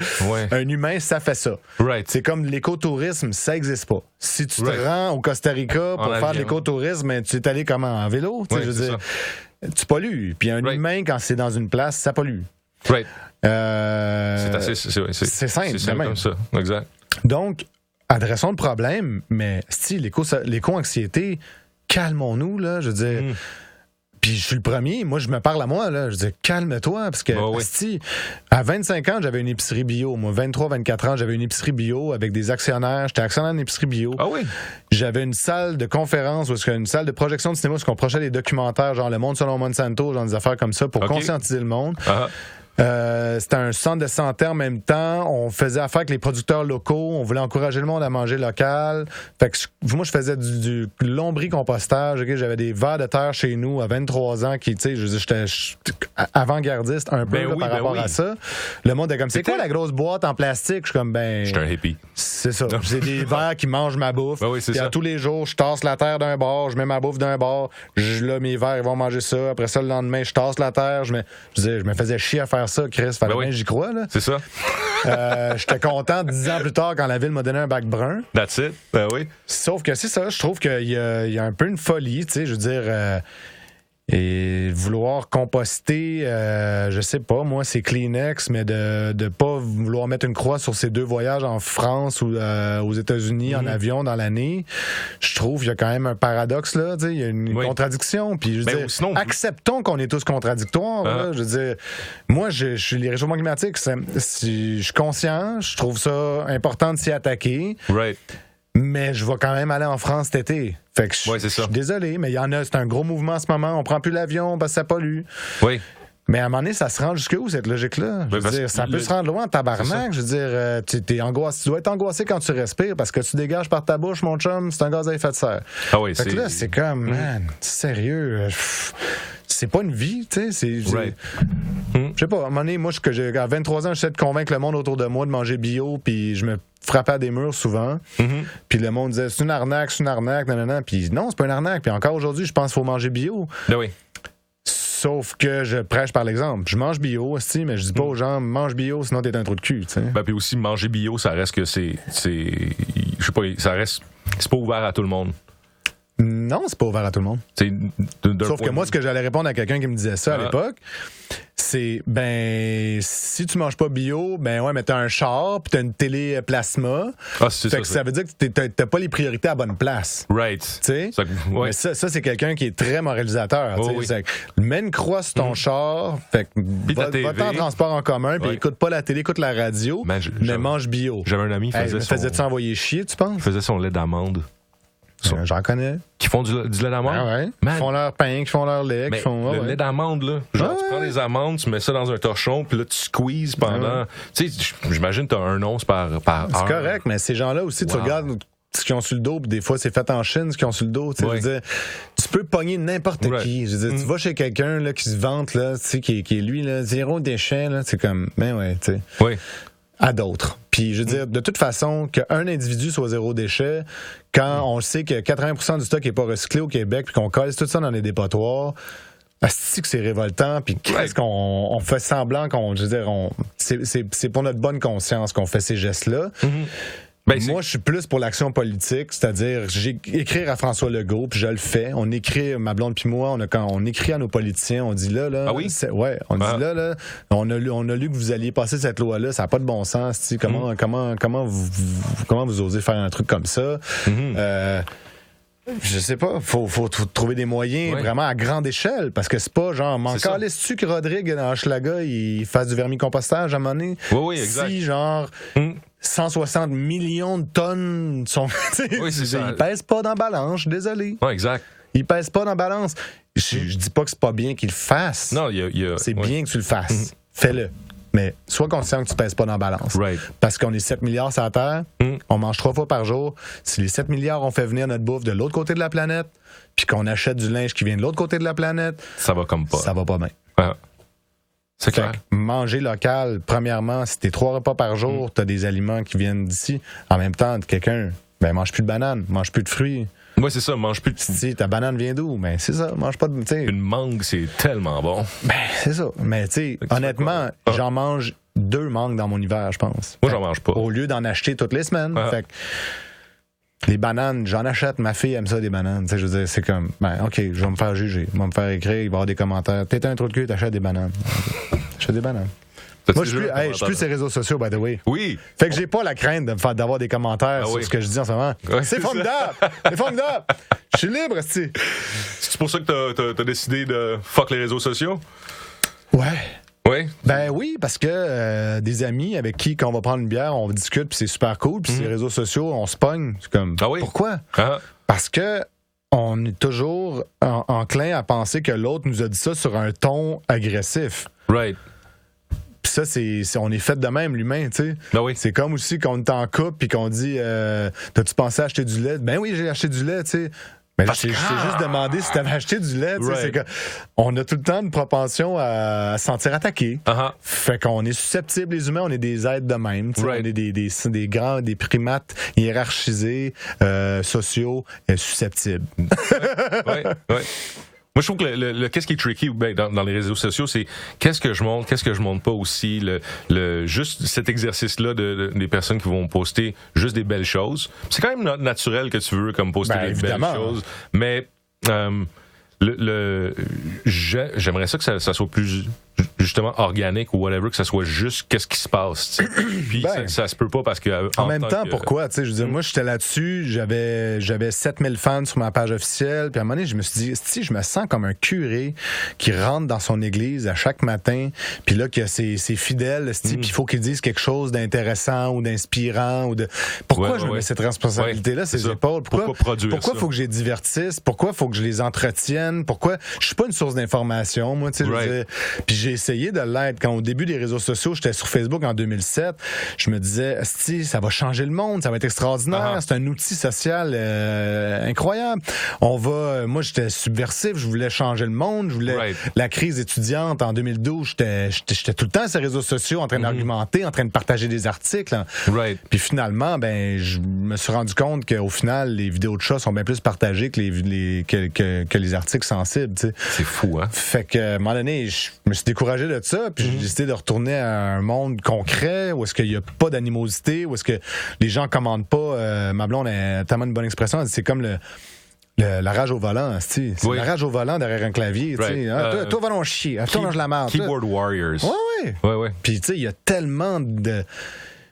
un humain, ça fait ça. C'est comme l'écotourisme, ça existe pas. Si tu te rends au Costa Rica pour faire de l'écotourisme, tu es allé comment? En vélo? Je veux dire, tu pollues. Puis un humain, quand c'est dans une place, ça pollue. C'est simple. C'est comme ça, exact. Donc, adressons le problème, mais si l'éco-anxiété, calmons-nous, là, je veux dire. Puis je suis le premier, moi je me parle à moi, là, je dis calme-toi, parce que si à 25 ans, j'avais une épicerie bio, moi 23-24 ans, j'avais une épicerie bio avec des actionnaires, j'étais actionnaire d'une épicerie bio. J'avais une salle de conférence, une salle de projection de cinéma, où on projetait des documentaires, genre Le Monde selon Monsanto, genre des affaires comme ça, pour conscientiser le monde. C'était un centre de santé en même temps. On faisait affaire avec les producteurs locaux. On voulait encourager le monde à manger local. Fait que moi, je faisais du lombricompostage. J'avais des vers de terre chez nous à 23 ans qui, tu sais, j'étais avant-gardiste un peu par rapport à ça. Le monde est comme, c'est quoi la grosse boîte en plastique? Je suis comme, ben... J'étais un hippie. C'est ça. J'ai des vers qui mangent ma bouffe. Puis tous les jours, je tasse la terre d'un bord, je mets ma bouffe d'un bord. Là, mes vers, ils vont manger ça. Après ça, le lendemain, je tasse la terre. Je me faisais chier à faire ça, Chris. Fallait bien, j'y crois, là. C'est ça. J'étais content 10 ans plus tard quand la ville m'a donné un bac brun. That's it. Ben oui. Sauf que c'est ça. Je trouve qu'il y a un peu une folie, tu sais. Je veux dire, et vouloir composter, je sais pas, moi, c'est Kleenex, mais de pas vouloir mettre une croix sur ces 2 voyages en France ou aux États-Unis en avion dans l'année, je trouve qu'il y a quand même un paradoxe, là, tu sais, il y a une contradiction. Puis, je veux dire, sinon, acceptons qu'on est tous contradictoires, là, je veux dire, moi, je suis les réchauffements climatiques, je suis conscient, je trouve ça important de s'y attaquer. Mais je vais quand même aller en France cet été. Fait que je suis désolé, mais il y en a, c'est un gros mouvement en ce moment. On prend plus l'avion parce que ça pollue. Mais à un moment donné, ça se rend jusqu'où, cette logique-là? Je veux dire, ça peut se rendre loin en tabarnak. Je veux dire, tu dois être angoissé quand tu respires parce que tu dégages par ta bouche, mon chum, c'est un gaz à effet de serre. Fait que là, c'est comme, man, sérieux. c'est pas une vie, tu sais. Right. Je sais pas, à un moment donné, moi, à 23 ans, j'essaie de convaincre le monde autour de moi de manger bio, puis je me frappais à des murs souvent. Puis le monde disait, c'est une arnaque, nanana. Puis non, c'est pas une arnaque. Puis encore aujourd'hui, je pense qu'il faut manger bio. Ben oui. Sauf que je prêche par l'exemple. Je mange bio aussi, mais je dis pas aux gens, mange bio, sinon t'es un trou de cul, tu sais. Ben, puis aussi, manger bio, ça reste que c'est je sais pas, c'est pas ouvert à tout le monde. Non, c'est pas ouvert à tout le monde. Sauf que moi, ce que j'allais répondre à quelqu'un qui me disait ça à l'époque, c'est, si tu manges pas bio, mais t'as un char, puis t'as une télé plasma. Ça veut dire que t'as pas les priorités à la bonne place. Right. Tu sais? Mais ça, c'est quelqu'un qui est très moralisateur. Mets une croix sur ton char, fait que va en transport en commun, puis écoute pas la télé, écoute la radio, mais mange bio. J'avais un ami qui faisait-tu envoyer chier, tu penses? Il faisait son lait d'amande. J'en connais. Qui font du lait d'amande? Ah ouais. Qui font leur pain, qui font leur lait. Le lait d'amande, là. Genre, tu prends les amandes, tu mets ça dans un torchon, puis là, tu squeezes pendant. Tu sais, j'imagine que tu as un once par heure. C'est correct, mais ces gens-là aussi, tu regardes ce qu'ils ont sur le dos, puis des fois, c'est fait en Chine, ce qu'ils ont sur le dos. Je veux dire, tu peux pogner n'importe qui. Je veux dire, tu vas chez quelqu'un là, qui se vante, là, tu sais, qui est lui, là, zéro déchet, là, c'est comme, tu sais. Oui. À d'autres. Puis, je veux dire, de toute façon, qu'un individu soit zéro déchet, quand on sait que 80% du stock n'est pas recyclé au Québec, puis qu'on colle tout ça dans les dépotoirs, asti que c'est révoltant, puis qu'est-ce qu'on fait semblant qu'on... Je veux dire, c'est pour notre bonne conscience qu'on fait ces gestes-là. Moi, je suis plus pour l'action politique, c'est-à-dire écrire à François Legault, puis je le fais. On écrit, ma blonde puis moi, on écrit à nos politiciens, on dit là, ah oui? dit là, on a lu que vous alliez passer cette loi-là, ça n'a pas de bon sens, comment vous osez faire un truc comme ça? Je sais pas, faut trouver des moyens vraiment à grande échelle, parce que c'est pas genre, m'en calais-tu que Rodrigue dans Hochelaga, il fasse du vermicompostage à un moment donné? Oui, exact. Si, genre... 160 millions de tonnes sont. Ils pèsent pas dans la balance, je suis désolé. Oui, exact. Ils pèsent pas dans la balance. Je dis pas que c'est pas bien qu'ils le fassent. Non, c'est bien que tu le fasses. Fais-le. Mais sois conscient que tu pèses pas dans la balance. Right. Parce qu'on est 7 milliards sur la Terre, on mange 3 fois par jour. Si les 7 milliards ont fait venir notre bouffe de l'autre côté de la planète, puis qu'on achète du linge qui vient de l'autre côté de la planète, ça va comme pas. Ça va pas bien. Ah. C'est clair. Manger local, premièrement, si t'es 3 repas par jour, t'as des aliments qui viennent d'ici. En même temps, quelqu'un, mange plus de bananes, mange plus de fruits. Moi, c'est ça, mange plus de... Si ta banane vient d'où? C'est ça, mange pas de... Une mangue, c'est tellement bon. C'est ça. Mais tu sais, honnêtement, j'en mange 2 mangues dans mon hiver, je pense. Moi, j'en mange pas. Au lieu d'en acheter toutes les semaines. Fait que les bananes, j'en achète. Ma fille aime ça, des bananes. Je veux dire, c'est comme, OK, je vais me faire juger. Je vais me faire écrire, il va y avoir des commentaires. T'es un trou de cul, t'achètes des bananes. J'achète des bananes. Moi, je suis plus sur les réseaux sociaux, by the way. Oui. Fait que j'ai pas la crainte d'avoir des commentaires sur ce que je dis en ce moment. C'est formidable! C'est formidable! Je suis libre, c'ti. C'est pour ça que t'as décidé de fuck les réseaux sociaux? Ouais. Oui? Oui, parce que des amis avec qui, quand on va prendre une bière, on discute, puis c'est super cool, puis sur les réseaux sociaux, on se pogne. C'est comme, pourquoi? Parce que on est toujours enclin à penser que l'autre nous a dit ça sur un ton agressif. Right. Puis ça, on est fait de même, l'humain, tu sais. C'est comme aussi qu'on est en couple puis qu'on dit t'as-tu pensé à acheter du lait? Ben oui, j'ai acheté du lait, tu sais. Mais je t'ai juste demandé si t'avais acheté du lait, tu sais. C'est que on a tout le temps une propension à se sentir attaqué. Fait qu'on est susceptibles, les humains, on est des êtres de même, tu sais. On est des grands, des primates hiérarchisés, sociaux, susceptibles. Oui. Moi, je trouve que qu'est-ce qui est tricky dans les réseaux sociaux, c'est qu'est-ce que je montre pas aussi, juste cet exercice-là des personnes qui vont poster juste des belles choses. C'est quand même naturel que tu veux comme poster des belles choses, mais j'aimerais ça que ça soit plus justement organique ou whatever, que ça soit juste qu'est-ce qui se passe. Puis ça se peut pas parce que en même temps, pourquoi? Je veux dire, moi j'étais là-dessus, j'avais 7000 fans sur ma page officielle, puis à un moment donné, je me suis dit, si je me sens comme un curé qui rentre dans son église à chaque matin, puis là qu'il y a ses fidèles, puis il faut qu'ils disent quelque chose d'intéressant ou d'inspirant ou de pourquoi je me mets cette responsabilité-là, ces épaules? Pourquoi faut que je les divertisse? Pourquoi faut que je les entretienne? Pourquoi je suis pas une source d'information, moi, tu sais, puis j'ai essayé de l'être. Quand au début des réseaux sociaux, j'étais sur Facebook en 2007, je me disais, asti, ça va changer le monde, ça va être extraordinaire, c'est un outil social incroyable. Moi, j'étais subversif, je voulais changer le monde, je voulais la crise étudiante en 2012, j'étais tout le temps sur les réseaux sociaux en train d'argumenter, en train de partager des articles. Puis finalement, je me suis rendu compte qu'au final, les vidéos de chats sont bien plus partagées que les articles sensibles. T'sais. C'est fou, hein? Fait que, à un moment donné, je me suis découragé de ça, puis j'ai décidé de retourner à un monde concret, où est-ce qu'il n'y a pas d'animosité, où est-ce que les gens commandent pas. Ma blonde a tellement une bonne expression, elle dit, c'est comme la rage au volant, c'est la rage au volant derrière un clavier. Toi, va donc chier. Toi, mange la merde. Keyboard warriors. Ouais. Puis, tu sais, il y a tellement de...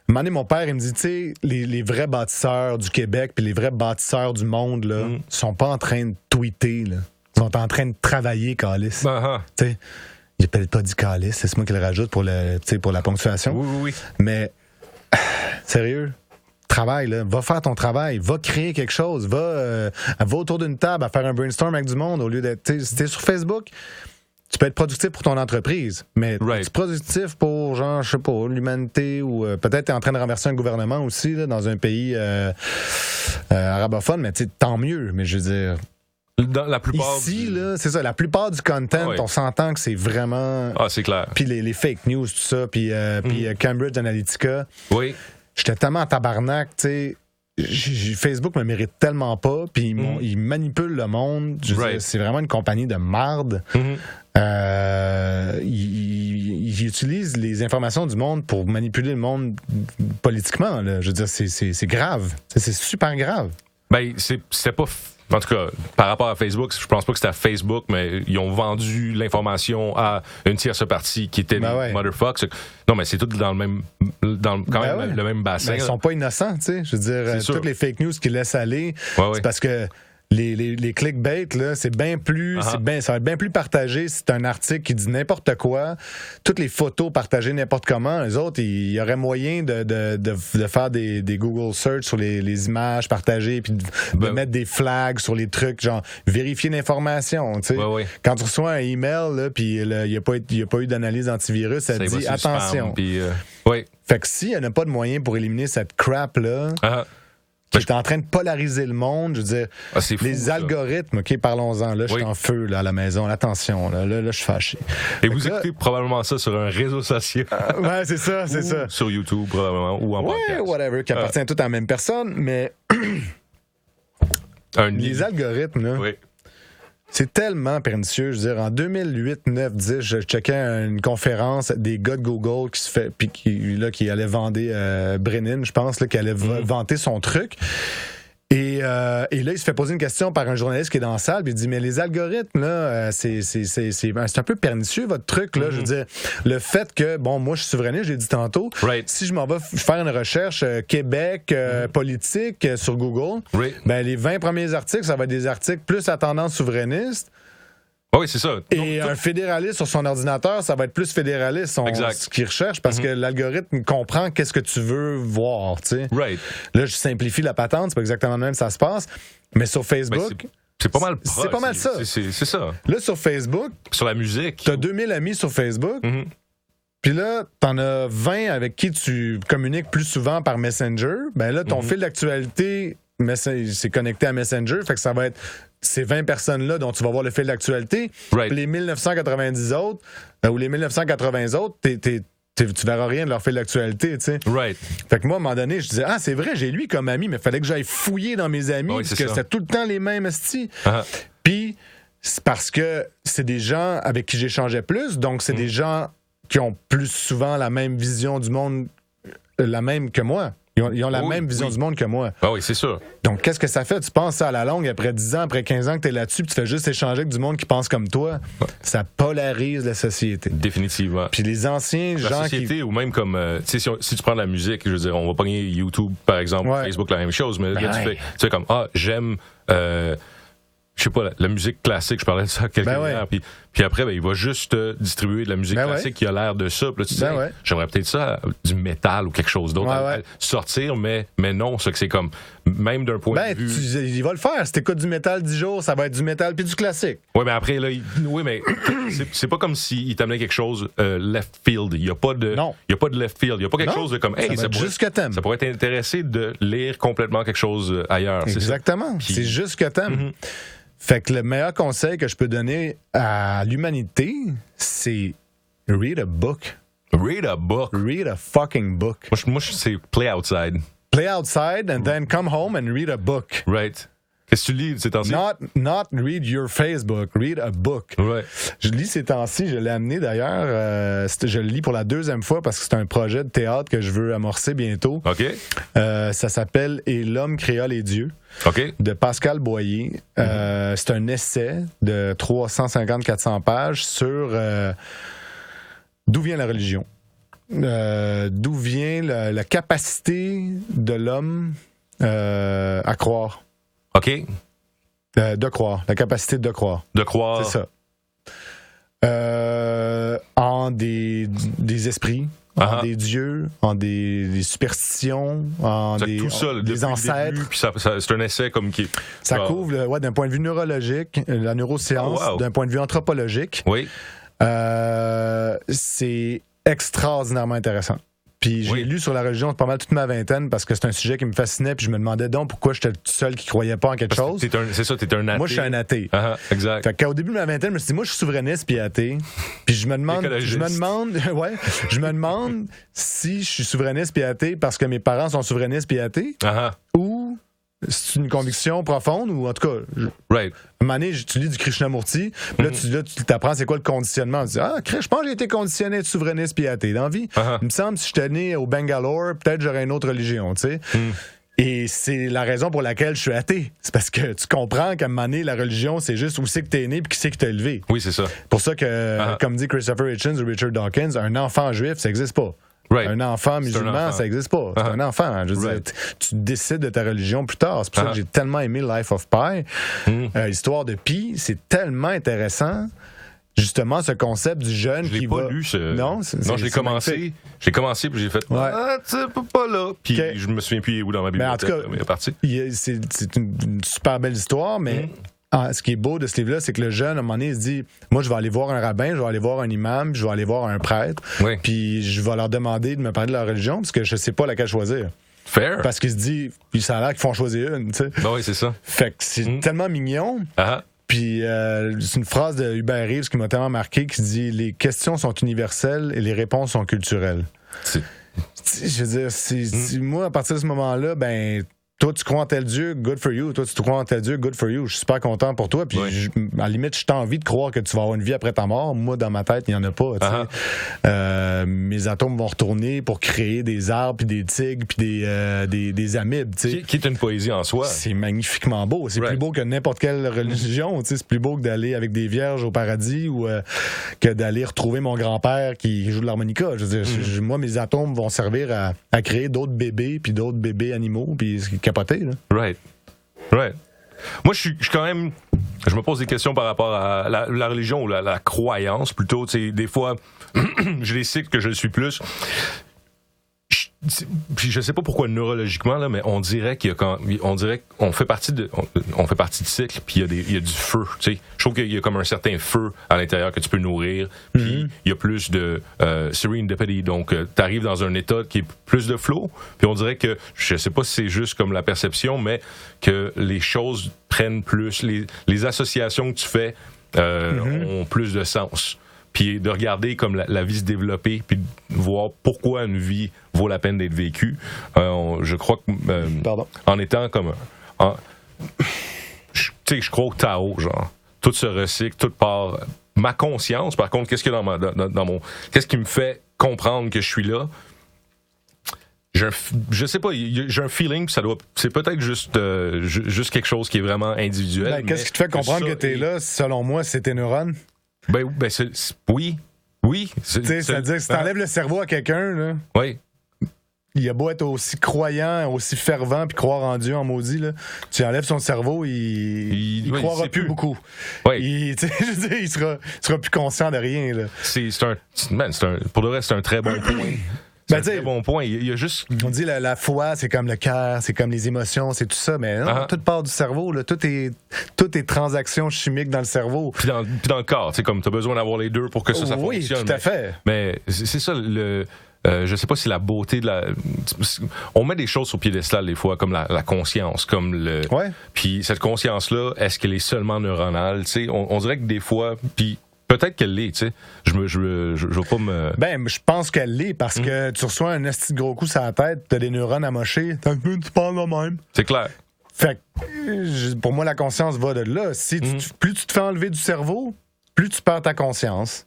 Un moment donné, mon père, il me dit, tu sais, les vrais bâtisseurs du Québec puis les vrais bâtisseurs du monde, là, sont pas en train de tweeter, là. Ils sont en train de travailler, calice. Tu sais, il appelle pas dit calice, c'est moi qui le rajoute pour la ponctuation. Oui. Mais, sérieux, travaille, là. Va faire ton travail. Va créer quelque chose. Va autour d'une table à faire un brainstorm avec du monde au lieu d'être... Si t'es sur Facebook, tu peux être productif pour ton entreprise, mais es-tu productif pour, genre, je sais pas, l'humanité ou peut-être t'es en train de renverser un gouvernement aussi, là, dans un pays arabophone, mais tant mieux. Mais je veux dire... Dans la plupart ici, là, c'est ça, la plupart du content, on s'entend que c'est vraiment... Ah, c'est clair. Puis les fake news, tout ça, puis Cambridge Analytica. Oui. J'étais tellement en tabarnak, tu sais. Facebook me mérite tellement pas, puis ils manipulent le monde. Je veux dire, c'est vraiment une compagnie de marde. Ils utilisent les informations du monde pour manipuler le monde politiquement. Là. Je veux dire, c'est grave. C'est super grave. Ben, c'était pas... En tout cas, par rapport à Facebook, je pense pas que c'était à Facebook, mais ils ont vendu l'information à une tierce partie qui était Motherfuck. Non, mais c'est tout dans le même, le même bassin. Ils sont pas innocents, tu sais. Je veux dire, toutes les fake news qu'ils laissent aller, c'est parce que les clickbait, là, c'est bien plus, ça va être bien plus partagé si c'est un article qui dit n'importe quoi. Toutes les photos partagées n'importe comment, les autres, il y aurait moyen de faire des Google search sur les images partagées, puis de mettre des flags sur les trucs, genre vérifier l'information, tu sais. Quand tu reçois un email, là, puis il n'y a pas eu d'analyse antivirus, ça dit attention. Fait que s'il n'y en a pas de moyen pour éliminer cette crap-là, qui est en train de polariser le monde, je veux dire, les algorithmes, parlons-en, là, je suis en feu, là, à la maison, attention, là, je suis fâché. Et vous écoutez probablement ça sur un réseau social. Ouais, c'est ça. Sur YouTube, probablement, ou en podcast. Whatever, qui appartient tout à la même personne, mais les algorithmes, là, c'est tellement pernicieux. Je veux dire, en 2008, 9, 10, je checkais une conférence des gars de Google qui allait vendre Brennan, je pense, là, qui allait vanter son truc. Et là, il se fait poser une question par un journaliste qui est dans la salle, puis il dit, mais les algorithmes, là, c'est un peu pernicieux, votre truc, là. Je veux dire, le fait que, moi, je suis souverainiste, je l'ai dit tantôt, si je m'en vais faire une recherche Québec politique sur Google, les 20 premiers articles, ça va être des articles plus à tendance souverainiste. Oui, c'est ça. Et un fédéraliste sur son ordinateur, ça va être plus fédéraliste, ce qu'il recherche, parce que l'algorithme comprend qu'est-ce que tu veux voir, tu sais. Là, je simplifie la patente, c'est pas exactement le même ça se passe, mais sur Facebook... c'est pas mal proche. C'est pas mal ça. C'est ça. Là, sur Facebook... Sur la musique... T'as 2000 amis sur Facebook, puis là, t'en as 20 avec qui tu communiques plus souvent par Messenger. Ben là, ton fil d'actualité... c'est connecté à Messenger, fait que ça va être ces 20 personnes-là dont tu vas voir le fil d'actualité. Les 1990 autres, ou les 1980 autres, tu verras rien de leur fil d'actualité, tu sais. Fait que moi, à un moment donné, je disais, c'est vrai, j'ai lui comme ami, mais il fallait que j'aille fouiller dans mes amis, parce que c'était tout le temps les mêmes estis. Puis, c'est parce que c'est des gens avec qui j'échangeais plus, donc c'est des gens qui ont plus souvent la même vision du monde, la même que moi. Ils ont la même vision du monde que moi. Ah oui, c'est sûr. Donc, qu'est-ce que ça fait? Tu penses ça à la longue, après 10 ans, après 15 ans que tu es là-dessus, puis tu fais juste échanger avec du monde qui pense comme toi. Ça polarise la société. Définitivement. Puis les anciens gens la société, ou même comme, si tu prends de la musique, je veux dire, on va pogner YouTube, par exemple, Facebook, la même chose, mais là, tu fais comme, j'aime... je sais pas, la musique classique, je parlais de ça quelques temps, puis Puis après, ben, il va juste distribuer de la musique classique qui a l'air de ça. Puis là, tu dis, j'aimerais peut-être ça, du métal ou quelque chose d'autre. Sortir, mais non, c'est que c'est comme, même d'un point de vue... il va le faire. Si t'écoutes du métal 10 jours, ça va être du métal puis du classique. Oui, mais après, là, mais c'est pas comme s'il t'amenait quelque chose left field. Il n'y a pas de left field. Il n'y a pas quelque chose de comme, hey, ça pourrait t'intéresser de lire complètement quelque chose ailleurs. Exactement. Puis... C'est juste que t'aimes. Fait que le meilleur conseil que je peux donner à l'humanité, c'est read a book. Read a book? Read a fucking book. Moi c'est play outside. Play outside and then come home and read a book. Right. Qu'est-ce que tu lis ces temps-ci? Not read your Facebook, read a book. Right. Je lis ces temps-ci, je l'ai amené d'ailleurs. Je le lis pour la 2e fois parce que c'est un projet de théâtre que je veux amorcer bientôt. OK. Ça s'appelle « Et l'homme créa les dieux ». Okay. De Pascal Boyer. C'est un essai de 350-400 pages sur d'où vient la religion. D'où vient la capacité de l'homme à croire. OK. De croire. La capacité de croire. De croire. C'est ça. En des esprits. En des dieux, en des superstitions, en des ancêtres. Début, puis c'est un essai comme qui... Ça couvre, d'un point de vue neurologique, la neuroscience, d'un point de vue anthropologique. Oui. C'est extraordinairement intéressant. Puis j'ai lu sur la religion pas mal toute ma vingtaine parce que c'est un sujet qui me fascinait puis je me demandais donc pourquoi j'étais le seul qui croyait pas en quelque chose. C'est ça, t'es un athée. Moi, je suis un athée. Exact. Fait qu'au début de ma vingtaine, je me suis dit, moi, je suis souverainiste puis athée. Puis je me demande si je suis souverainiste puis athée parce que mes parents sont souverainistes puis athées ou c'est une conviction profonde ou en tout cas... Right. À un moment donné, tu lis du Krishnamurti, puis là, tu t'apprends c'est quoi le conditionnement. Tu dis, je pense que j'ai été conditionné à être souverainiste puis athée dans la vie. Il me semble que si j'étais né au Bangalore, peut-être j'aurais une autre religion, tu sais. Et c'est la raison pour laquelle je suis athée. C'est parce que tu comprends qu'à un moment donné, la religion, c'est juste où c'est que t'es né puis qui c'est qui t'a élevé. Oui, c'est ça. Pour ça que, comme dit Christopher Hitchens ou Richard Dawkins, un enfant juif, ça n'existe pas. Right. Un enfant musulman, ça n'existe pas. C'est un enfant. Je veux dire, tu décides de ta religion plus tard. C'est pour ça que j'ai tellement aimé Life of Pi. L'histoire de Pi, c'est tellement intéressant. Justement, ce concept du jeune qui va... Je l'ai pas lu, ce... Non, je l'ai commencé. J'ai commencé, puis j'ai fait... c'est pas là. Puis je me souviens plus où dans ma bibliothèque. Mais en tout cas, c'est une super belle histoire, mais... ce qui est beau de ce livre-là, c'est que le jeune, à un moment donné, il se dit, moi, je vais aller voir un rabbin, je vais aller voir un imam, je vais aller voir un prêtre, puis je vais leur demander de me parler de leur religion, parce que je sais pas laquelle choisir. Fair. Parce qu'il se dit, puis ça a l'air qu'ils font choisir une, tu sais. Ben oui, c'est ça. Fait que c'est tellement mignon. Puis c'est une phrase de Hubert Reeves qui m'a tellement marqué, qui dit, les questions sont universelles et les réponses sont culturelles. Je veux dire, moi, à partir de ce moment-là, ben... Toi, tu crois en tel Dieu, good for you. Toi, tu crois en tel Dieu, good for you. Je suis super content pour toi. Puis, à la limite, j'ai envie de croire que tu vas avoir une vie après ta mort. Moi, dans ma tête, il n'y en a pas. Mes atomes vont retourner pour créer des arbres, puis des tigres, puis des amibes. Qui est une poésie en soi. C'est magnifiquement beau. C'est plus beau que n'importe quelle religion. C'est plus beau que d'aller avec des vierges au paradis ou que d'aller retrouver mon grand-père qui joue de l'harmonica. Je veux dire, moi, mes atomes vont servir à créer d'autres bébés, puis d'autres bébés animaux, puis capoté, là. Right. Moi, je suis quand même... Je me pose des questions par rapport à la religion ou la croyance, plutôt. Des fois, j'ai des cycles que je le suis plus. Puis je sais pas pourquoi neurologiquement là, mais on dirait qu'on fait partie de cycle, puis il y a du feu, tu sais. Je trouve qu'il y a comme un certain feu à l'intérieur que tu peux nourrir, puis il y a plus de serendipity, donc t'arrives dans un état qui est plus de flow, puis on dirait que je sais pas si c'est juste comme la perception, mais que les choses prennent plus, les associations que tu fais ont plus de sens. Puis de regarder comme la vie se développer, puis de voir pourquoi une vie vaut la peine d'être vécue. Je crois que en étant comme tu sais, je crois au Tao, genre tout se recycle, tout part. Ma conscience, par contre, qu'est-ce qu'il y a dans mon qu'est-ce qui me fait comprendre que je suis là? Je sais pas, j'ai un feeling, puis c'est peut-être juste quelque chose qui est vraiment individuel. Qu'est-ce qui te fait comprendre que t'es là? Selon moi, c'est tes neurones. Oui. C'est-à-dire que si t'enlèves le cerveau à quelqu'un, là, il a beau être aussi croyant, aussi fervent, puis croire en Dieu, en maudit, là, tu enlèves son cerveau, il croira plus beaucoup. Oui. Il sera plus conscient de rien. Là. Pour le reste, c'est un très bon point. C'est un très bon point. Il y a juste... On dit la foi, c'est comme le cœur, c'est comme les émotions, c'est tout ça, mais non, tout part du cerveau. Là. Tout est transactions chimiques dans le cerveau. Puis dans le corps, comme tu as besoin d'avoir les deux pour que ça fonctionne. Oui, tout à fait. Mais c'est ça, je sais pas si la beauté de la... On met des choses sur piédestal des fois, comme la conscience, comme le... Ouais. Puis cette conscience-là, est-ce qu'elle est seulement neuronale? On dirait que des fois... Puis peut-être qu'elle l'est, tu sais. Je veux pas me... Ben, je pense qu'elle l'est, parce que tu reçois un esti de gros coup sur la tête, t'as des neurones amochés, tu parles de même. C'est clair. Fait que, pour moi, la conscience va de là. Plus tu te fais enlever du cerveau, plus tu perds ta conscience.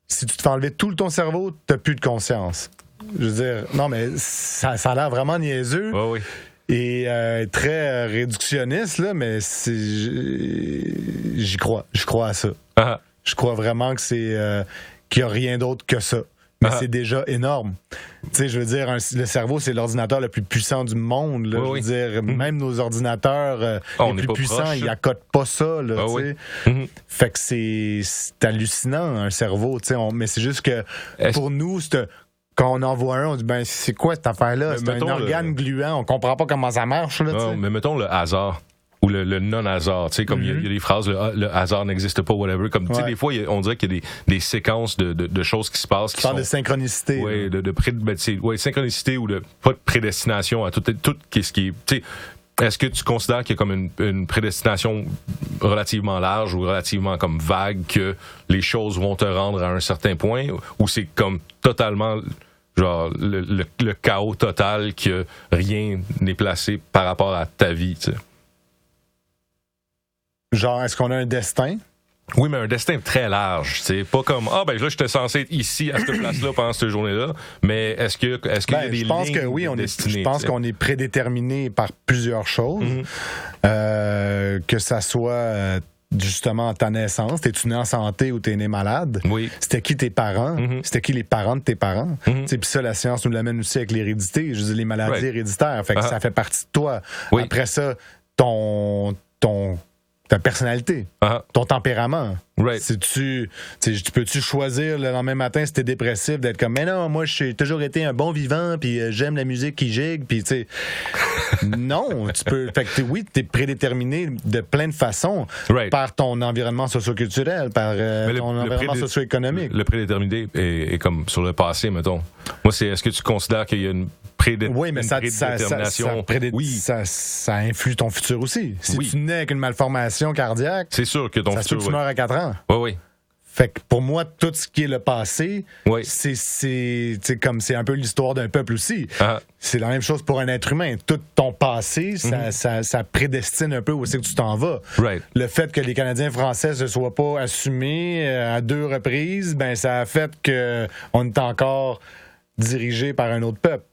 Si tu te fais enlever tout ton cerveau, t'as plus de conscience. Je veux dire, non, mais ça a l'air vraiment niaiseux. Oh, oui. Et très réductionniste, là, mais j'y crois. Je crois à ça. Ah. Je crois vraiment que qu'il n'y a rien d'autre que ça. Mais c'est déjà énorme. Tu sais, je veux dire, le cerveau, c'est l'ordinateur le plus puissant du monde. Là. Je veux dire, même nos ordinateurs les plus puissants, ils accotent pas ça. Là, fait que c'est hallucinant, un cerveau. Mais c'est juste que pour nous, quand on en voit un, on dit, ben, c'est quoi cette affaire-là? C'est un organe gluant, on comprend pas comment ça marche. Là, mais mettons le hasard. Ou le non-hasard, tu sais, comme il y a des phrases, le hasard n'existe pas, whatever. Comme, tu sais, des fois, on dirait qu'il y a des séquences de choses qui se passent. Qui parle de synchronicité. Oui, synchronicité ou pas de prédestination à tout ce qui est. Tu sais, est-ce que tu considères qu'il y a comme une prédestination relativement large ou relativement comme vague que les choses vont te rendre à un certain point, ou c'est comme totalement genre le chaos total que rien n'est placé par rapport à ta vie, tu sais? Genre, est-ce qu'on a un destin? Oui, mais un destin très large. C'est pas comme là, j'étais censé être ici, à cette place-là, pendant cette journée-là. Mais est-ce qu'il y a des je pense lignes que oui, destinées, je pense qu'on est prédéterminé par plusieurs choses. Que ça soit justement ta naissance, t'es-tu né en santé ou t'es né malade? Oui. C'était qui tes parents? C'était qui les parents de tes parents? Puis ça, la science nous l'amène aussi avec l'hérédité. Je veux dire, les maladies héréditaires. Fait que ça fait partie de toi. Oui. Après ça, ta personnalité, ton tempérament. Right. Tu peux-tu choisir le lendemain matin si t'es dépressif d'être comme, mais non, moi j'ai toujours été un bon vivant, puis j'aime la musique qui gigue, puis tu sais. Non, tu peux. Fait que oui, t'es prédéterminé de plein de façons par ton environnement socio-culturel, par ton environnement socio-économique. Le prédéterminé est comme sur le passé, mettons. Moi, est-ce que tu considères qu'il y a une prédétermination? Ça influe ton futur aussi. Si tu nais avec une malformation cardiaque, c'est sûr que ton futur, tu meurs à 4 ans. Oui. Fait que pour moi, tout ce qui est le passé, c'est un peu l'histoire d'un peuple aussi. C'est la même chose pour un être humain. Tout ton passé, ça prédestine un peu où c'est que tu t'en vas. Le fait que les Canadiens français ne se soient pas assumés à 2 reprises, ben ça a fait qu'on est encore dirigé par un autre peuple.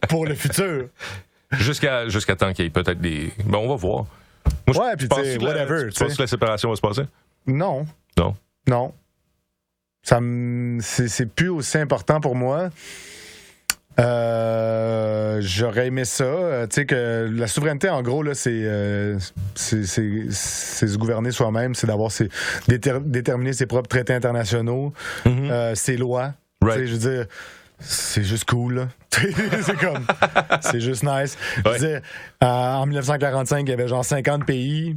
Pour le futur. Jusqu'à temps qu'il y ait peut-être des... Ben, on va voir. Moi, puis tu sais, whatever. Tu penses que la séparation va se passer? Non. C'est plus aussi important pour moi. J'aurais aimé ça. Tu sais que la souveraineté, en gros, là, c'est se gouverner soi-même, c'est d'avoir déterminer ses propres traités internationaux, ses lois. Je veux dire, c'est juste cool, là. C'est juste nice. Je veux dire, en 1945, il y avait genre 50 pays.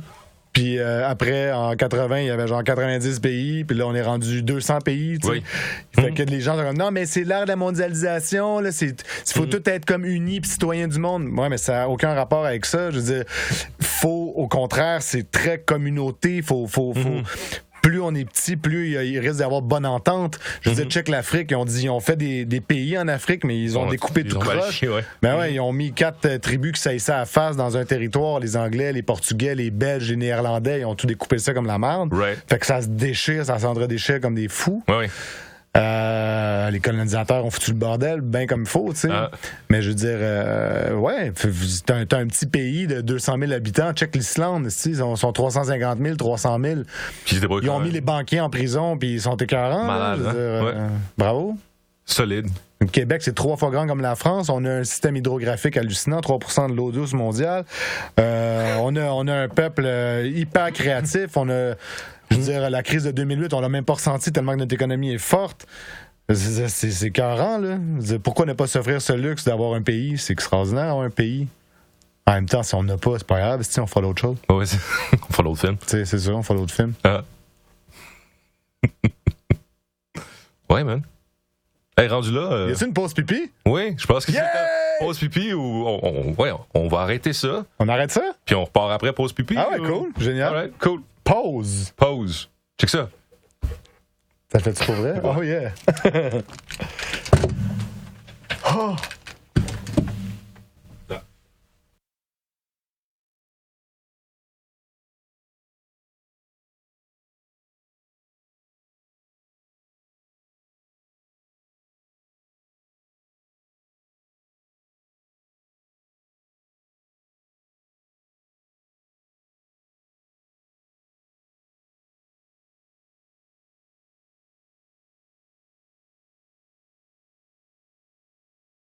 Puis après, en 80, il y avait genre 90 pays. Puis là, on est rendu 200 pays. Fait que les gens sont comme, non, mais c'est l'ère de la mondialisation. Là, il faut tout être comme unis puis citoyens du monde. Ouais, mais ça n'a aucun rapport avec ça. Je veux dire, au contraire, c'est très communauté. Plus on est petit, plus il risque d'avoir bonne entente. Je veux dire, check l'Afrique, ils ont fait des pays en Afrique, mais ils ont découpé tout croche. Ils ont mis 4 tribus qui saillissaient à la face dans un territoire. Les Anglais, les Portugais, les Belges, les Néerlandais, ils ont tout découpé ça comme la merde. Fait que ça se déchire, ça s'entre-déchire comme des fous. Les colonisateurs ont foutu le bordel, bien comme il faut, tu sais. Mais je veux dire, ouais, t'as un petit pays de 200 000 habitants. Check l'Islande, ils sont 350 000, 300 000. Ils ont mis les banquiers en prison, puis ils sont écœurants. Malade, Bravo. Solide. Le Québec, c'est 3 fois grand comme la France. On a un système hydrographique hallucinant, 3% de l'eau douce mondiale. On a un peuple hyper créatif. Je veux dire, la crise de 2008, on l'a même pas ressenti tellement que notre économie est forte. C'est écœurant, là. Pourquoi ne pas s'offrir ce luxe d'avoir un pays? C'est extraordinaire d'avoir un pays. En même temps, si on n'a pas, c'est pas grave, on fera l'autre chose. Oui, on fera l'autre film. C'est sûr, on fera l'autre film. Ouais, man. Hey, rendu là. Y a-t-il une pause pipi? Oui, je pense que c'est une pause pipi ou on va arrêter ça. On arrête ça? Puis on repart après pause pipi. Ah ouais, cool, génial. Alright, cool. Pause. Check ça. Ça fait-tu pour vrai? Oh yeah. Oh.